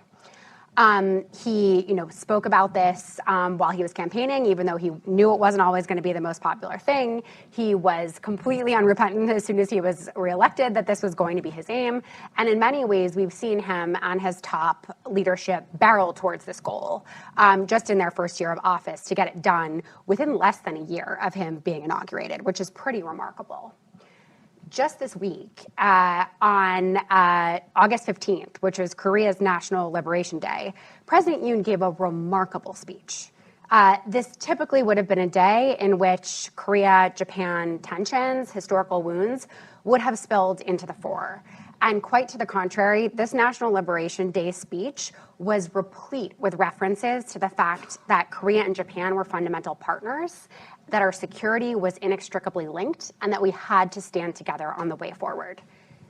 He, spoke about this while he was campaigning, even though he knew it wasn't always going to be the most popular thing. He was completely unrepentant as soon as he was reelected that this was going to be his aim. And in many ways, we've seen him and his top leadership barrel towards this goal just in their first year of office to get it done within less than a year of him being inaugurated, which is pretty remarkable. Just this week, on August 15th, which is Korea's National Liberation Day, President Yoon gave a remarkable speech. This typically would have been a day in which Korea-Japan tensions, historical wounds, would have spilled into the fore. And quite to the contrary, this National Liberation Day speech was replete with references to the fact that Korea and Japan were fundamental partners, that our security was inextricably linked, and that we had to stand together on the way forward.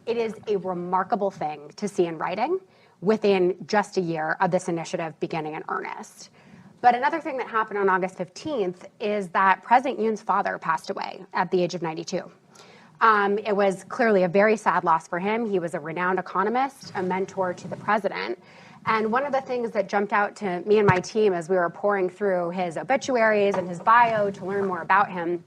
It is a remarkable thing to see in writing within just a year of this initiative beginning in earnest. But another thing that happened on August 15th is that President Yoon's father passed away at the age of 92. It was clearly a very sad loss for him. He was a renowned economist, a mentor to the president. And one of the things that jumped out to me and my team as we were pouring through his obituaries and his bio to learn more about him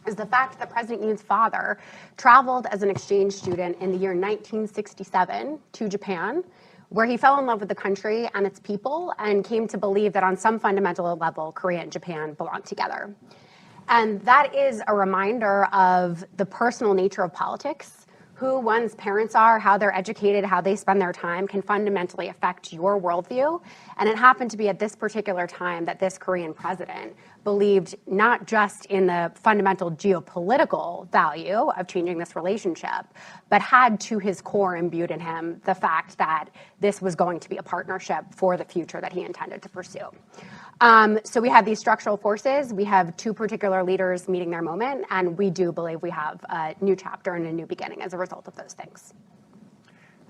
is the fact that President Yoon's father traveled as an exchange student in the year 1967 to Japan, where he fell in love with the country and its people and came to believe that on some fundamental level, Korea and Japan belong together. And that is a reminder of the personal nature of politics. Who one's parents are, how they're educated, how they spend their time can fundamentally affect your worldview. And it happened to be at this particular time that this Korean president believed not just in the fundamental geopolitical value of changing this relationship, but had to his core imbued in him the fact that this was going to be a partnership for the future that he intended to pursue. So we have these structural forces. We have two particular leaders meeting their moment, and we do believe we have a new chapter and a new beginning as a result of those things.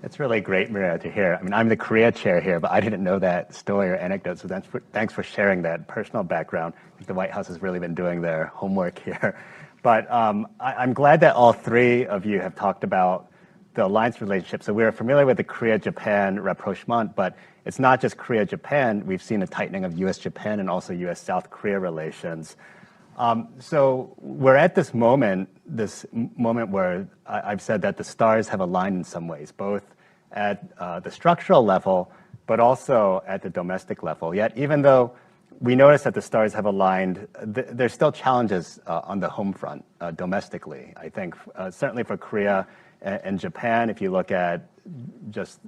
It's really great, Maria, to hear. I mean, I'm the Korea chair here, but I didn't know that story or anecdote, so thanks for sharing that personal background. I think the White House has really been doing their homework here. But I'm glad that all three of you have talked about the alliance relationship. So we're familiar with the Korea-Japan rapprochement, but it's not just Korea-Japan. We've seen a tightening of U.S.-Japan and also U.S.-South Korea relations. So we're at this moment where I've said that the stars have aligned in some ways, both at the structural level, but also at the domestic level. Yet, even though we notice that the stars have aligned, there's still challenges on the home front domestically. I think certainly for Korea and Japan, if you look at just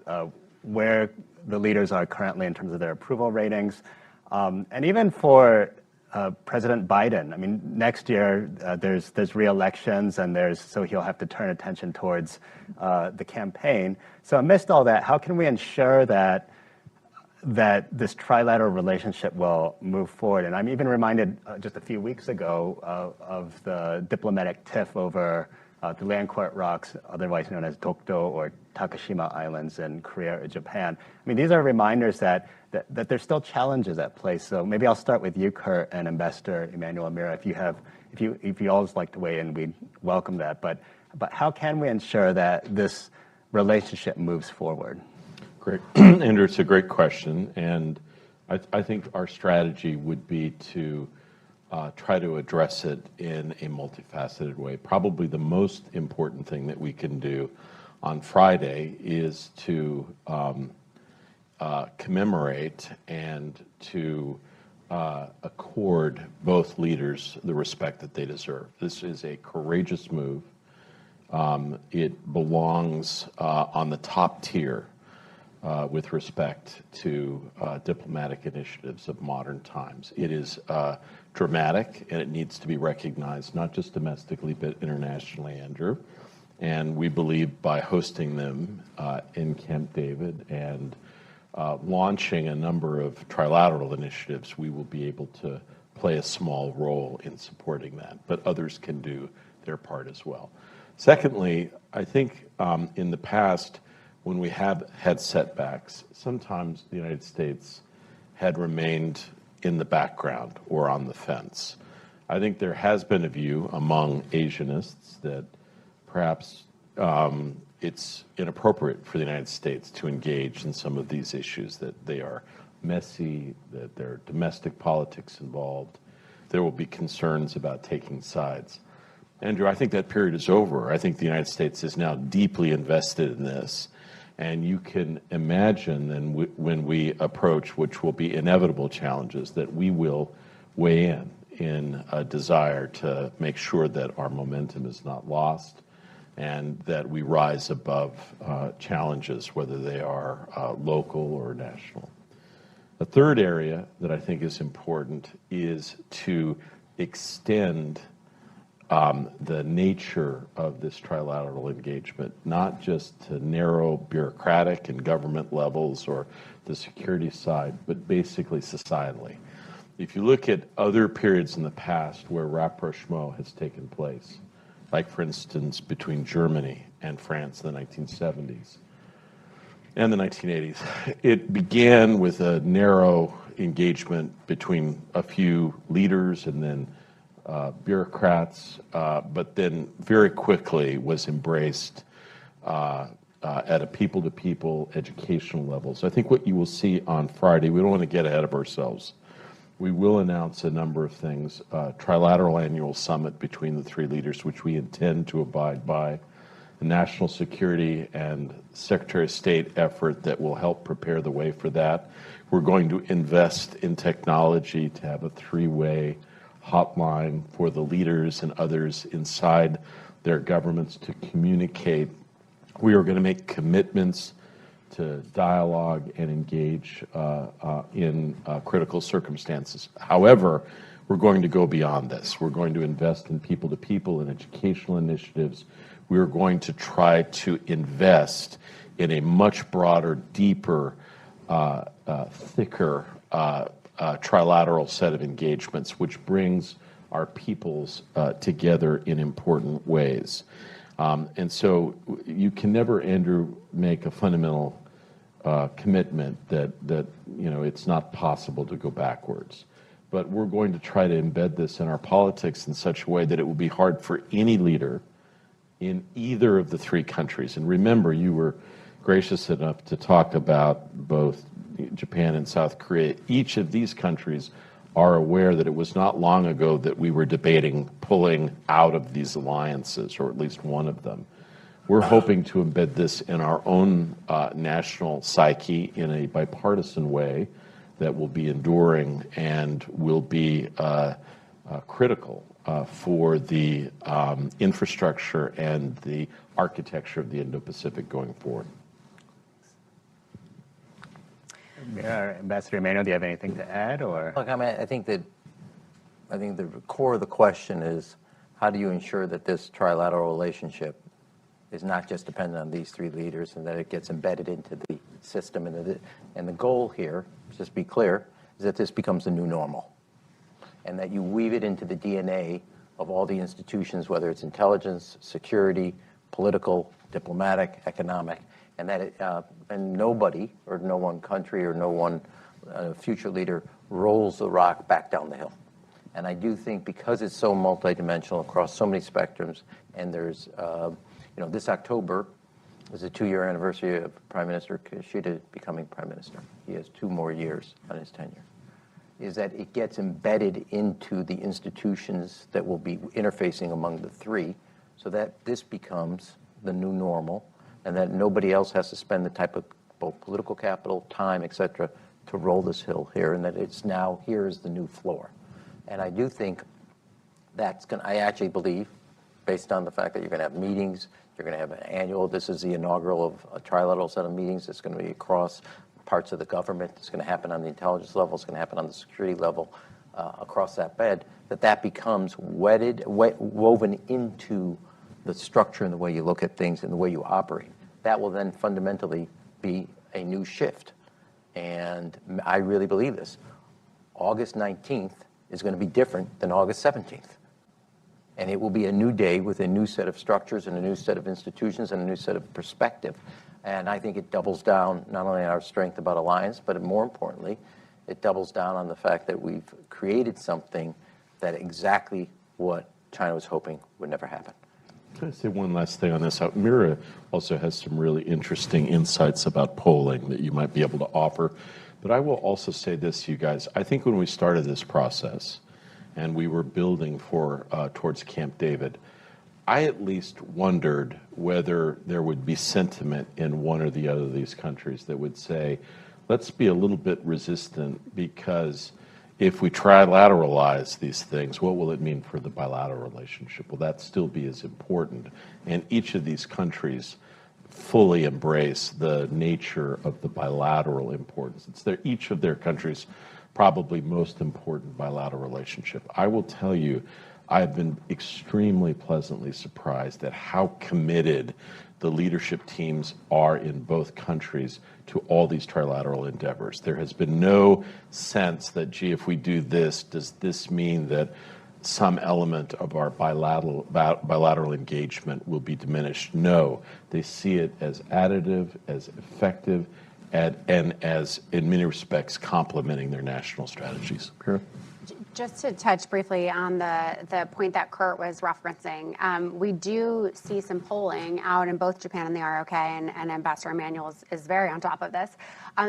where the leaders are currently in terms of their approval ratings, and even for President Biden, I mean, next year there's re-elections, and so he'll have to turn attention towards the campaign. So amidst all that, how can we ensure that this trilateral relationship will move forward? And I'm even reminded just a few weeks ago of the diplomatic tiff over the land court rocks, otherwise known as Dokdo or Takashima Islands in Korea or Japan. I mean, these are reminders that there's still challenges at play. So maybe I'll start with you, Kurt, and Ambassador Emmanuel Mira. If you always like to weigh in, we'd welcome that. But how can we ensure that this relationship moves forward? Great, Andrew. It's a great question, and I think our strategy would be to try to address it in a multifaceted way. Probably the most important thing that we can do on Friday is to commemorate and to accord both leaders the respect that they deserve. This is a courageous move. It belongs on the top tier with respect to diplomatic initiatives of modern times. It is dramatic, and it needs to be recognized, not just domestically, but internationally, Andrew. And we believe by hosting them in Camp David and launching a number of trilateral initiatives, we will be able to play a small role in supporting that, but others can do their part as well. Secondly, I think in the past, when we have had setbacks, sometimes the United States had remained in the background or on the fence. I think there has been a view among Asianists that perhaps it's inappropriate for the United States to engage in some of these issues, that they are messy, that there are domestic politics involved. There will be concerns about taking sides. Andrew, I think that period is over. I think the United States is now deeply invested in this. And you can imagine then when we approach, which will be inevitable challenges, that we will weigh in a desire to make sure that our momentum is not lost and that we rise above challenges, whether they are local or national. The third area that I think is important is to extend the nature of this trilateral engagement, not just to narrow bureaucratic and government levels or the security side, but basically societally. If you look at other periods in the past where rapprochement has taken place, like for instance between Germany and France in the 1970s and the 1980s, it began with a narrow engagement between a few leaders and then bureaucrats, but then very quickly was embraced at a people-to-people educational level. So I think what you will see on Friday, we don't want to get ahead of ourselves. We will announce a number of things, trilateral annual summit between the three leaders, which we intend to abide by, a national security and Secretary of State effort that will help prepare the way for that. We're going to invest in technology to have a three-way hotline for the leaders and others inside their governments to communicate. We are going to make commitments to dialogue and engage in critical circumstances. However, we're going to go beyond this. We're going to invest in people-to-people and educational initiatives. We are going to try to invest in a much broader, deeper, thicker trilateral set of engagements, which brings our peoples together in important ways. And so you can never, Andrew, make a fundamental commitment that it's not possible to go backwards. But we're going to try to embed this in our politics in such a way that it will be hard for any leader in either of the three countries. And remember, you were gracious enough to talk about both Japan and South Korea. Each of these countries are aware that it was not long ago that we were debating pulling out of these alliances, or at least one of them. We're hoping to embed this in our own national psyche in a bipartisan way that will be enduring and will be critical for the infrastructure and the architecture of the Indo-Pacific going forward. Ambassador Emanuel, do you have anything to add? Or look, I mean, I think the core of the question is, how do you ensure that this trilateral relationship is not just dependent on these three leaders, and that it gets embedded into the system, and the goal here, just be clear, is that this becomes the new normal, and that you weave it into the DNA of all the institutions, whether it's intelligence, security, political, diplomatic, economic, and that and nobody, or no one country, or no one future leader rolls the rock back down the hill. And I do think, because it's so multidimensional across so many spectrums, and there's, this October is the 2-year anniversary of Prime Minister Kishida becoming Prime Minister. He has 2 more years on his tenure. Is that it gets embedded into the institutions that will be interfacing among the three, so that this becomes the new normal, and that nobody else has to spend the type of both political capital, time, etc., to roll this hill here, and that it's now, here is the new floor. And I do think I actually believe, based on the fact that you're going to have meetings, you're going to have an annual, this is the inaugural of a trilateral set of meetings. It's going to be across parts of the government. It's going to happen on the intelligence level. It's going to happen on the security level, across that bed, that becomes woven into the structure and the way you look at things and the way you operate. That will then fundamentally be a new shift. And I really believe this. August 19th is going to be different than August 17th. And it will be a new day with a new set of structures and a new set of institutions and a new set of perspective. And I think it doubles down not only on our strength about alliance, but more importantly, it doubles down on the fact that we've created something that exactly what China was hoping would never happen. Can I say one last thing on this? Mira also has some really interesting insights about polling that you might be able to offer. But I will also say this to you guys. I think when we started this process and we were building towards Camp David, I at least wondered whether there would be sentiment in one or the other of these countries that would say, let's be a little bit resistant, because if we trilateralize these things, what will it mean for the bilateral relationship? Will that still be as important? And each of these countries fully embrace the nature of the bilateral importance. It's each of their countries' probably most important bilateral relationship. I will tell you, I've been extremely pleasantly surprised at how committed the leadership teams are in both countries to all these trilateral endeavors. There has been no sense that, gee, if we do this, does this mean that some element of our bilateral engagement will be diminished? No, they see it as additive, as effective, and as, in many respects, complementing their national strategies. Kira? Just to touch briefly on the point that Kurt was referencing, we do see some polling out in both Japan and the ROK, and Ambassador Emanuel is very on top of this,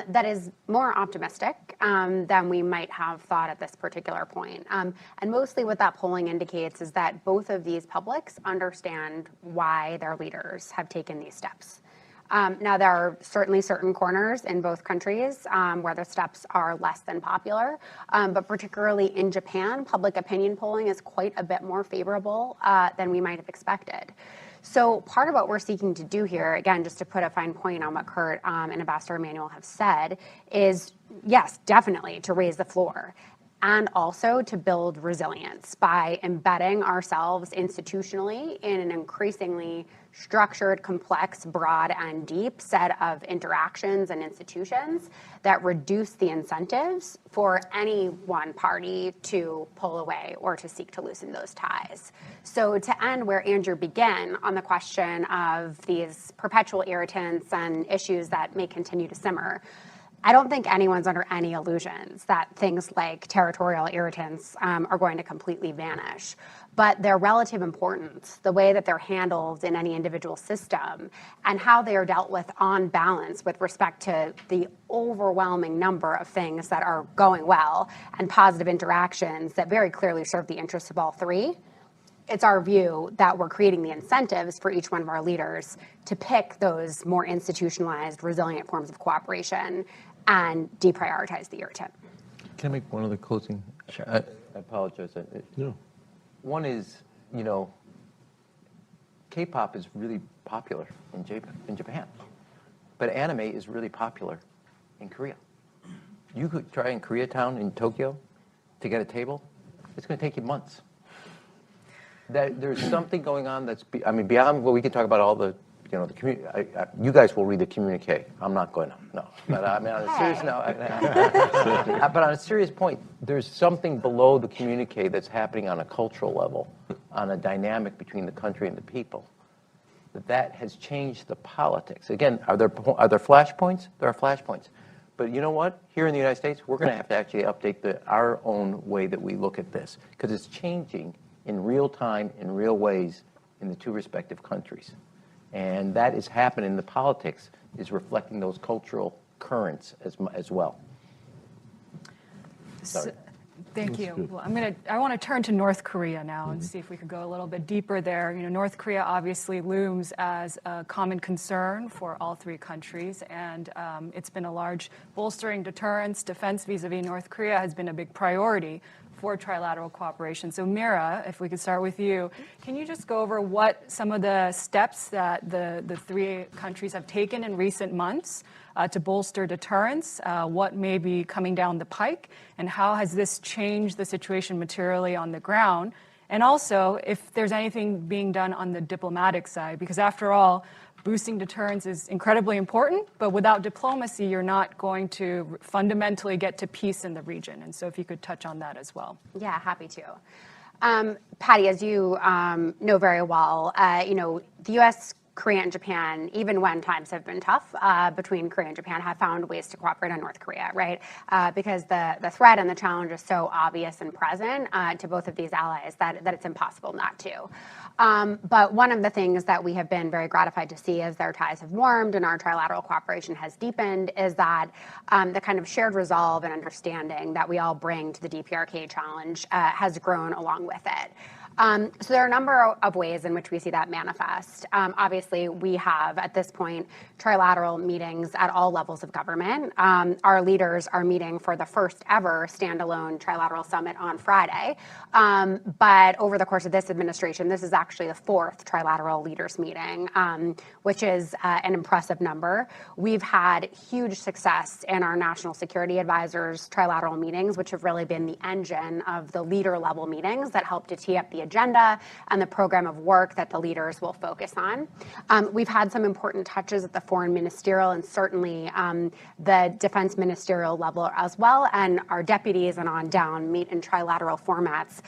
that is more optimistic than we might have thought at this particular point. And mostly what that polling indicates is that both of these publics understand why their leaders have taken these steps. Now, there are certainly certain corners in both countries where the steps are less than popular, but particularly in Japan, public opinion polling is quite a bit more favorable than we might have expected. So part of what we're seeking to do here, again, just to put a fine point on what Kurt and Ambassador Emanuel have said, is, yes, definitely to raise the floor. and also to build resilience by embedding ourselves institutionally in an increasingly structured, complex, broad, and deep set of interactions and institutions that reduce the incentives for any one party to pull away or to seek to loosen those ties. So to end where Andrew began on the question of these perpetual irritants and issues that may continue to simmer, I don't think anyone's under any illusions that things like territorial irritants are going to completely vanish. But their relative importance, the way that they're handled in any individual system, and how they are dealt with on balance with respect to the overwhelming number of things that are going well and positive interactions that very clearly serve the interests of all three, it's our view that we're creating the incentives for each one of our leaders to pick those more institutionalized, resilient forms of cooperation and deprioritize the irritant. Can I make one other closing? Sure. I apologize. No. One is, K-pop is really popular in Japan, but anime is really popular in Korea. You could try in Koreatown in Tokyo to get a table. It's going to take you months. There's something going on that's, beyond what we can talk about all the, the community. You guys will read the communique. I'm not going to, no. But on a serious note, but on a serious point, there's something below the communique that's happening on a cultural level, on a dynamic between the country and the people. That has changed the politics. Again, are there flashpoints? There are flashpoints. But you know what? Here in the United States, we're going to have to actually update our own way that we look at this, because it's changing in real time, in real ways, in the two respective countries. And that is happening. The politics is reflecting those cultural currents as well. Sorry. Thank you. Well, I want to turn to North Korea now and see if we could go a little bit deeper there. North Korea obviously looms as a common concern for all three countries, and it's been a large bolstering deterrence. Defense vis-a-vis North Korea has been a big priority for trilateral cooperation. So Mira, if we could start with you, can you just go over what some of the steps that the three countries have taken in recent months to bolster deterrence, what may be coming down the pike, and how has this changed the situation materially on the ground? And also, if there's anything being done on the diplomatic side, because after all, boosting deterrence is incredibly important, but without diplomacy, you're not going to fundamentally get to peace in the region. And so if you could touch on that as well. Yeah, happy to. Patty, as you know very well, the U.S., Korea and Japan, even when times have been tough between Korea and Japan, have found ways to cooperate on North Korea, right? Because the threat and the challenge is so obvious and present to both of these allies that it's impossible not to. But one of the things that we have been very gratified to see as their ties have warmed and our trilateral cooperation has deepened is that the kind of shared resolve and understanding that we all bring to the DPRK challenge has grown along with it. So there are a number of ways in which we see that manifest. Obviously, we have, at this point, trilateral meetings at all levels of government. Our leaders are meeting for the first ever standalone trilateral summit on Friday. But over the course of this administration, this is actually the fourth trilateral leaders meeting, which is an impressive number. We've had huge success in our national security advisors' trilateral meetings, which have really been the engine of the leader level meetings that help to tee up the agenda and the program of work that the leaders will focus on. We've had some important touches at the foreign ministerial and certainly the defense ministerial level as well, and our deputies and on down meet in trilateral formats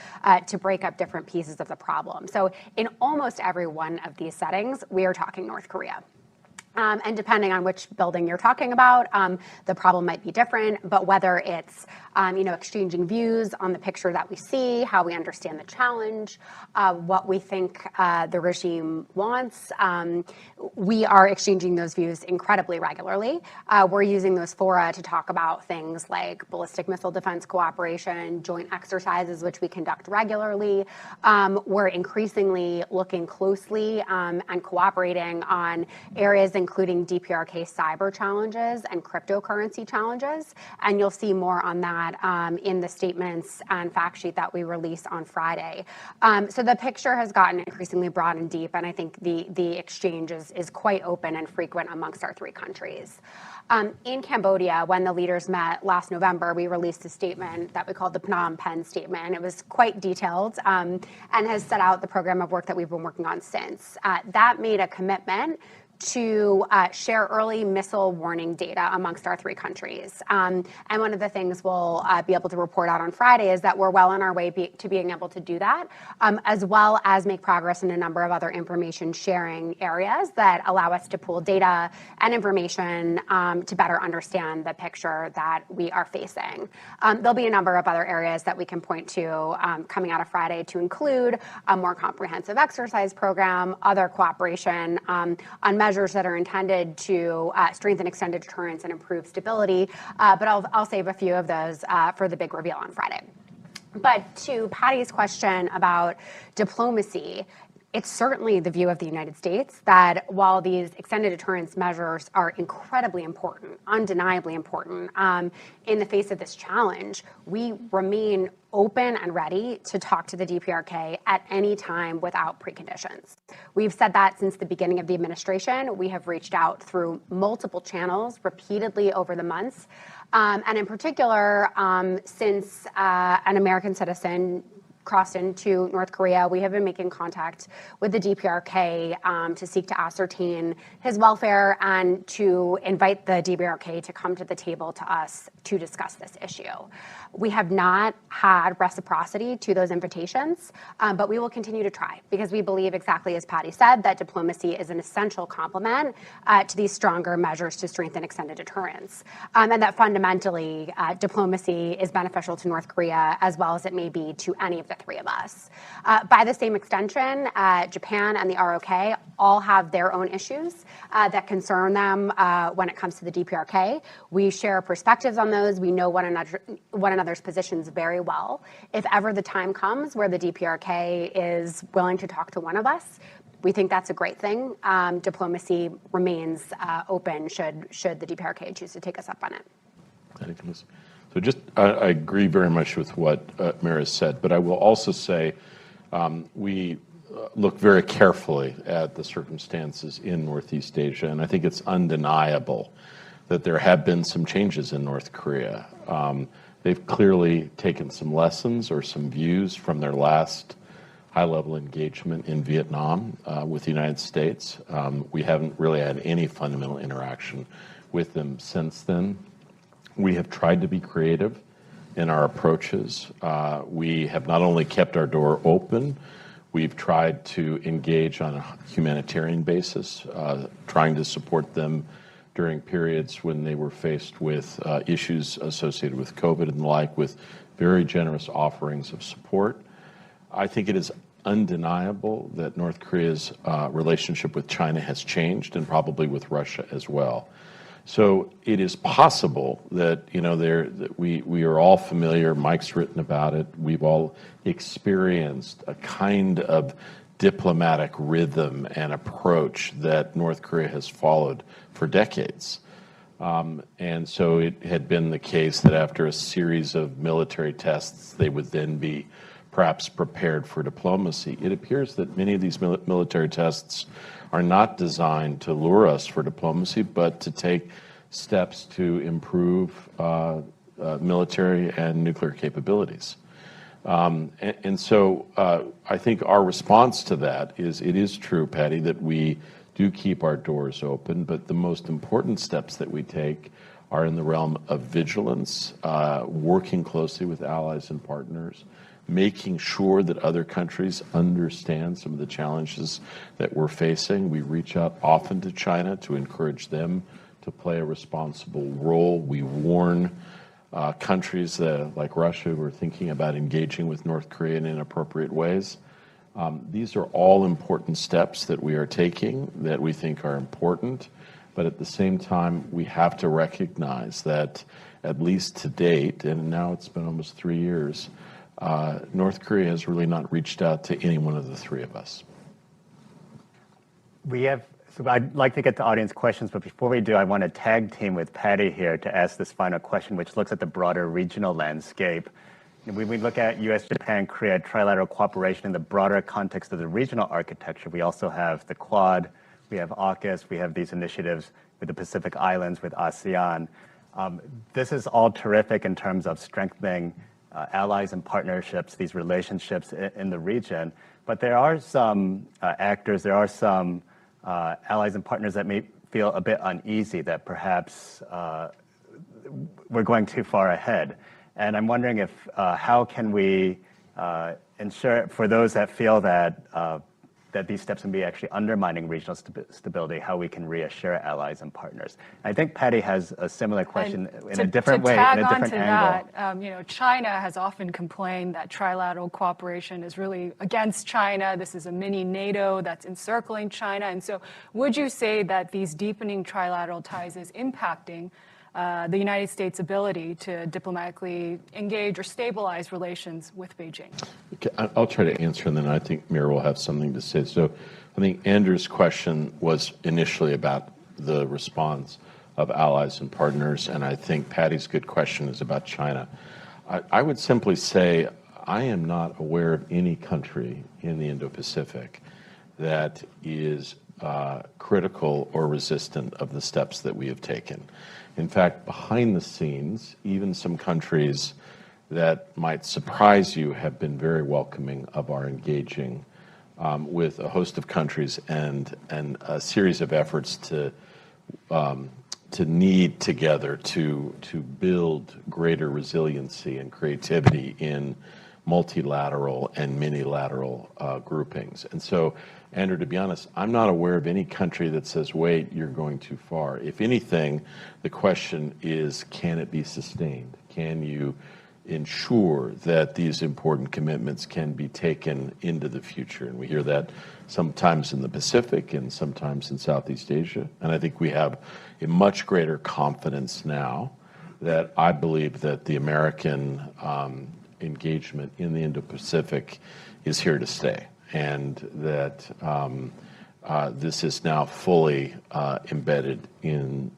to break up different pieces of the problem. So in almost every one of these settings, we are talking North Korea. And depending on which building you're talking about, the problem might be different, but whether it's exchanging views on the picture that we see, how we understand the challenge, what we think the regime wants, we are exchanging those views incredibly regularly. We're using those fora to talk about things like ballistic missile defense cooperation, joint exercises, which we conduct regularly. We're increasingly looking closely and cooperating on areas including DPRK cyber challenges and cryptocurrency challenges. And you'll see more on that in the statements and fact sheet that we release on Friday. So the picture has gotten increasingly broad and deep, and I think the exchange is quite open and frequent amongst our three countries. In Cambodia, when the leaders met last November, we released a statement that we called the Phnom Penh Statement. It was quite detailed and has set out the program of work that we've been working on since. That made a commitment to share early missile warning data amongst our three countries. And one of the things we'll be able to report out on Friday is that we're well on our way to being able to do that, as well as make progress in a number of other information sharing areas that allow us to pool data and information to better understand the picture that we are facing. There'll be a number of other areas that we can point to coming out of Friday to include a more comprehensive exercise program, other cooperation on measures that are intended to strengthen extended deterrence and improve stability, but I'll save a few of those for the big reveal on Friday. But to Patty's question about diplomacy, it's certainly the view of the United States that while these extended deterrence measures are incredibly important, undeniably important, in the face of this challenge, we remain open and ready to talk to the DPRK at any time without preconditions. We've said that since the beginning of the administration. We have reached out through multiple channels repeatedly over the months. And in particular, since an American citizen crossed into North Korea, we have been making contact with the DPRK to seek to ascertain his welfare and to invite the DPRK to come to the table to us to discuss this issue. We have not had reciprocity to those invitations, but we will continue to try because we believe, exactly as Patty said, that diplomacy is an essential complement to these stronger measures to strengthen extended deterrence, and that fundamentally diplomacy is beneficial to North Korea as well as it may be to any of the three of us. By the same extension, Japan and the ROK all have their own issues that concern them when it comes to the DPRK. We share perspectives on those. We know one another's positions very well. If ever the time comes where the DPRK is willing to talk to one of us, we think that's a great thing. Diplomacy remains open should the DPRK choose to take us up on it. So just, I agree very much with what Mira said, but I will also say we look very carefully at the circumstances in Northeast Asia, and I think it's undeniable that there have been some changes in North Korea. They've clearly taken some lessons or some views from their last high-level engagement in Vietnam with the United States. We haven't really had any fundamental interaction with them since then. We have tried to be creative in our approaches. We have not only kept our door open, we've tried to engage on a humanitarian basis, trying to support them during periods when they were faced with issues associated with COVID and the like, with very generous offerings of support. I think it is undeniable that North Korea's relationship with China has changed, and probably with Russia as well. So it is possible that, you know, that we are all familiar, Mike's written about it, we've all experienced a kind of diplomatic rhythm and approach that North Korea has followed for decades. And so it had been the case that after a series of military tests, they would then be perhaps prepared for diplomacy. It appears that many of these military tests are not designed to lure us for diplomacy, but to take steps to improve military and nuclear capabilities. And so I think our response to that is, it is true, Patty, that we do keep our doors open, but the most important steps that we take are in the realm of vigilance, working closely with allies and partners, making sure that other countries understand some of the challenges that we're facing. We reach out often to China to encourage them to play a responsible role. We warn countries like Russia who are thinking about engaging with North Korea in inappropriate ways. These are all important steps that we are taking that we think are important, but at the same time, we have to recognize that, at least to date, and now it's been almost 3 years, North Korea has really not reached out to any one of the three of us. We have So I'd like to get to audience questions, but before we do, I want to tag team with Patty here to ask this final question, which looks at the broader regional landscape. When we look at U.S., Japan, Korea, trilateral cooperation in the broader context of the regional architecture, we also have the Quad, we have AUKUS, we have these initiatives with the Pacific Islands, with ASEAN. This is all terrific in terms of strengthening allies and partnerships, these relationships in the region. But there are some actors, there are some allies and partners that may feel a bit uneasy that perhaps we're going too far ahead. And I'm wondering if how can we ensure for those that feel that that these steps can be actually undermining regional stability, how we can reassure allies and partners. I think Patty has a similar question in a different way, in a different angle. That, China has often complained that trilateral cooperation is really against China. This is a mini NATO that's encircling China. And so would you say that these deepening trilateral ties is impacting the United States' ability to diplomatically engage or stabilize relations with Beijing? Okay, I'll try to answer, and then I think Mira will have something to say. So I think Andrew's question was initially about the response of allies and partners, and I think Patty's good question is about China. I would simply say I am not aware of any country in the Indo-Pacific that is critical or resistant of the steps that we have taken. In fact, behind the scenes, even some countries that might surprise you have been very welcoming of our engaging with a host of countries and a series of efforts to knead together to build greater resiliency and creativity in multilateral and minilateral groupings. And so, Andrew, to be honest, I'm not aware of any country that says, wait, you're going too far. If anything, the question is, can it be sustained? Can you ensure that these important commitments can be taken into the future? And we hear that sometimes in the Pacific and sometimes in Southeast Asia. And I think we have a much greater confidence now that I believe that the American engagement in the Indo-Pacific is here to stay, and that this is now fully embedded in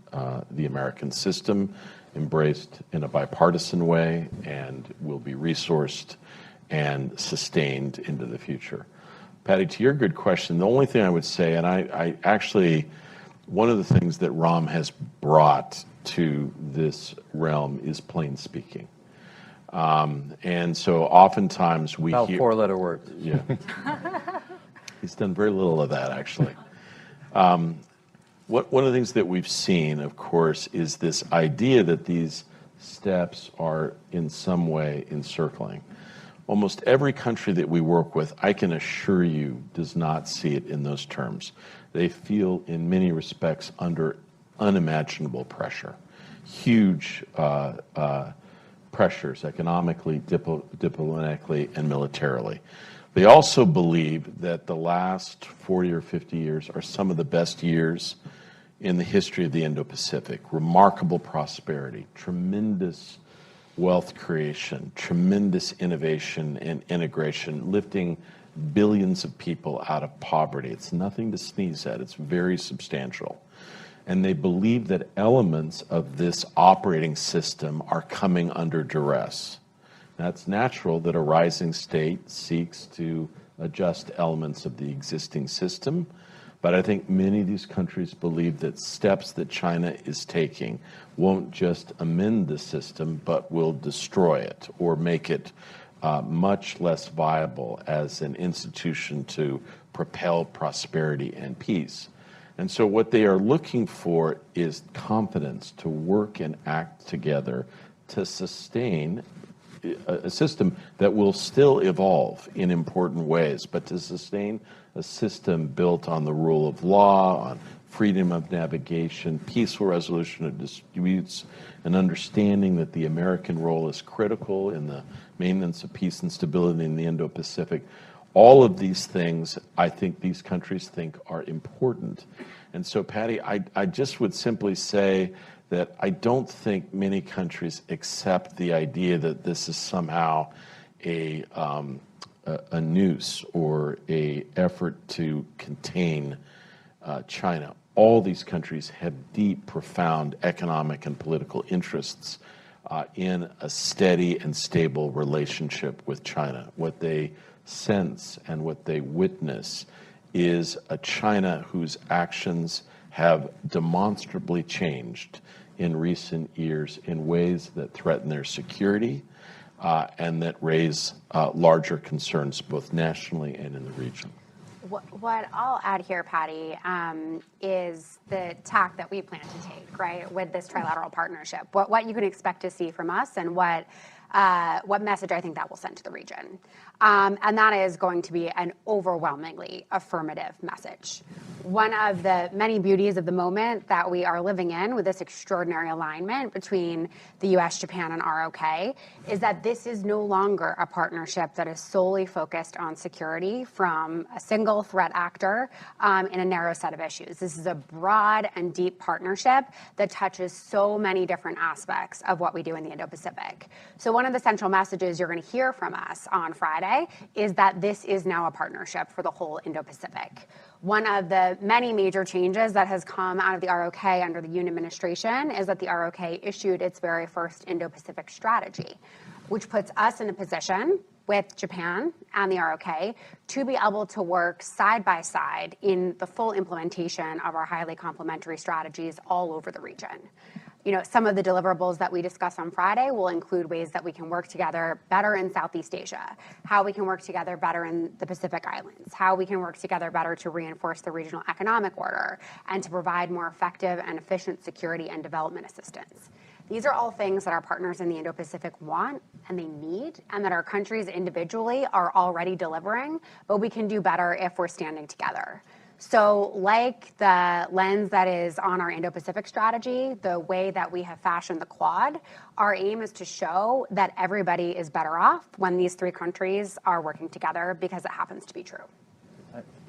the American system, embraced in a bipartisan way, and will be resourced and sustained into the future. Patty, to your good question, the only thing I would say, and I actually, one of the things that Ram has brought to this realm is plain speaking. And so oftentimes we About hear... four-letter words. Yeah. He's done very little of that, actually. One of the things that we've seen, of course, is this idea that these steps are in some way encircling. Almost every country that we work with, I can assure you, does not see it in those terms. They feel, in many respects, under unimaginable pressure. Huge pressures, economically, diplomatically, and militarily. They also believe that the last 40 or 50 years are some of the best years in the history of the Indo-Pacific. Remarkable prosperity, tremendous wealth creation, tremendous innovation and integration, lifting billions of people out of poverty. It's nothing to sneeze at. It's very substantial. And they believe that elements of this operating system are coming under duress. That's natural that a rising state seeks to adjust elements of the existing system. But I think many of these countries believe that steps that China is taking won't just amend the system, but will destroy it or make it much less viable as an institution to propel prosperity and peace. And so what they are looking for is confidence to work and act together to sustain a system that will still evolve in important ways, but to sustain a system built on the rule of law, on freedom of navigation, peaceful resolution of disputes, and understanding that the American role is critical in the maintenance of peace and stability in the Indo-Pacific. All of these things, I think these countries think are important. And so, Patty, I just would simply say that I don't think many countries accept the idea that this is somehow a noose or a effort to contain China. All these countries have deep, profound economic and political interests in a steady and stable relationship with China. What they sense and what they witness is a China whose actions have demonstrably changed in recent years in ways that threaten their security and that raise larger concerns both nationally and in the region. What I'll add here, Patty, is the tack that we plan to take, right, with this trilateral partnership. What you can expect to see from us and what message I think that will send to the region. And that is going to be an overwhelmingly affirmative message. One of the many beauties of the moment that we are living in with this extraordinary alignment between the US, Japan, and ROK is that this is no longer a partnership that is solely focused on security from a single threat actor in a narrow set of issues. This is a broad and deep partnership that touches so many different aspects of what we do in the Indo-Pacific. So one of the central messages you're going to hear from us on Friday is that this is now a partnership for the whole Indo-Pacific. One of the many major changes that has come out of the ROK under the Yoon administration is that the ROK issued its very first Indo-Pacific strategy, which puts us in a position with Japan and the ROK to be able to work side by side in the full implementation of our highly complementary strategies all over the region. You know, some of the deliverables that we discuss on Friday will include ways that we can work together better in Southeast Asia, how we can work together better in the Pacific Islands, how we can work together better to reinforce the regional economic order, and to provide more effective and efficient security and development assistance. These are all things that our partners in the Indo-Pacific want and they need, and that our countries individually are already delivering, but we can do better if we're standing together. So like the lens that is on our Indo-Pacific strategy, the way that we have fashioned the Quad, our aim is to show that everybody is better off when these three countries are working together because it happens to be true.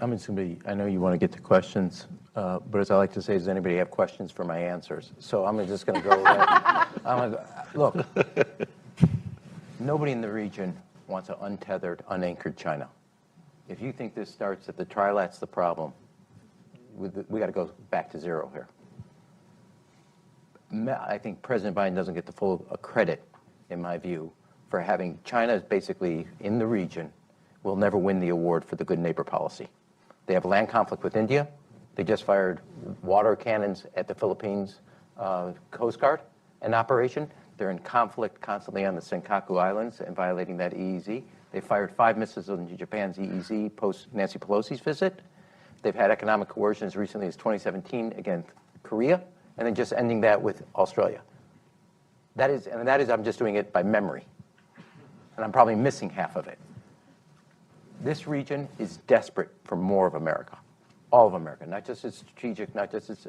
I'm just going to be, I know you want to get to questions, but as I like to say, does anybody have questions for my answers? So I'm just going to go, look, nobody in the region wants an untethered, unanchored China. If you think this starts at the trilat's the problem, we got to go back to zero here. I think President Biden doesn't get the full credit, in my view, for having China basically in the region will never win the award for the good neighbor policy. They have land conflict with India. They just fired water cannons at the Philippines Coast Guard, an operation. They're in conflict constantly on the Senkaku Islands and violating that EEZ. They fired 5 missiles into Japan's EEZ post Nancy Pelosi's visit. They've had economic coercion as recently as 2017 against Korea, and then just ending that with Australia. That is, I'm just doing it by memory, and I'm probably missing half of it. This region is desperate for more of America, all of America, not just its strategic, not just its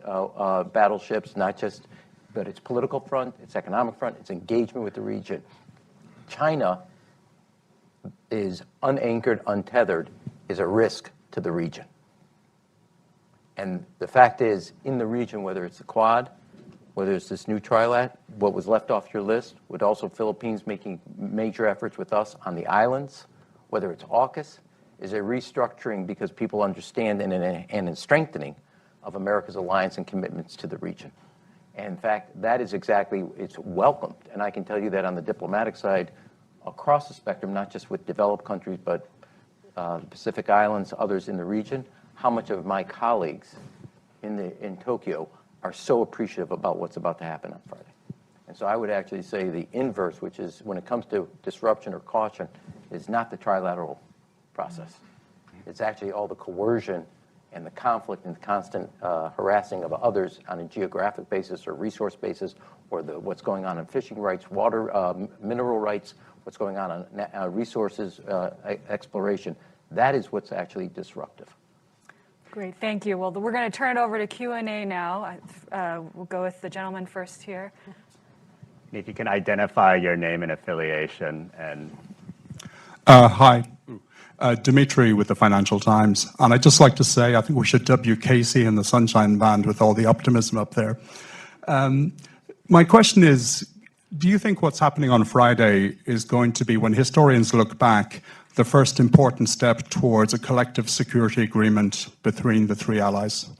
battleships, not just, but its political front, its economic front, its engagement with the region. China is unanchored, untethered, is a risk to the region. And the fact is, in the region, whether it's the Quad, whether it's this new trilat, what was left off your list, with also Philippines making major efforts with us on the islands, whether it's AUKUS, is a restructuring because people understand and a strengthening of America's alliance and commitments to the region. And in fact, that is exactly, it's welcomed. And I can tell you that on the diplomatic side, across the spectrum, not just with developed countries, but the Pacific Islands, others in the region, how much of my colleagues in Tokyo are so appreciative about what's about to happen on Friday. And so I would actually say the inverse, which is when it comes to disruption or caution, is not the trilateral process. It's actually all the coercion and the conflict and the constant harassing of others on a geographic basis or resource basis, or what's going on in fishing rights, water, mineral rights, what's going on resources exploration. That is what's actually disruptive. Great, thank you. Well, we're going to turn it over to Q&A now. We'll go with the gentleman first here. If you can identify your name and affiliation. And Hi, Dimitri with the Financial Times. And I'd just like to say I think we should dub you Casey in the Sunshine Band with all the optimism up there. My question is, do you think what's happening on Friday is going to be, when historians look back, the first important step towards a collective security agreement between the three allies?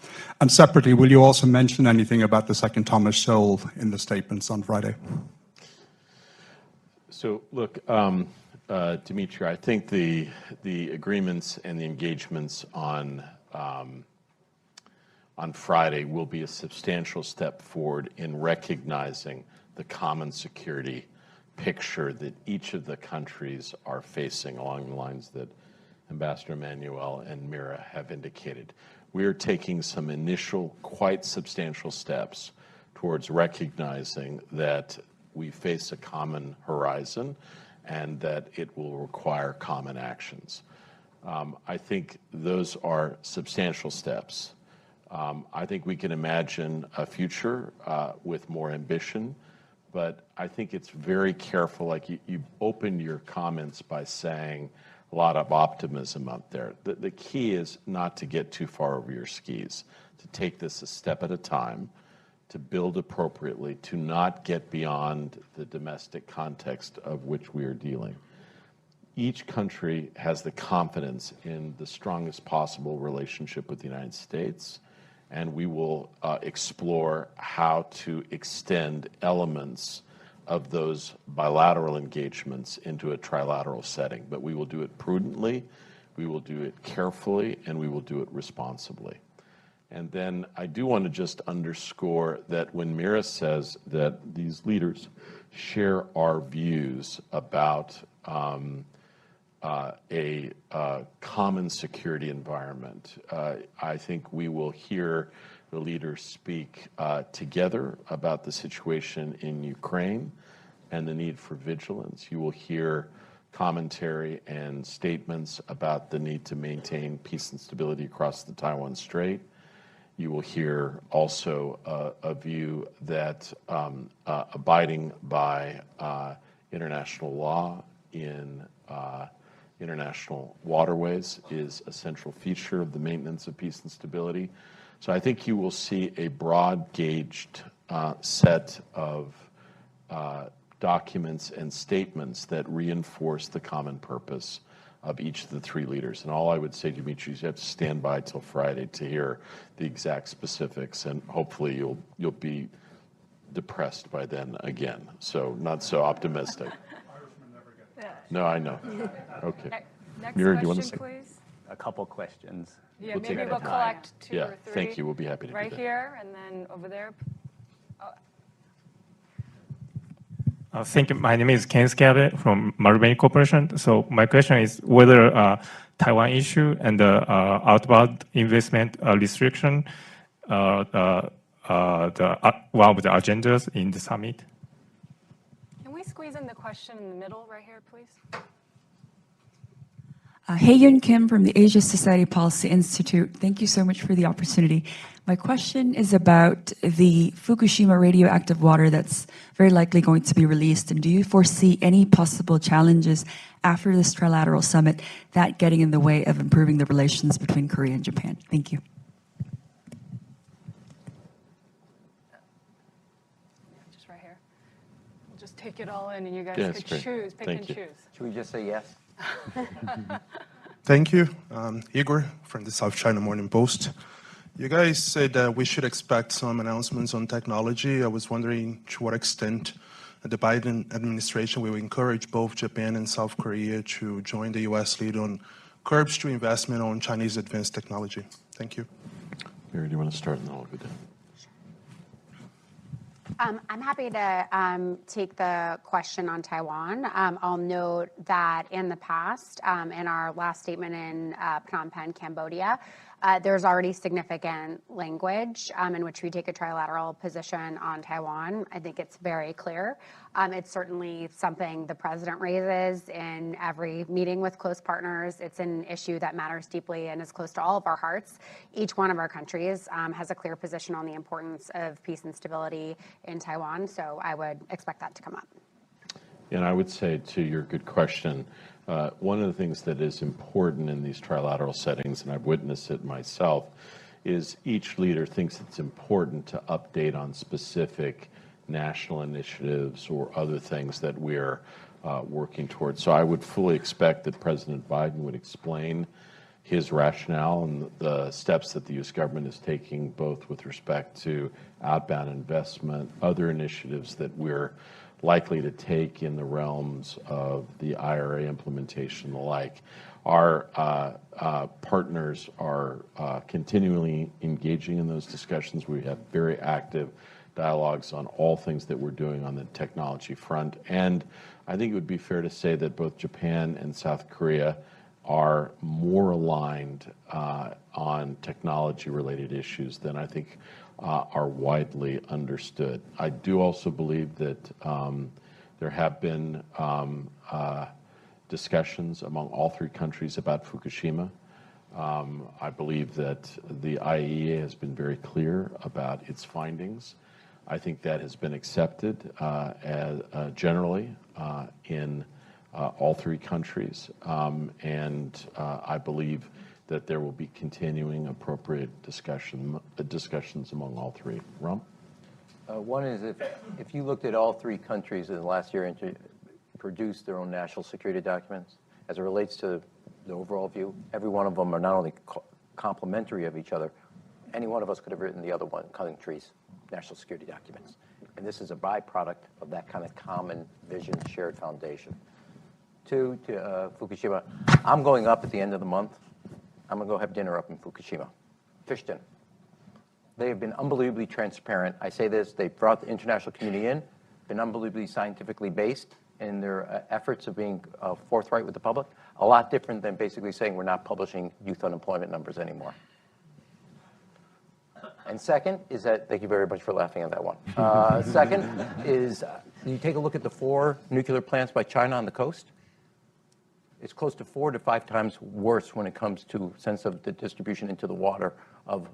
And separately, will you also mention anything about the second Thomas Sowell in the statements on Friday? So, look, Dimitri, I think the agreements and the engagements on Friday will be a substantial step forward in recognizing the common security picture that each of the countries are facing along the lines that Ambassador Manuel and Mira have indicated. We are taking some initial, quite substantial steps towards recognizing that we face a common horizon and that it will require common actions. I think those are substantial steps. I think we can imagine a future with more ambition, but I think it's very careful. Like you opened your comments by saying a lot of optimism out there. The key is not to get too far over your skis, to take this a step at a time, to build appropriately, to not get beyond the domestic context of which we are dealing. Each country has the confidence in the strongest possible relationship with the United States, and we will explore how to extend elements of those bilateral engagements into a trilateral setting. But we will do it prudently, we will do it carefully, and we will do it responsibly. And then I do want to just underscore that when Mira says that these leaders share our views about a common security environment, I think we will hear the leaders speak together about the situation in Ukraine and the need for vigilance. You will hear commentary and statements about the need to maintain peace and stability across the Taiwan Strait. You will hear also a view that abiding by international law in international waterways is a central feature of the maintenance of peace and stability. So I think you will see a broad-gauged set of documents and statements that reinforce the common purpose of each of the three leaders. And all I would say, Dimitri, is you have to stand by till Friday to hear the exact specifics, and hopefully you'll be depressed by then again. So not so optimistic. No, I know. Okay. Next Mira, question, do you want to say? please. A couple questions. Yeah, We'll maybe take we'll it at a time. collect two Yeah, or three. thank you. We'll be happy to do right that. here and then over there. Thank you. My name is Ken Scabe from Marubeni Corporation. So my question is whether Taiwan issue and the outbound investment restriction one of the agendas in the summit. Can we squeeze in the question in the middle right here, please? Hae-Yun Kim from the Asia Society Policy Institute. Thank you so much for the opportunity. My question is about the Fukushima radioactive water that's very likely going to be released. And do you foresee any possible challenges after this trilateral summit that getting in the way of improving the relations between Korea and Japan? Thank you. Just right here. We'll just take it all in and you guys Yeah, could great. choose, pick Thank and you. choose. Should we just say yes? Thank you. Igor from the South China Morning Post. You guys said that we should expect some announcements on technology. I was wondering to what extent the Biden administration will encourage both Japan and South Korea to join the U.S. lead on curbs to investment on Chinese advanced technology. Thank you. Mira, do you want to start and then I'll go down? I'm happy to take the question on Taiwan. I'll note that in the past, in our last statement in Phnom Penh, Cambodia, there's already significant language in which we take a trilateral position on Taiwan. I think it's very clear. It's certainly something the president raises in every meeting with close partners. It's an issue that matters deeply and is close to all of our hearts. Each one of our countries has a clear position on the importance of peace and stability in Taiwan, so I would expect that to come up. And I would say to your good question, one of the things that is important in these trilateral settings, and I've witnessed it myself, is each leader thinks it's important to update on specific national initiatives or other things that we're working towards. So I would fully expect that President Biden would explain his rationale and the steps that the U.S. government is taking, both with respect to outbound investment, other initiatives that we're likely to take in the realms of the IRA implementation and the like. Our partners are continually engaging in those discussions. We have very active dialogues on all things that we're doing on the technology front. And I think it would be fair to say that both Japan and South Korea are more aligned on technology-related issues than I think are widely understood. I do also believe that there have been discussions among all three countries about Fukushima. I believe that the IAEA has been very clear about its findings. I think that has been accepted generally in all three countries, and I believe that there will be continuing appropriate discussions among all three. Ram? One is if you looked at all three countries in the last year and produced their own national security documents, as it relates to the overall view, every one of them are not only complementary of each other, any one of us could have written the other one country's national security documents. And this is a byproduct of that kind of common vision, shared foundation. Two, to Fukushima, I'm going up at the end of the month. I'm going to go have dinner up in Fukushima. Fish dinner. They have been unbelievably transparent. I say this, they've brought the international community in, been unbelievably scientifically based in their efforts of being forthright with the public. A lot different than basically saying we're not publishing youth unemployment numbers anymore. And second is that, thank you very much for laughing at that one. Second is, you take a look at the 4 nuclear plants by China on the coast. It's close to 4 to 5 times worse when it comes to sense of the distribution into the water of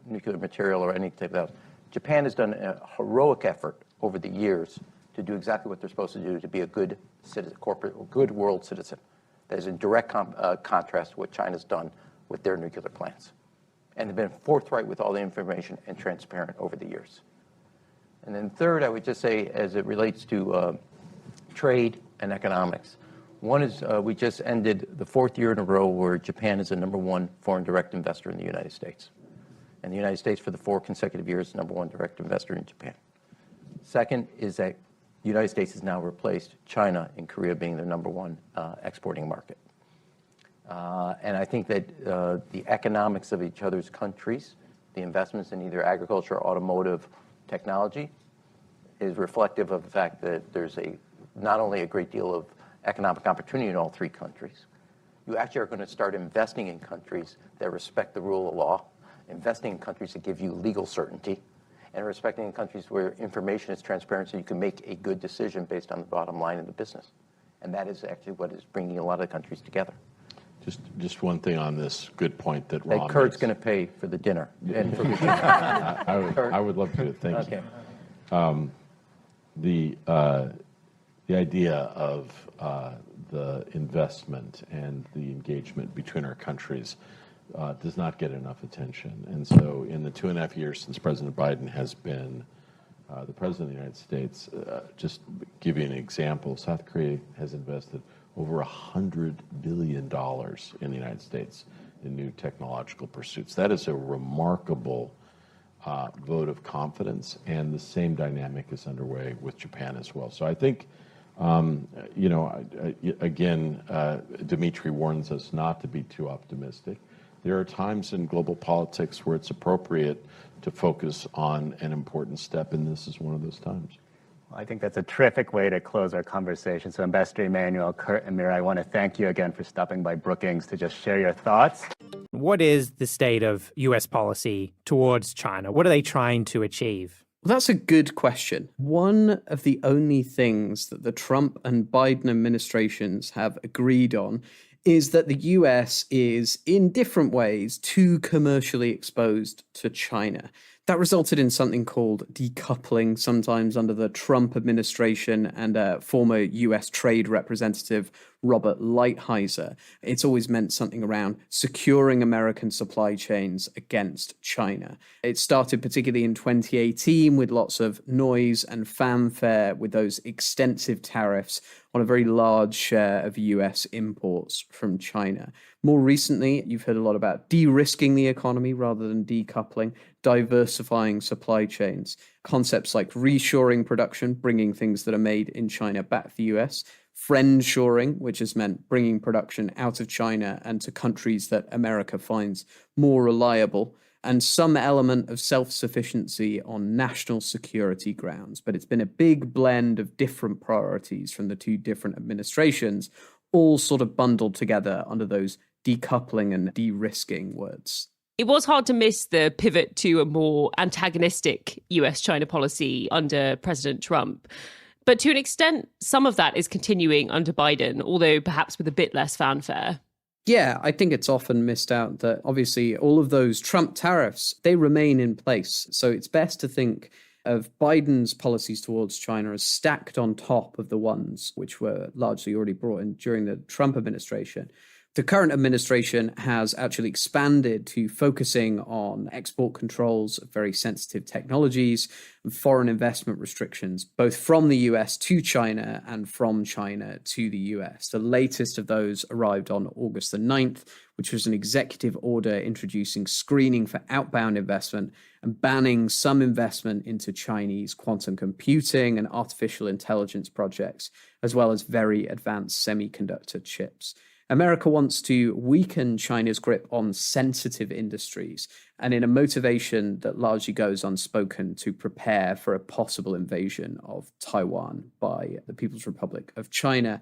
nuclear material or any type of. Japan has done a heroic effort over the years to do exactly what they're supposed to do, to be a good citizen, good world citizen. That is in direct contrast to what China's done with their nuclear plants. And they've been forthright with all the information and transparent over the years. And then third, I would just say, as it relates to trade and economics, one is we just ended the 4th year in a row where Japan is the #1 foreign direct investor in the United States. And the United States, for the 4 consecutive years, #1 direct investor in Japan. Second is that the United States has now replaced China and Korea being the #1 exporting market. And I think that the economics of each other's countries, the investments in either agriculture or automotive technology, is reflective of the fact that there's not only a great deal of economic opportunity in all 3 countries, you actually are going to start investing in countries that respect the rule of law, investing in countries that give you legal certainty, and respecting in countries where information is transparent so you can make a good decision based on the bottom line of the business. And that is actually what is bringing a lot of countries together. Just one thing on this good point that Ron makes. Kurt's going to pay for the dinner. And for I would love to. Thank you. The idea of the investment and the engagement between our countries does not get enough attention. And so in the 2.5 years since President Biden has been the President of the United States, just give you an example, South Korea has invested over $100 billion in the United States in new technological pursuits. That is a remarkable vote of confidence, and the same dynamic is underway with Japan as well. So I think, again, Dmitry warns us not to be too optimistic. There are times in global politics where it's appropriate to focus on an important step, and this is one of those times. I think that's a terrific way to close our conversation. So Ambassador Emanuel, Kurt, and Mira, I want to thank you again for stopping by Brookings to just share your thoughts. What is the state of U.S. policy towards China? What are they trying to achieve? Well, that's a good question. One of the only things that the Trump and Biden administrations have agreed on is that the US is, in different ways, too commercially exposed to China. That resulted in something called decoupling, sometimes under the Trump administration and former US trade representative Robert Lighthizer. It's always meant something around securing American supply chains against China. It started particularly in 2018 with lots of noise and fanfare with those extensive tariffs on a very large share of US imports from China. More recently, you've heard a lot about de-risking the economy rather than decoupling, diversifying supply chains, concepts like reshoring production, bringing things that are made in China back to the US, friendshoring, which has meant bringing production out of China and to countries that America finds more reliable, and some element of self-sufficiency on national security grounds. But it's been a big blend of different priorities from the two different administrations, all sort of bundled together under those decoupling and de-risking words. It was hard to miss the pivot to a more antagonistic US-China policy under President Trump. But to an extent, some of that is continuing under Biden, although perhaps with a bit less fanfare. Yeah, I think it's often missed out that obviously all of those Trump tariffs, they remain in place. So it's best to think of Biden's policies towards China as stacked on top of the ones which were largely already brought in during the Trump administration. The current administration has actually expanded to focusing on export controls of very sensitive technologies and foreign investment restrictions, both from the US to China and from China to the US. The latest of those arrived on August the 9th, which was an executive order introducing screening for outbound investment and banning some investment into Chinese quantum computing and artificial intelligence projects, as well as very advanced semiconductor chips. America wants to weaken China's grip on sensitive industries, and in a motivation that largely goes unspoken to prepare for a possible invasion of Taiwan by the People's Republic of China.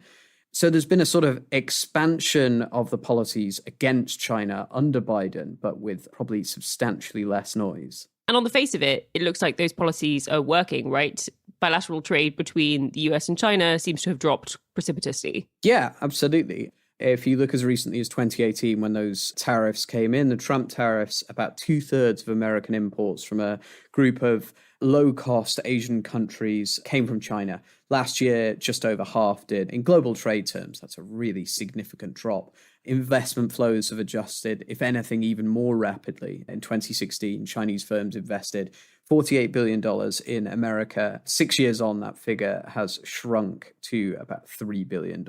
So there's been a sort of expansion of the policies against China under Biden, but with probably substantially less noise. And on the face of it, it looks like those policies are working, right? Bilateral trade between the US and China seems to have dropped precipitously. Yeah, absolutely. If you look as recently as 2018, when those tariffs came in, the Trump tariffs, about 2/3 of American imports from a group of low-cost Asian countries came from China. Last year, just over half did. In global trade terms, that's a really significant drop. Investment flows have adjusted, if anything, even more rapidly. In 2016, Chinese firms invested $48 billion in America. 6 years on, that figure has shrunk to about $3 billion.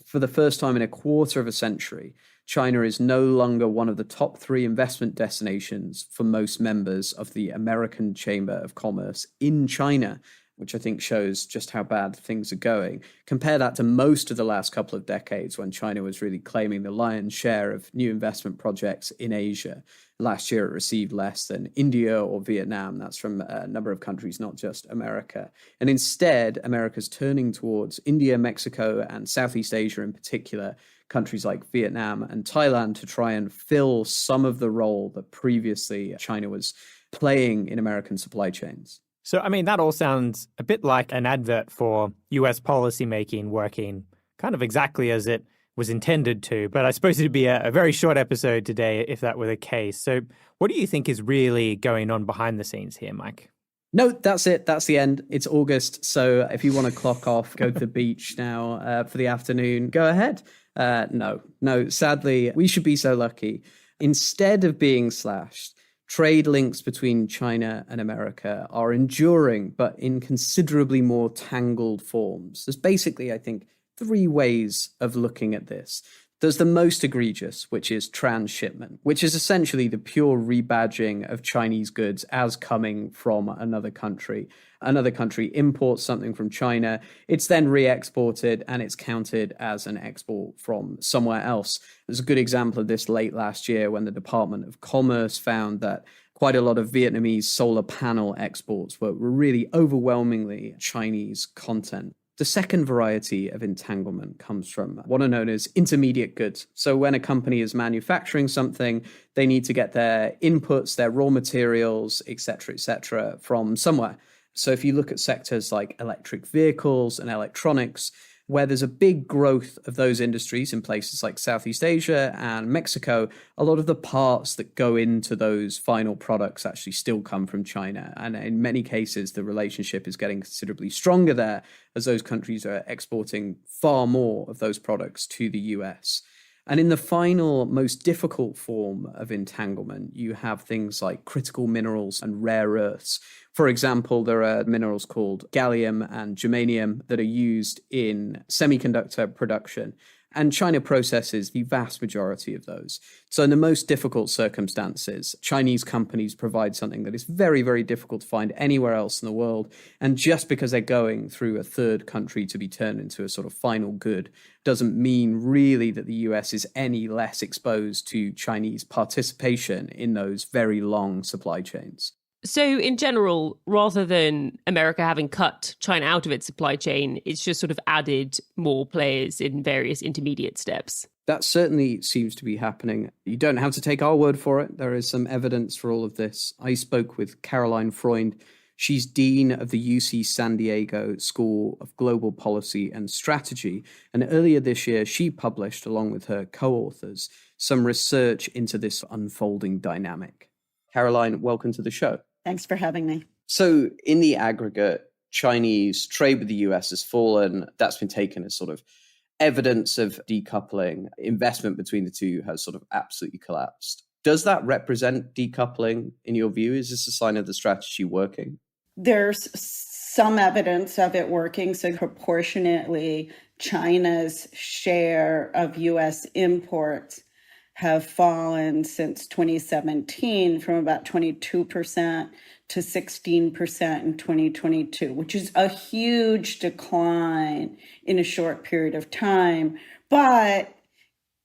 For the first time in a quarter of a century, China is no longer one of the top 3 investment destinations for most members of the American Chamber of Commerce in China, which I think shows just how bad things are going. Compare that to most of the last couple of decades when China was really claiming the lion's share of new investment projects in Asia. Last year, it received less than India or Vietnam. That's from a number of countries, not just America. And instead, America's turning towards India, Mexico, and Southeast Asia in particular, countries like Vietnam and Thailand, to try and fill some of the role that previously China was playing in American supply chains. So, I mean, that all sounds a bit like an advert for US policymaking working kind of exactly as it was intended to. But I suppose it'd be a very short episode today if that were the case. So what do you think is really going on behind the scenes here, Mike? No, that's it. That's the end. It's August. So if you want to clock off, go to the beach now for the afternoon, go ahead. No, sadly, we should be so lucky. Instead of being slashed, trade links between China and America are enduring, but in considerably more tangled forms. There's basically, I think, 3 ways of looking at this. There's the most egregious, which is transshipment, which is essentially the pure rebadging of Chinese goods as coming from another country. Another country imports something from China, it's then re-exported and it's counted as an export from somewhere else. There's a good example of this late last year when the Department of Commerce found that quite a lot of Vietnamese solar panel exports were really overwhelmingly Chinese content. The second variety of entanglement comes from what are known as intermediate goods. So when a company is manufacturing something, they need to get their inputs, their raw materials, et cetera, from somewhere. So if you look at sectors like electric vehicles and electronics, where there's a big growth of those industries in places like Southeast Asia and Mexico, a lot of the parts that go into those final products actually still come from China. And in many cases, the relationship is getting considerably stronger there as those countries are exporting far more of those products to the US. And in the final, most difficult form of entanglement, you have things like critical minerals and rare earths. For example, there are minerals called gallium and germanium that are used in semiconductor production, and China processes the vast majority of those. So in the most difficult circumstances, Chinese companies provide something that is very, very difficult to find anywhere else in the world. And just because they're going through a third country to be turned into a sort of final good doesn't mean really that the US is any less exposed to Chinese participation in those very long supply chains. So in general, rather than America having cut China out of its supply chain, it's just sort of added more players in various intermediate steps. That certainly seems to be happening. You don't have to take our word for it. There is some evidence for all of this. I spoke with Caroline Freund. She's Dean of the UC San Diego School of Global Policy and Strategy. And earlier this year, she published, along with her co-authors, some research into this unfolding dynamic. Caroline, welcome to the show. Thanks for having me. So in the aggregate, Chinese trade with the US has fallen. That's been taken as sort of evidence of decoupling. Investment between the two has sort of absolutely collapsed. Does that represent decoupling in your view? Is this a sign of the strategy working? There's some evidence of it working. So proportionately, China's share of US imports have fallen since 2017 from about 22% to 16% in 2022, which is a huge decline in a short period of time. But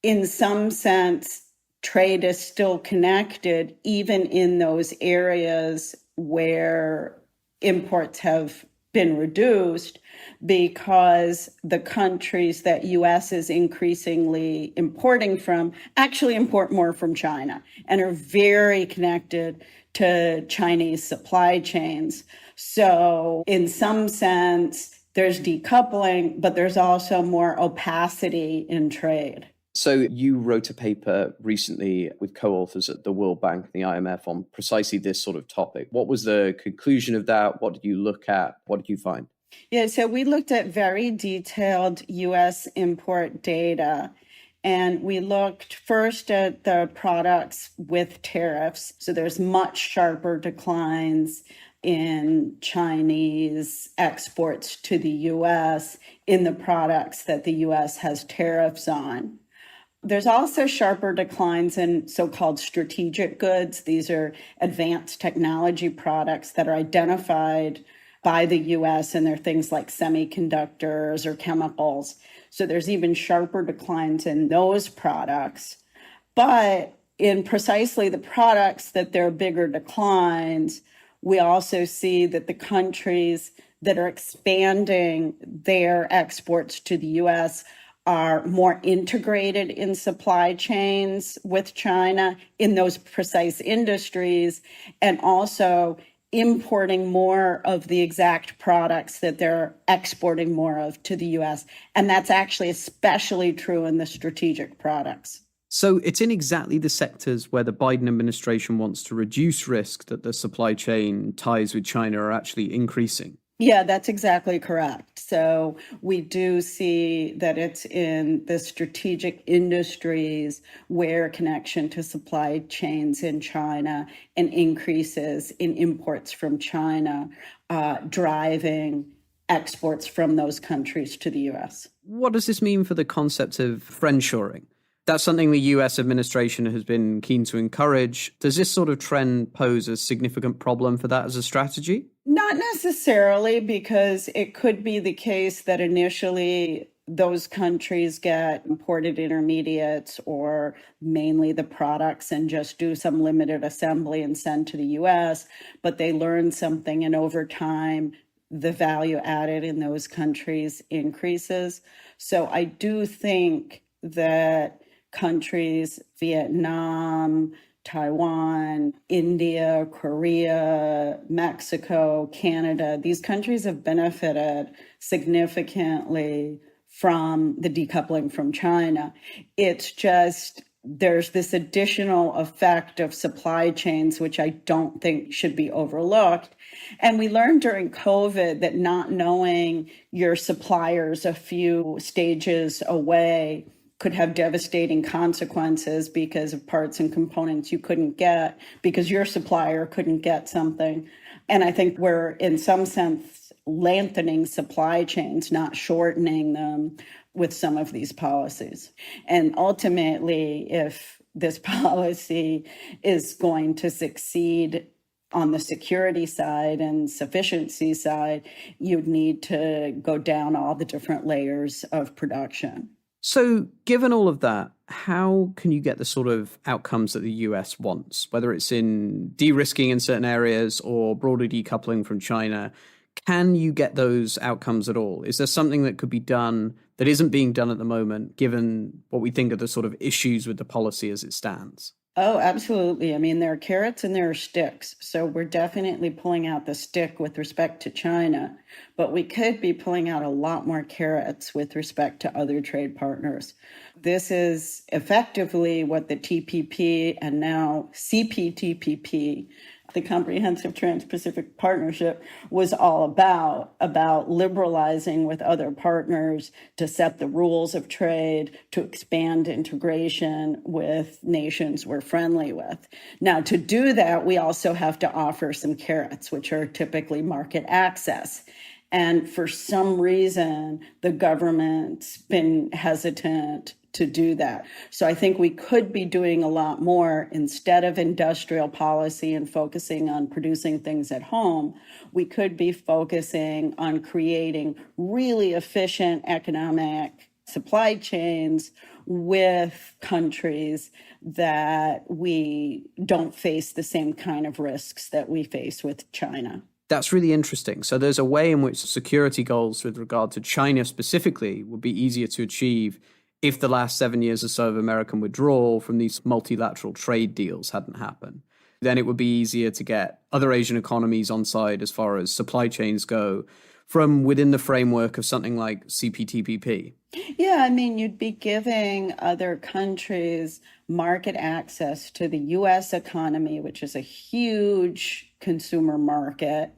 in some sense, trade is still connected, even in those areas where imports have been reduced, because the countries that US is increasingly importing from actually import more from China and are very connected to Chinese supply chains. So in some sense, there's decoupling, but there's also more opacity in trade. So you wrote a paper recently with co-authors at the World Bank and the IMF on precisely this sort of topic. What was the conclusion of that? What did you look at? What did you find? Yeah, so we looked at very detailed US import data, and we looked first at the products with tariffs. So there's much sharper declines in Chinese exports to the US in the products that the US has tariffs on. There's also sharper declines in so-called strategic goods. These are advanced technology products that are identified by the US, and they're things like semiconductors or chemicals. So there's even sharper declines in those products. But in precisely the products that there are bigger declines, we also see that the countries that are expanding their exports to the US are more integrated in supply chains with China in those precise industries, and also importing more of the exact products that they're exporting more of to the US. And that's actually especially true in the strategic products. So it's in exactly the sectors where the Biden administration wants to reduce risk that the supply chain ties with China are actually increasing. Yeah, that's exactly correct. So we do see that it's in the strategic industries where connection to supply chains in China and increases in imports from China driving exports from those countries to the US. What does this mean for the concept of friendshoring? That's something the US administration has been keen to encourage. Does this sort of trend pose a significant problem for that as a strategy? Not necessarily, because it could be the case that initially those countries get imported intermediates or mainly the products and just do some limited assembly and send to the US, but they learn something, and over time, the value added in those countries increases. So I do think that countries, Vietnam, Taiwan, India, Korea, Mexico, Canada, these countries have benefited significantly from the decoupling from China. It's just there's this additional effect of supply chains, which I don't think should be overlooked. And we learned during COVID that not knowing your suppliers a few stages away could have devastating consequences because of parts and components you couldn't get because your supplier couldn't get something. And I think we're, in some sense, lengthening supply chains, not shortening them with some of these policies. And ultimately, if this policy is going to succeed on the security side and sufficiency side, you'd need to go down all the different layers of production. So, given all of that, how can you get the sort of outcomes that the US wants, whether it's in de-risking in certain areas or broader decoupling from China? Can you get those outcomes at all? Is there something that could be done that isn't being done at the moment, given what we think are the sort of issues with the policy as it stands? Oh, absolutely. I mean, there are carrots and there are sticks. So we're definitely pulling out the stick with respect to China, but we could be pulling out a lot more carrots with respect to other trade partners. This is effectively what the TPP and now CPTPP, the Comprehensive Trans-Pacific Partnership, was all about liberalizing with other partners to set the rules of trade, to expand integration with nations we're friendly with. Now, to do that, we also have to offer some carrots, which are typically market access. And for some reason, the government's been hesitant to do that. So I think we could be doing a lot more. Instead of industrial policy and focusing on producing things at home, we could be focusing on creating really efficient economic supply chains with countries that we don't face the same kind of risks that we face with China. That's really interesting. So there's a way in which security goals with regard to China specifically would be easier to achieve if the last 7 years or so of American withdrawal from these multilateral trade deals hadn't happened. Then it would be easier to get other Asian economies on side as far as supply chains go from within the framework of something like CPTPP. Yeah, I mean, you'd be giving other countries market access to the U.S. economy, which is a huge consumer market,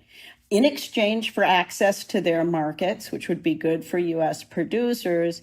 in exchange for access to their markets, which would be good for U.S. producers.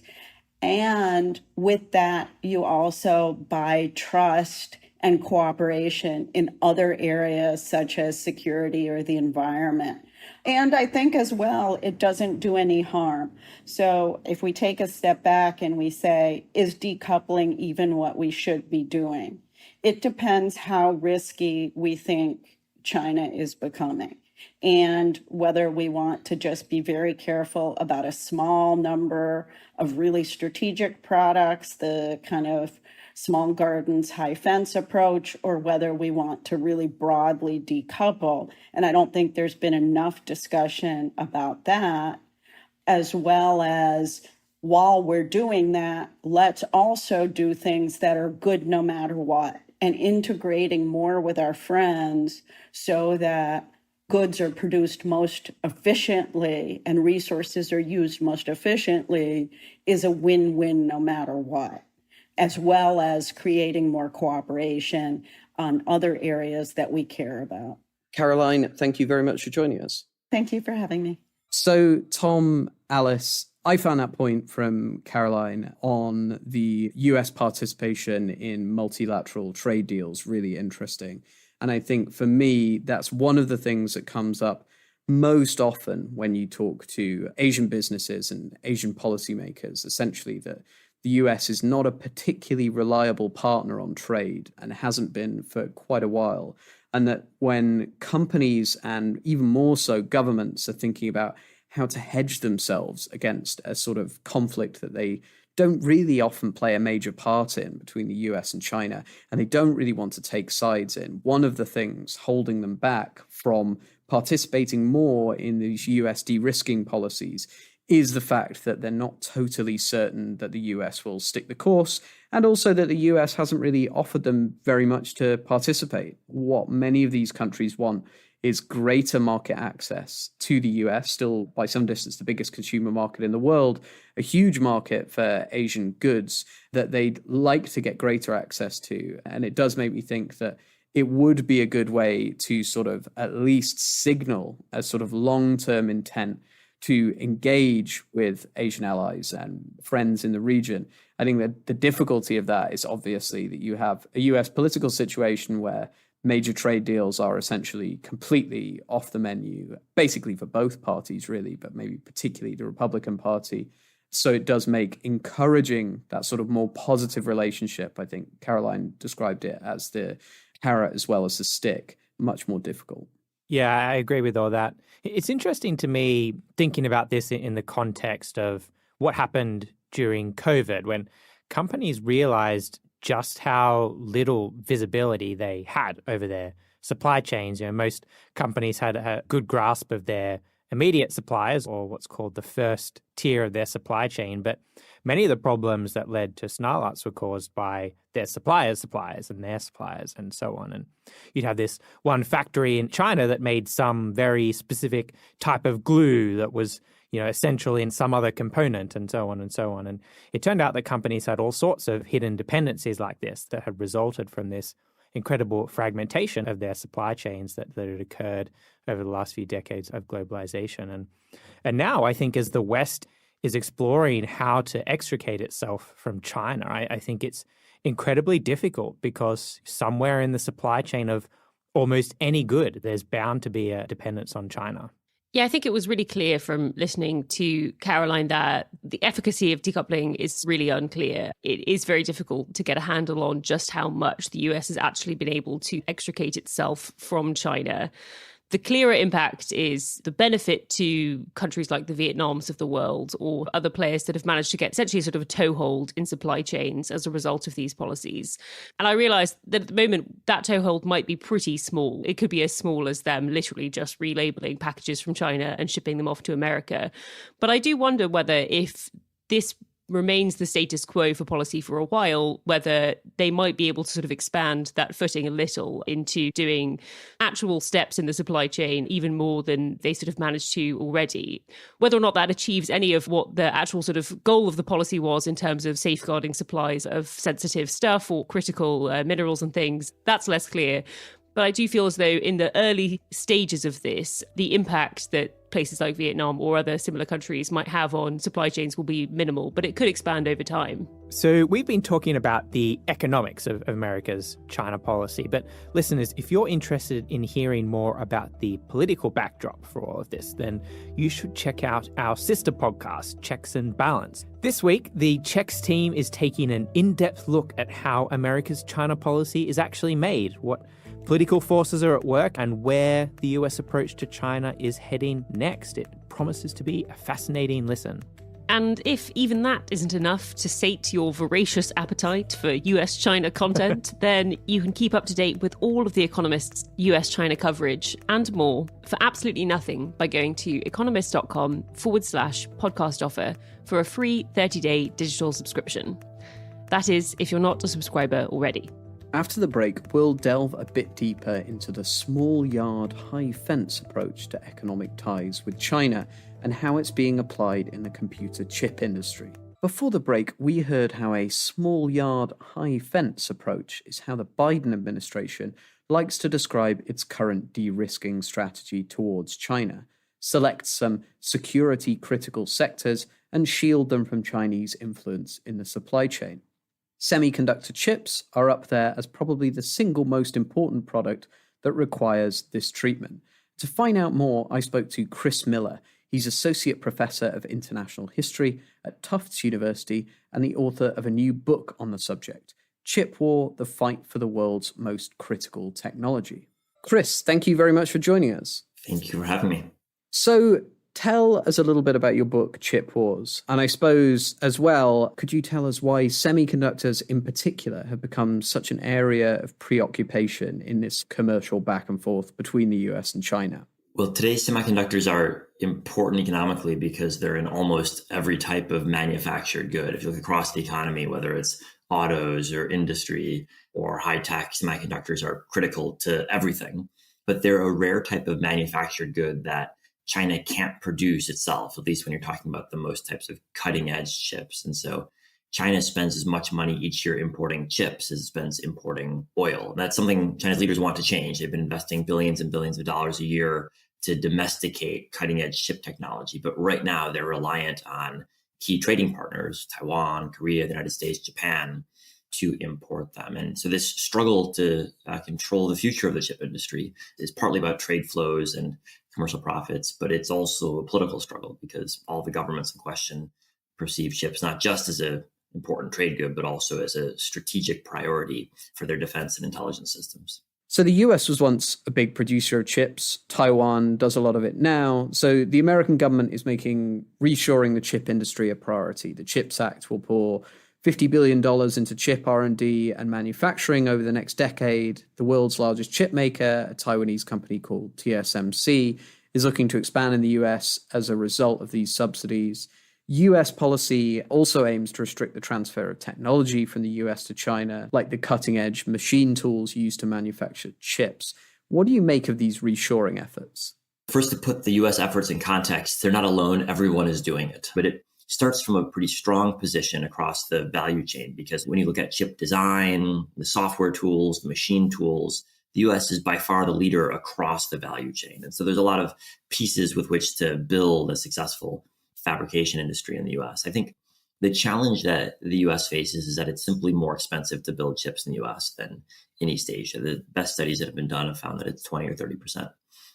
And with that, you also buy trust and cooperation in other areas such as security or the environment. And I think as well, it doesn't do any harm. So if we take a step back and we say, is decoupling even what we should be doing? It depends how risky we think China is becoming, and whether we want to just be very careful about a small number of really strategic products, the kind of small gardens, high fence approach, or whether we want to really broadly decouple. And I don't think there's been enough discussion about that, as well as while we're doing that, let's also do things that are good no matter what, and integrating more with our friends so that goods are produced most efficiently and resources are used most efficiently is a win-win no matter what, as well as creating more cooperation on other areas that we care about. Caroline, thank you very much for joining us. Thank you for having me. So, Tom, Alice, I found that point from Caroline on the US participation in multilateral trade deals really interesting. And I think for me, that's one of the things that comes up most often when you talk to Asian businesses and Asian policymakers, essentially that the US is not a particularly reliable partner on trade and hasn't been for quite a while. And that when companies and even more so governments are thinking about how to hedge themselves against a sort of conflict that they don't really often play a major part in between the US and China, and they don't really want to take sides in. One of the things holding them back from participating more in these US de-risking policies is the fact that they're not totally certain that the US will stick the course, and also that the US hasn't really offered them very much to participate. What many of these countries want is greater market access to the US, still by some distance the biggest consumer market in the world, a huge market for Asian goods that they'd like to get greater access to. And it does make me think that it would be a good way to sort of at least signal a sort of long-term intent to engage with Asian allies and friends in the region. I think that the difficulty of that is obviously that you have a US political situation where major trade deals are essentially completely off the menu, basically for both parties, really, but maybe particularly the Republican Party. So it does make encouraging that sort of more positive relationship, I think Caroline described it as the carrot as well as the stick, much more difficult. Yeah, I agree with all that. It's interesting to me thinking about this in the context of what happened during COVID, when companies realized just how little visibility they had over their supply chains. Most companies had a good grasp of their immediate suppliers, or what's called the first tier of their supply chain. But many of the problems that led to snarl-outs were caused by their suppliers' and their suppliers and so on. And you'd have this one factory in China that made some very specific type of glue that was, essential in some other component and so on and so on. And it turned out that companies had all sorts of hidden dependencies like this that had resulted from this incredible fragmentation of their supply chains that had occurred over the last few decades of globalization. And now I think as the West is exploring how to extricate itself from China, I think it's incredibly difficult because somewhere in the supply chain of almost any good, there's bound to be a dependence on China. Yeah, I think it was really clear from listening to Caroline that the efficacy of decoupling is really unclear. It is very difficult to get a handle on just how much the US has actually been able to extricate itself from China. The clearer impact is the benefit to countries like the Vietnams of the world or other players that have managed to get essentially sort of a toehold in supply chains as a result of these policies. And I realized that at the moment that toehold might be pretty small. It could be as small as them literally just relabeling packages from China and shipping them off to America. But I do wonder whether if this remains the status quo for policy for a while, whether they might be able to sort of expand that footing a little into doing actual steps in the supply chain even more than they sort of managed to already. Whether or not that achieves any of what the actual sort of goal of the policy was in terms of safeguarding supplies of sensitive stuff or critical minerals and things, that's less clear. But I do feel as though in the early stages of this, the impact that places like Vietnam or other similar countries might have on supply chains will be minimal, but it could expand over time. So we've been talking about the economics of America's China policy, but listeners, if you're interested in hearing more about the political backdrop for all of this, then you should check out our sister podcast, Checks and Balance. This week, the Checks team is taking an in-depth look at how America's China policy is actually made, what political forces are at work, and where the US approach to China is heading next. It promises to be a fascinating listen. And if even that isn't enough to sate your voracious appetite for US-China content, then you can keep up to date with all of The Economist's US-China coverage and more for absolutely nothing by going to economist.com/podcast offer for a free 30-day digital subscription. That is, if you're not a subscriber already. After the break, we'll delve a bit deeper into the small yard, high fence approach to economic ties with China and how it's being applied in the computer chip industry. Before the break, we heard how a small yard, high fence approach is how the Biden administration likes to describe its current de-risking strategy towards China, select some security-critical sectors and shield them from Chinese influence in the supply chain. Semiconductor chips are up there as probably the single most important product that requires this treatment. To find out more, I spoke to Chris Miller. He's Associate Professor of International History at Tufts University and the author of a new book on the subject, Chip War, The Fight for the World's Most Critical Technology. Chris, thank you very much for joining us. Thank you for having me. So, tell us a little bit about your book, Chip Wars. And I suppose, as well, could you tell us why semiconductors in particular have become such an area of preoccupation in this commercial back and forth between the US and China? Well, today semiconductors are important economically because they're in almost every type of manufactured good. If you look across the economy, whether it's autos or industry or high-tech, semiconductors are critical to everything. But they're a rare type of manufactured good that China can't produce itself, at least when you're talking about the most types of cutting edge chips. And so China spends as much money each year importing chips as it spends importing oil. And that's something China's leaders want to change. They've been investing billions and billions of dollars a year to domesticate cutting edge chip technology. But right now they're reliant on key trading partners, Taiwan, Korea, the United States, Japan, to import them. And so this struggle to control the future of the chip industry is partly about trade flows and commercial profits, but it's also a political struggle because all the governments in question perceive chips not just as an important trade good, but also as a strategic priority for their defense and intelligence systems. So the US was once a big producer of chips. Taiwan does a lot of it now. So the American government is making reshoring the chip industry a priority. The CHIPS Act will pour $50 billion into chip R&D and manufacturing over the next decade. The world's largest chip maker, a Taiwanese company called TSMC, is looking to expand in the US as a result of these subsidies. US policy also aims to restrict the transfer of technology from the US to China, like the cutting-edge machine tools used to manufacture chips. What do you make of these reshoring efforts? First, to put the US efforts in context, they're not alone. Everyone is doing it. But it starts from a pretty strong position across the value chain, because when you look at chip design, the software tools, the machine tools, the US is by far the leader across the value chain. And so there's a lot of pieces with which to build a successful fabrication industry in the US. I think the challenge that the US faces is that it's simply more expensive to build chips in the US than in East Asia. The best studies that have been done have found that it's 20 or 30%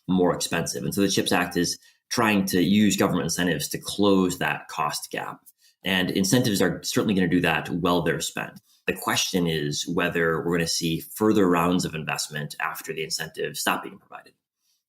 more expensive. And so the CHIPS Act is trying to use government incentives to close that cost gap. And incentives are certainly going to do that while they're spent. The question is whether we're going to see further rounds of investment after the incentives stop being provided.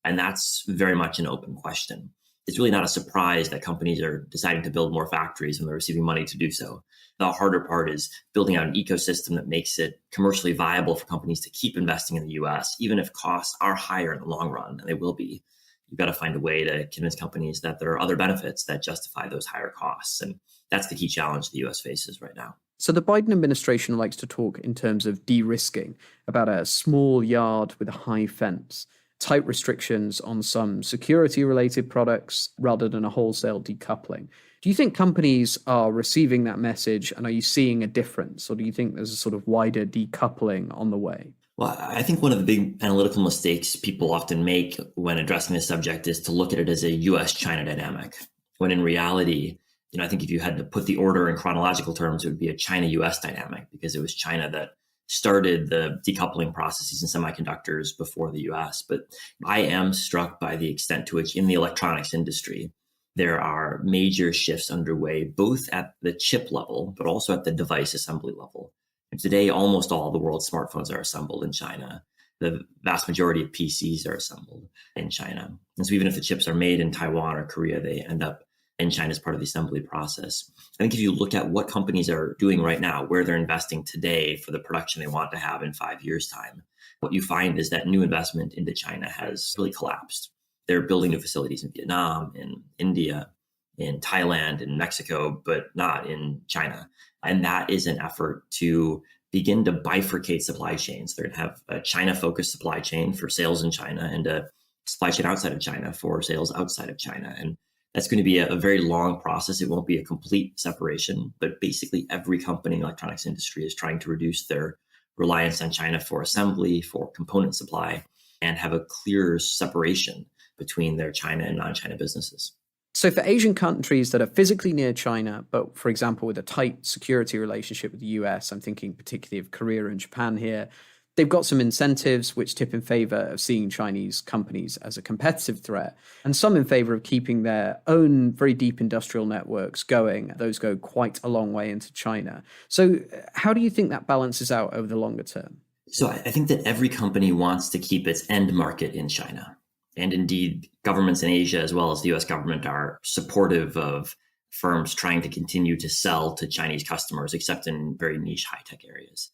And that's very much an open question. It's really not a surprise that companies are deciding to build more factories when they're receiving money to do so. The harder part is building out an ecosystem that makes it commercially viable for companies to keep investing in the US, even if costs are higher in the long run, and they will be. You've got to find a way to convince companies that there are other benefits that justify those higher costs. And that's the key challenge the US faces right now. So the Biden administration likes to talk in terms of de-risking, about a small yard with a high fence, tight restrictions on some security-related products rather than a wholesale decoupling. Do you think companies are receiving that message, and are you seeing a difference? Or do you think there's a sort of wider decoupling on the way? Well, I think one of the big analytical mistakes people often make when addressing this subject is to look at it as a US-China dynamic, when in reality, I think if you had to put the order in chronological terms, it would be a China-US dynamic, because it was China that started the decoupling processes in semiconductors before the US. But I am struck by the extent to which in the electronics industry, there are major shifts underway, both at the chip level, but also at the device assembly level. And today, almost all the world's smartphones are assembled in China. The vast majority of PCs are assembled in China. And so even if the chips are made in Taiwan or Korea, they end up in China as part of the assembly process. I think if you look at what companies are doing right now, where they're investing today for the production they want to have in 5 years' time, what you find is that new investment into China has really collapsed. They're building new facilities in Vietnam, in India, in Thailand, in Mexico, but not in China. And that is an effort to begin to bifurcate supply chains. They're going to have a China-focused supply chain for sales in China and a supply chain outside of China for sales outside of China. And that's going to be a very long process. It won't be a complete separation, but basically every company in the electronics industry is trying to reduce their reliance on China for assembly, for component supply, and have a clear separation between their China and non-China businesses. So for Asian countries that are physically near China, but for example, with a tight security relationship with the US, I'm thinking particularly of Korea and Japan here, they've got some incentives which tip in favor of seeing Chinese companies as a competitive threat, and some in favor of keeping their own very deep industrial networks going. Those go quite a long way into China. So how do you think that balances out over the longer term? So I think that every company wants to keep its end market in China. And indeed, governments in Asia, as well as the US government, are supportive of firms trying to continue to sell to Chinese customers, except in very niche high-tech areas.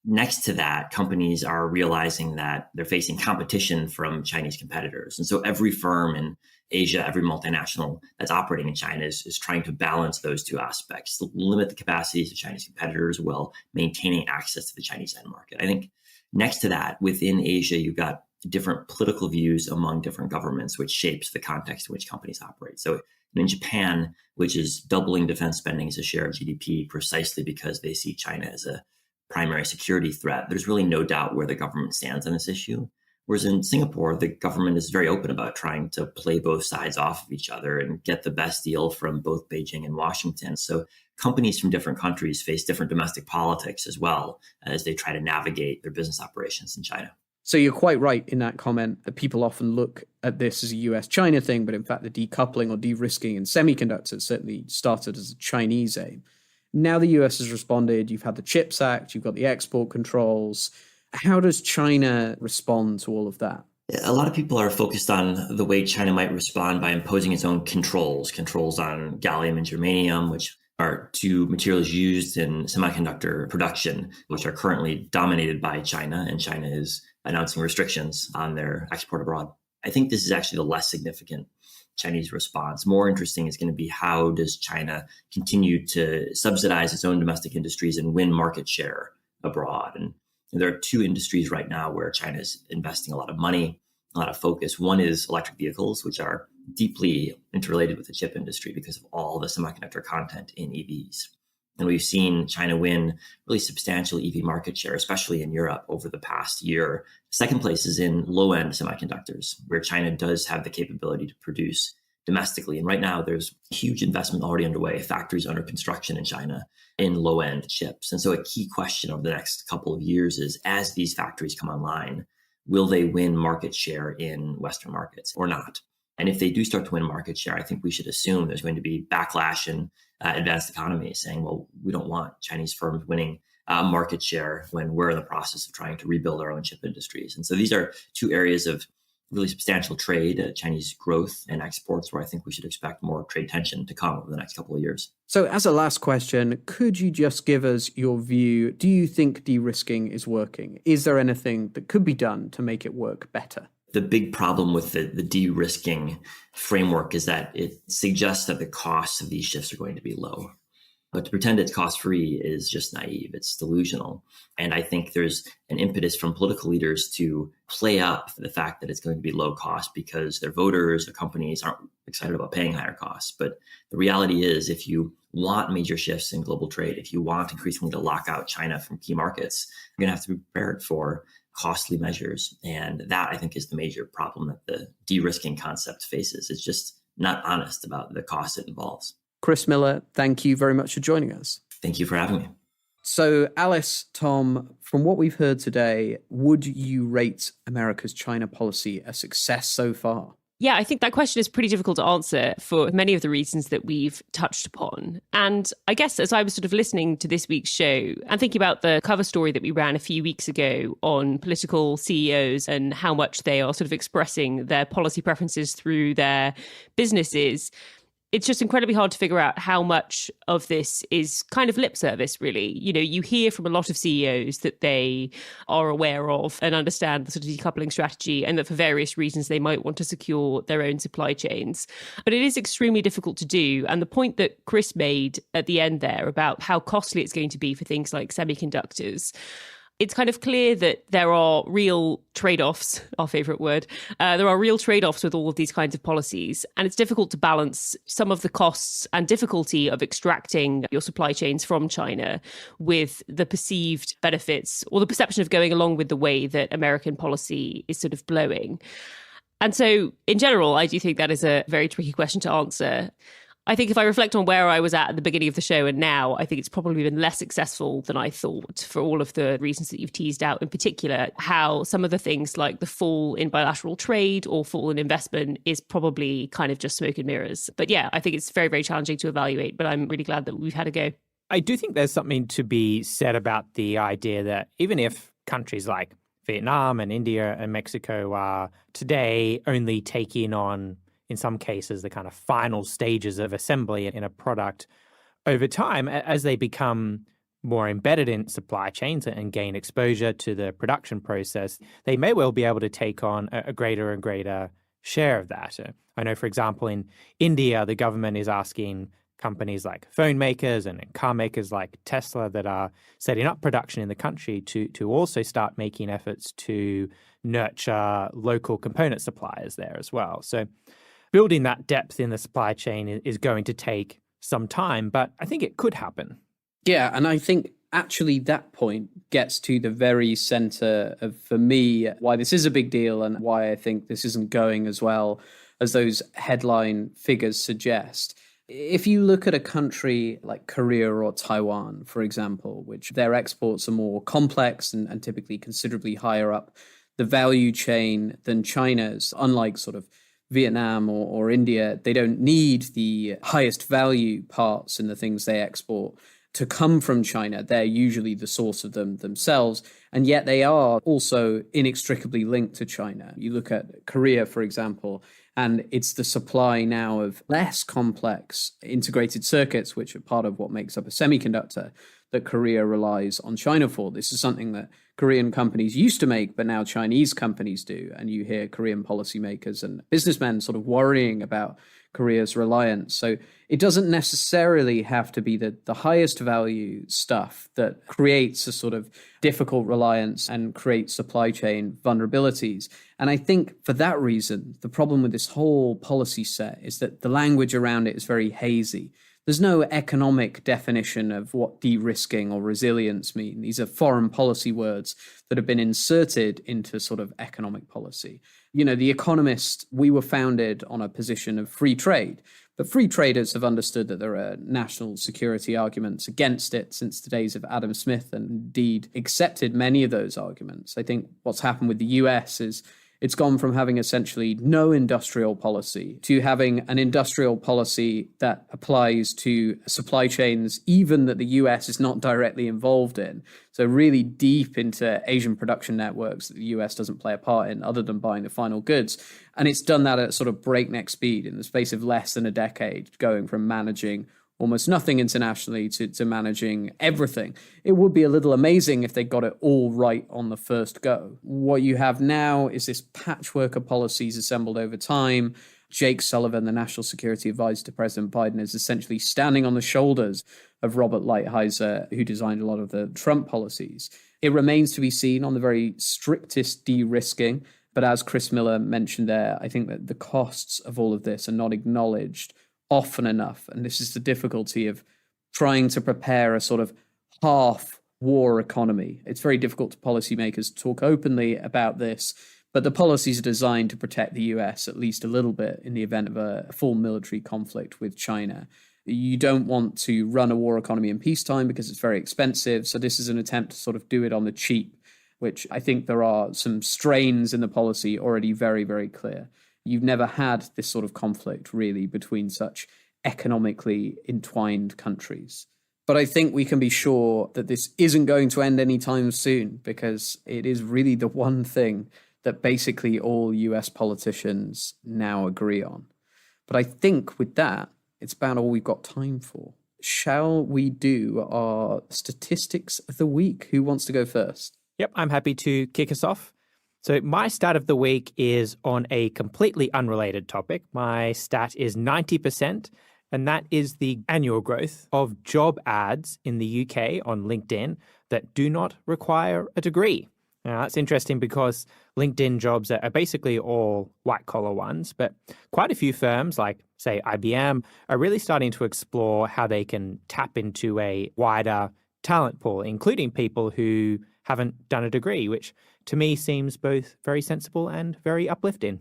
Next to that, companies are realizing that they're facing competition from Chinese competitors. And so every firm in Asia, every multinational that's operating in China is trying to balance those two aspects, to limit the capacities of Chinese competitors while maintaining access to the Chinese end market. I think next to that, within Asia, you've got different political views among different governments, which shapes the context in which companies operate. So in Japan, which is doubling defense spending as a share of GDP precisely because they see China as a primary security threat, there's really no doubt where the government stands on this issue. Whereas in Singapore, the government is very open about trying to play both sides off of each other and get the best deal from both Beijing and Washington. So companies from different countries face different domestic politics as well as they try to navigate their business operations in China. So you're quite right in that comment that people often look at this as a US-China thing, but in fact the decoupling or de-risking in semiconductors certainly started as a Chinese aim. Now the US has responded. You've had the CHIPS Act, you've got the export controls. How does China respond to all of that? A lot of people are focused on the way China might respond by imposing its own controls on gallium and germanium, which are two materials used in semiconductor production, which are currently dominated by China, and China is announcing restrictions on their export abroad. I think this is actually the less significant Chinese response. More interesting is going to be how does China continue to subsidize its own domestic industries and win market share abroad. And there are two industries right now where China is investing a lot of money, a lot of focus. One is electric vehicles, which are deeply interrelated with the chip industry because of all the semiconductor content in EVs. And we've seen China win really substantial EV market share, especially in Europe over the past year. Second place is in low-end semiconductors, where China does have the capability to produce domestically. And right now, there's huge investment already underway, factories under construction in China in low-end chips. And so a key question over the next couple of years is, as these factories come online, will they win market share in Western markets or not? And if they do start to win market share, I think we should assume there's going to be backlash in advanced economies saying, well, we don't want Chinese firms winning market share when we're in the process of trying to rebuild our own chip industries. And so these are two areas of really substantial trade, Chinese growth and exports, where I think we should expect more trade tension to come over the next couple of years. So as a last question, could you just give us your view? Do you think de-risking is working? Is there anything that could be done to make it work better? The big problem with the de-risking framework is that it suggests that the costs of these shifts are going to be low. But to pretend it's cost-free is just naive. It's delusional. And I think there's an impetus from political leaders to play up the fact that it's going to be low cost because their voters, their companies aren't excited about paying higher costs. But the reality is, if you want major shifts in global trade, if you want increasingly to lock out China from key markets, you're going to have to be prepared for costly measures. And that, I think, is the major problem that the de-risking concept faces. It's just not honest about the costs it involves. Chris Miller, thank you very much for joining us. Thank you for having me. So, Alice, Tom, from what we've heard today, would you rate America's China policy a success so far? Yeah, I think that question is pretty difficult to answer for many of the reasons that we've touched upon. And I guess as I was sort of listening to this week's show and thinking about the cover story that we ran a few weeks ago on political CEOs and how much they are sort of expressing their policy preferences through their businesses, it's just incredibly hard to figure out how much of this is kind of lip service, really. You know, you hear from a lot of CEOs that they are aware of and understand the sort of decoupling strategy and that for various reasons they might want to secure their own supply chains. But it is extremely difficult to do. And the point that Chris made at the end there about how costly it's going to be for things like semiconductors, it's kind of clear that there are real trade-offs, our favorite word. There are real trade-offs with all of these kinds of policies. And it's difficult to balance some of the costs and difficulty of extracting your supply chains from China with the perceived benefits or the perception of going along with the way that American policy is sort of blowing. And so in general, I do think that is a very tricky question to answer. I think if I reflect on where I was at the beginning of the show and now, I think it's probably been less successful than I thought for all of the reasons that you've teased out, in particular, how some of the things like the fall in bilateral trade or fall in investment is probably kind of just smoke and mirrors. But yeah, I think it's very, very challenging to evaluate, but I'm really glad that we've had a go. I do think there's something to be said about the idea that even if countries like Vietnam and India and Mexico are today only taking on, in some cases, the kind of final stages of assembly in a product, over time, as they become more embedded in supply chains and gain exposure to the production process, they may well be able to take on a greater and greater share of that. I know, for example, in India, the government is asking companies like phone makers and car makers like Tesla that are setting up production in the country to also start making efforts to nurture local component suppliers there as well. So building that depth in the supply chain is going to take some time, but I think it could happen. Yeah, and I think actually that point gets to the very center of, for me, why this is a big deal and why I think this isn't going as well as those headline figures suggest. If you look at a country like Korea or Taiwan, for example, which their exports are more complex and typically considerably higher up the value chain than China's, unlike sort of Vietnam or India, they don't need the highest value parts in the things they export to come from China. They're usually the source of them themselves, and yet they are also inextricably linked to China. You look at Korea, for example, and it's the supply now of less complex integrated circuits, which are part of what makes up a semiconductor, that Korea relies on China for. This is something that Korean companies used to make, but now Chinese companies do. And you hear Korean policymakers and businessmen sort of worrying about Korea's reliance. So it doesn't necessarily have to be the highest value stuff that creates a sort of difficult reliance and creates supply chain vulnerabilities. And I think for that reason, the problem with this whole policy set is that the language around it is very hazy. There's no economic definition of what de-risking or resilience mean. These are foreign policy words that have been inserted into sort of economic policy. You know, The Economist, we were founded on a position of free trade, but free traders have understood that there are national security arguments against it since the days of Adam Smith, and indeed accepted many of those arguments. I think what's happened with the US is it's gone from having essentially no industrial policy to having an industrial policy that applies to supply chains, even that the US is not directly involved in. So really deep into Asian production networks that the US doesn't play a part in other than buying the final goods. And it's done that at sort of breakneck speed in the space of less than a decade, going from managing almost nothing internationally to managing everything. It would be a little amazing if they got it all right on the first go. What you have now is this patchwork of policies assembled over time. Jake Sullivan, the national security advisor to President Biden, is essentially standing on the shoulders of Robert Lighthizer, who designed a lot of the Trump policies. It remains to be seen on the very strictest de-risking. But as Chris Miller mentioned there, I think that the costs of all of this are not acknowledged often enough. And this is the difficulty of trying to prepare a sort of half-war economy. It's very difficult to policymakers to talk openly about this, but the policies are designed to protect the US at least a little bit in the event of a full military conflict with China. You don't want to run a war economy in peacetime because it's very expensive. So this is an attempt to sort of do it on the cheap, which I think there are some strains in the policy already very, very clear. You've never had this sort of conflict, really, between such economically entwined countries. But I think we can be sure that this isn't going to end anytime soon, because it is really the one thing that basically all US politicians now agree on. But I think with that, it's about all we've got time for. Shall we do our statistics of the week? Who wants to go first? Yep, I'm happy to kick us off. So my stat of the week is on a completely unrelated topic. My stat is 90%, and that is the annual growth of job ads in the UK on LinkedIn that do not require a degree. Now, that's interesting because LinkedIn jobs are basically all white-collar ones, but quite a few firms like, say, IBM, are really starting to explore how they can tap into a wider talent pool, including people who haven't done a degree, which to me seems both very sensible and very uplifting.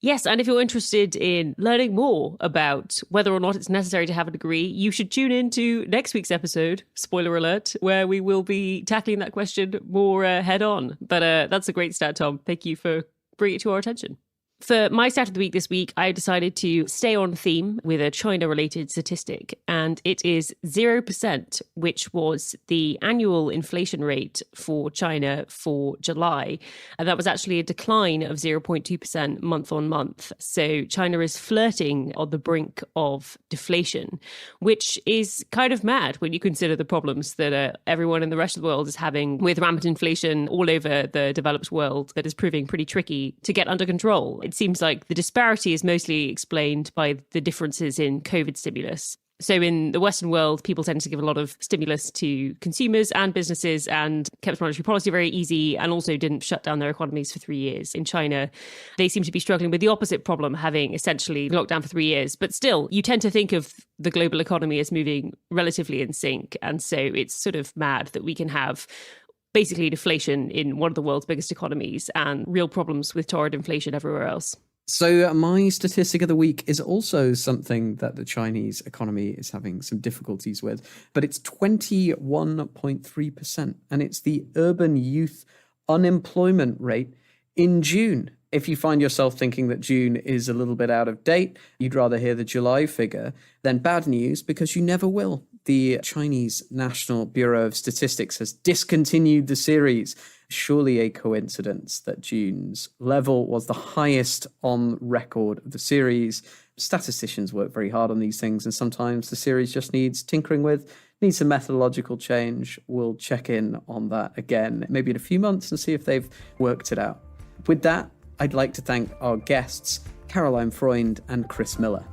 Yes, and if you're interested in learning more about whether or not it's necessary to have a degree, you should tune in to next week's episode, spoiler alert, where we will be tackling that question more head on. But that's a great stat, Tom. Thank you for bringing it to our attention. For my stat of the week this week, I decided to stay on theme with a China-related statistic, and it is 0%, which was the annual inflation rate for China for July. And that was actually a decline of 0.2% month on month. So China is flirting on the brink of deflation, which is kind of mad when you consider the problems that everyone in the rest of the world is having with rampant inflation all over the developed world that is proving pretty tricky to get under control. It seems like the disparity is mostly explained by the differences in COVID stimulus. So in the Western world, people tend to give a lot of stimulus to consumers and businesses and kept monetary policy very easy and also didn't shut down their economies for 3 years. In China, they seem to be struggling with the opposite problem, having essentially locked down for 3 years. But still, you tend to think of the global economy as moving relatively in sync. And so it's sort of mad that we can have basically deflation in one of the world's biggest economies and real problems with torrid inflation everywhere else. So my statistic of the week is also something that the Chinese economy is having some difficulties with, but it's 21.3%, and it's the urban youth unemployment rate in June. If you find yourself thinking that June is a little bit out of date, you'd rather hear the July figure, then bad news, because you never will. The Chinese National Bureau of Statistics has discontinued the series. Surely a coincidence that June's level was the highest on record of the series. Statisticians work very hard on these things, and sometimes the series just needs tinkering with, needs some methodological change. We'll check in on that again, maybe in a few months, and see if they've worked it out. With that, I'd like to thank our guests, Caroline Freund and Chris Miller.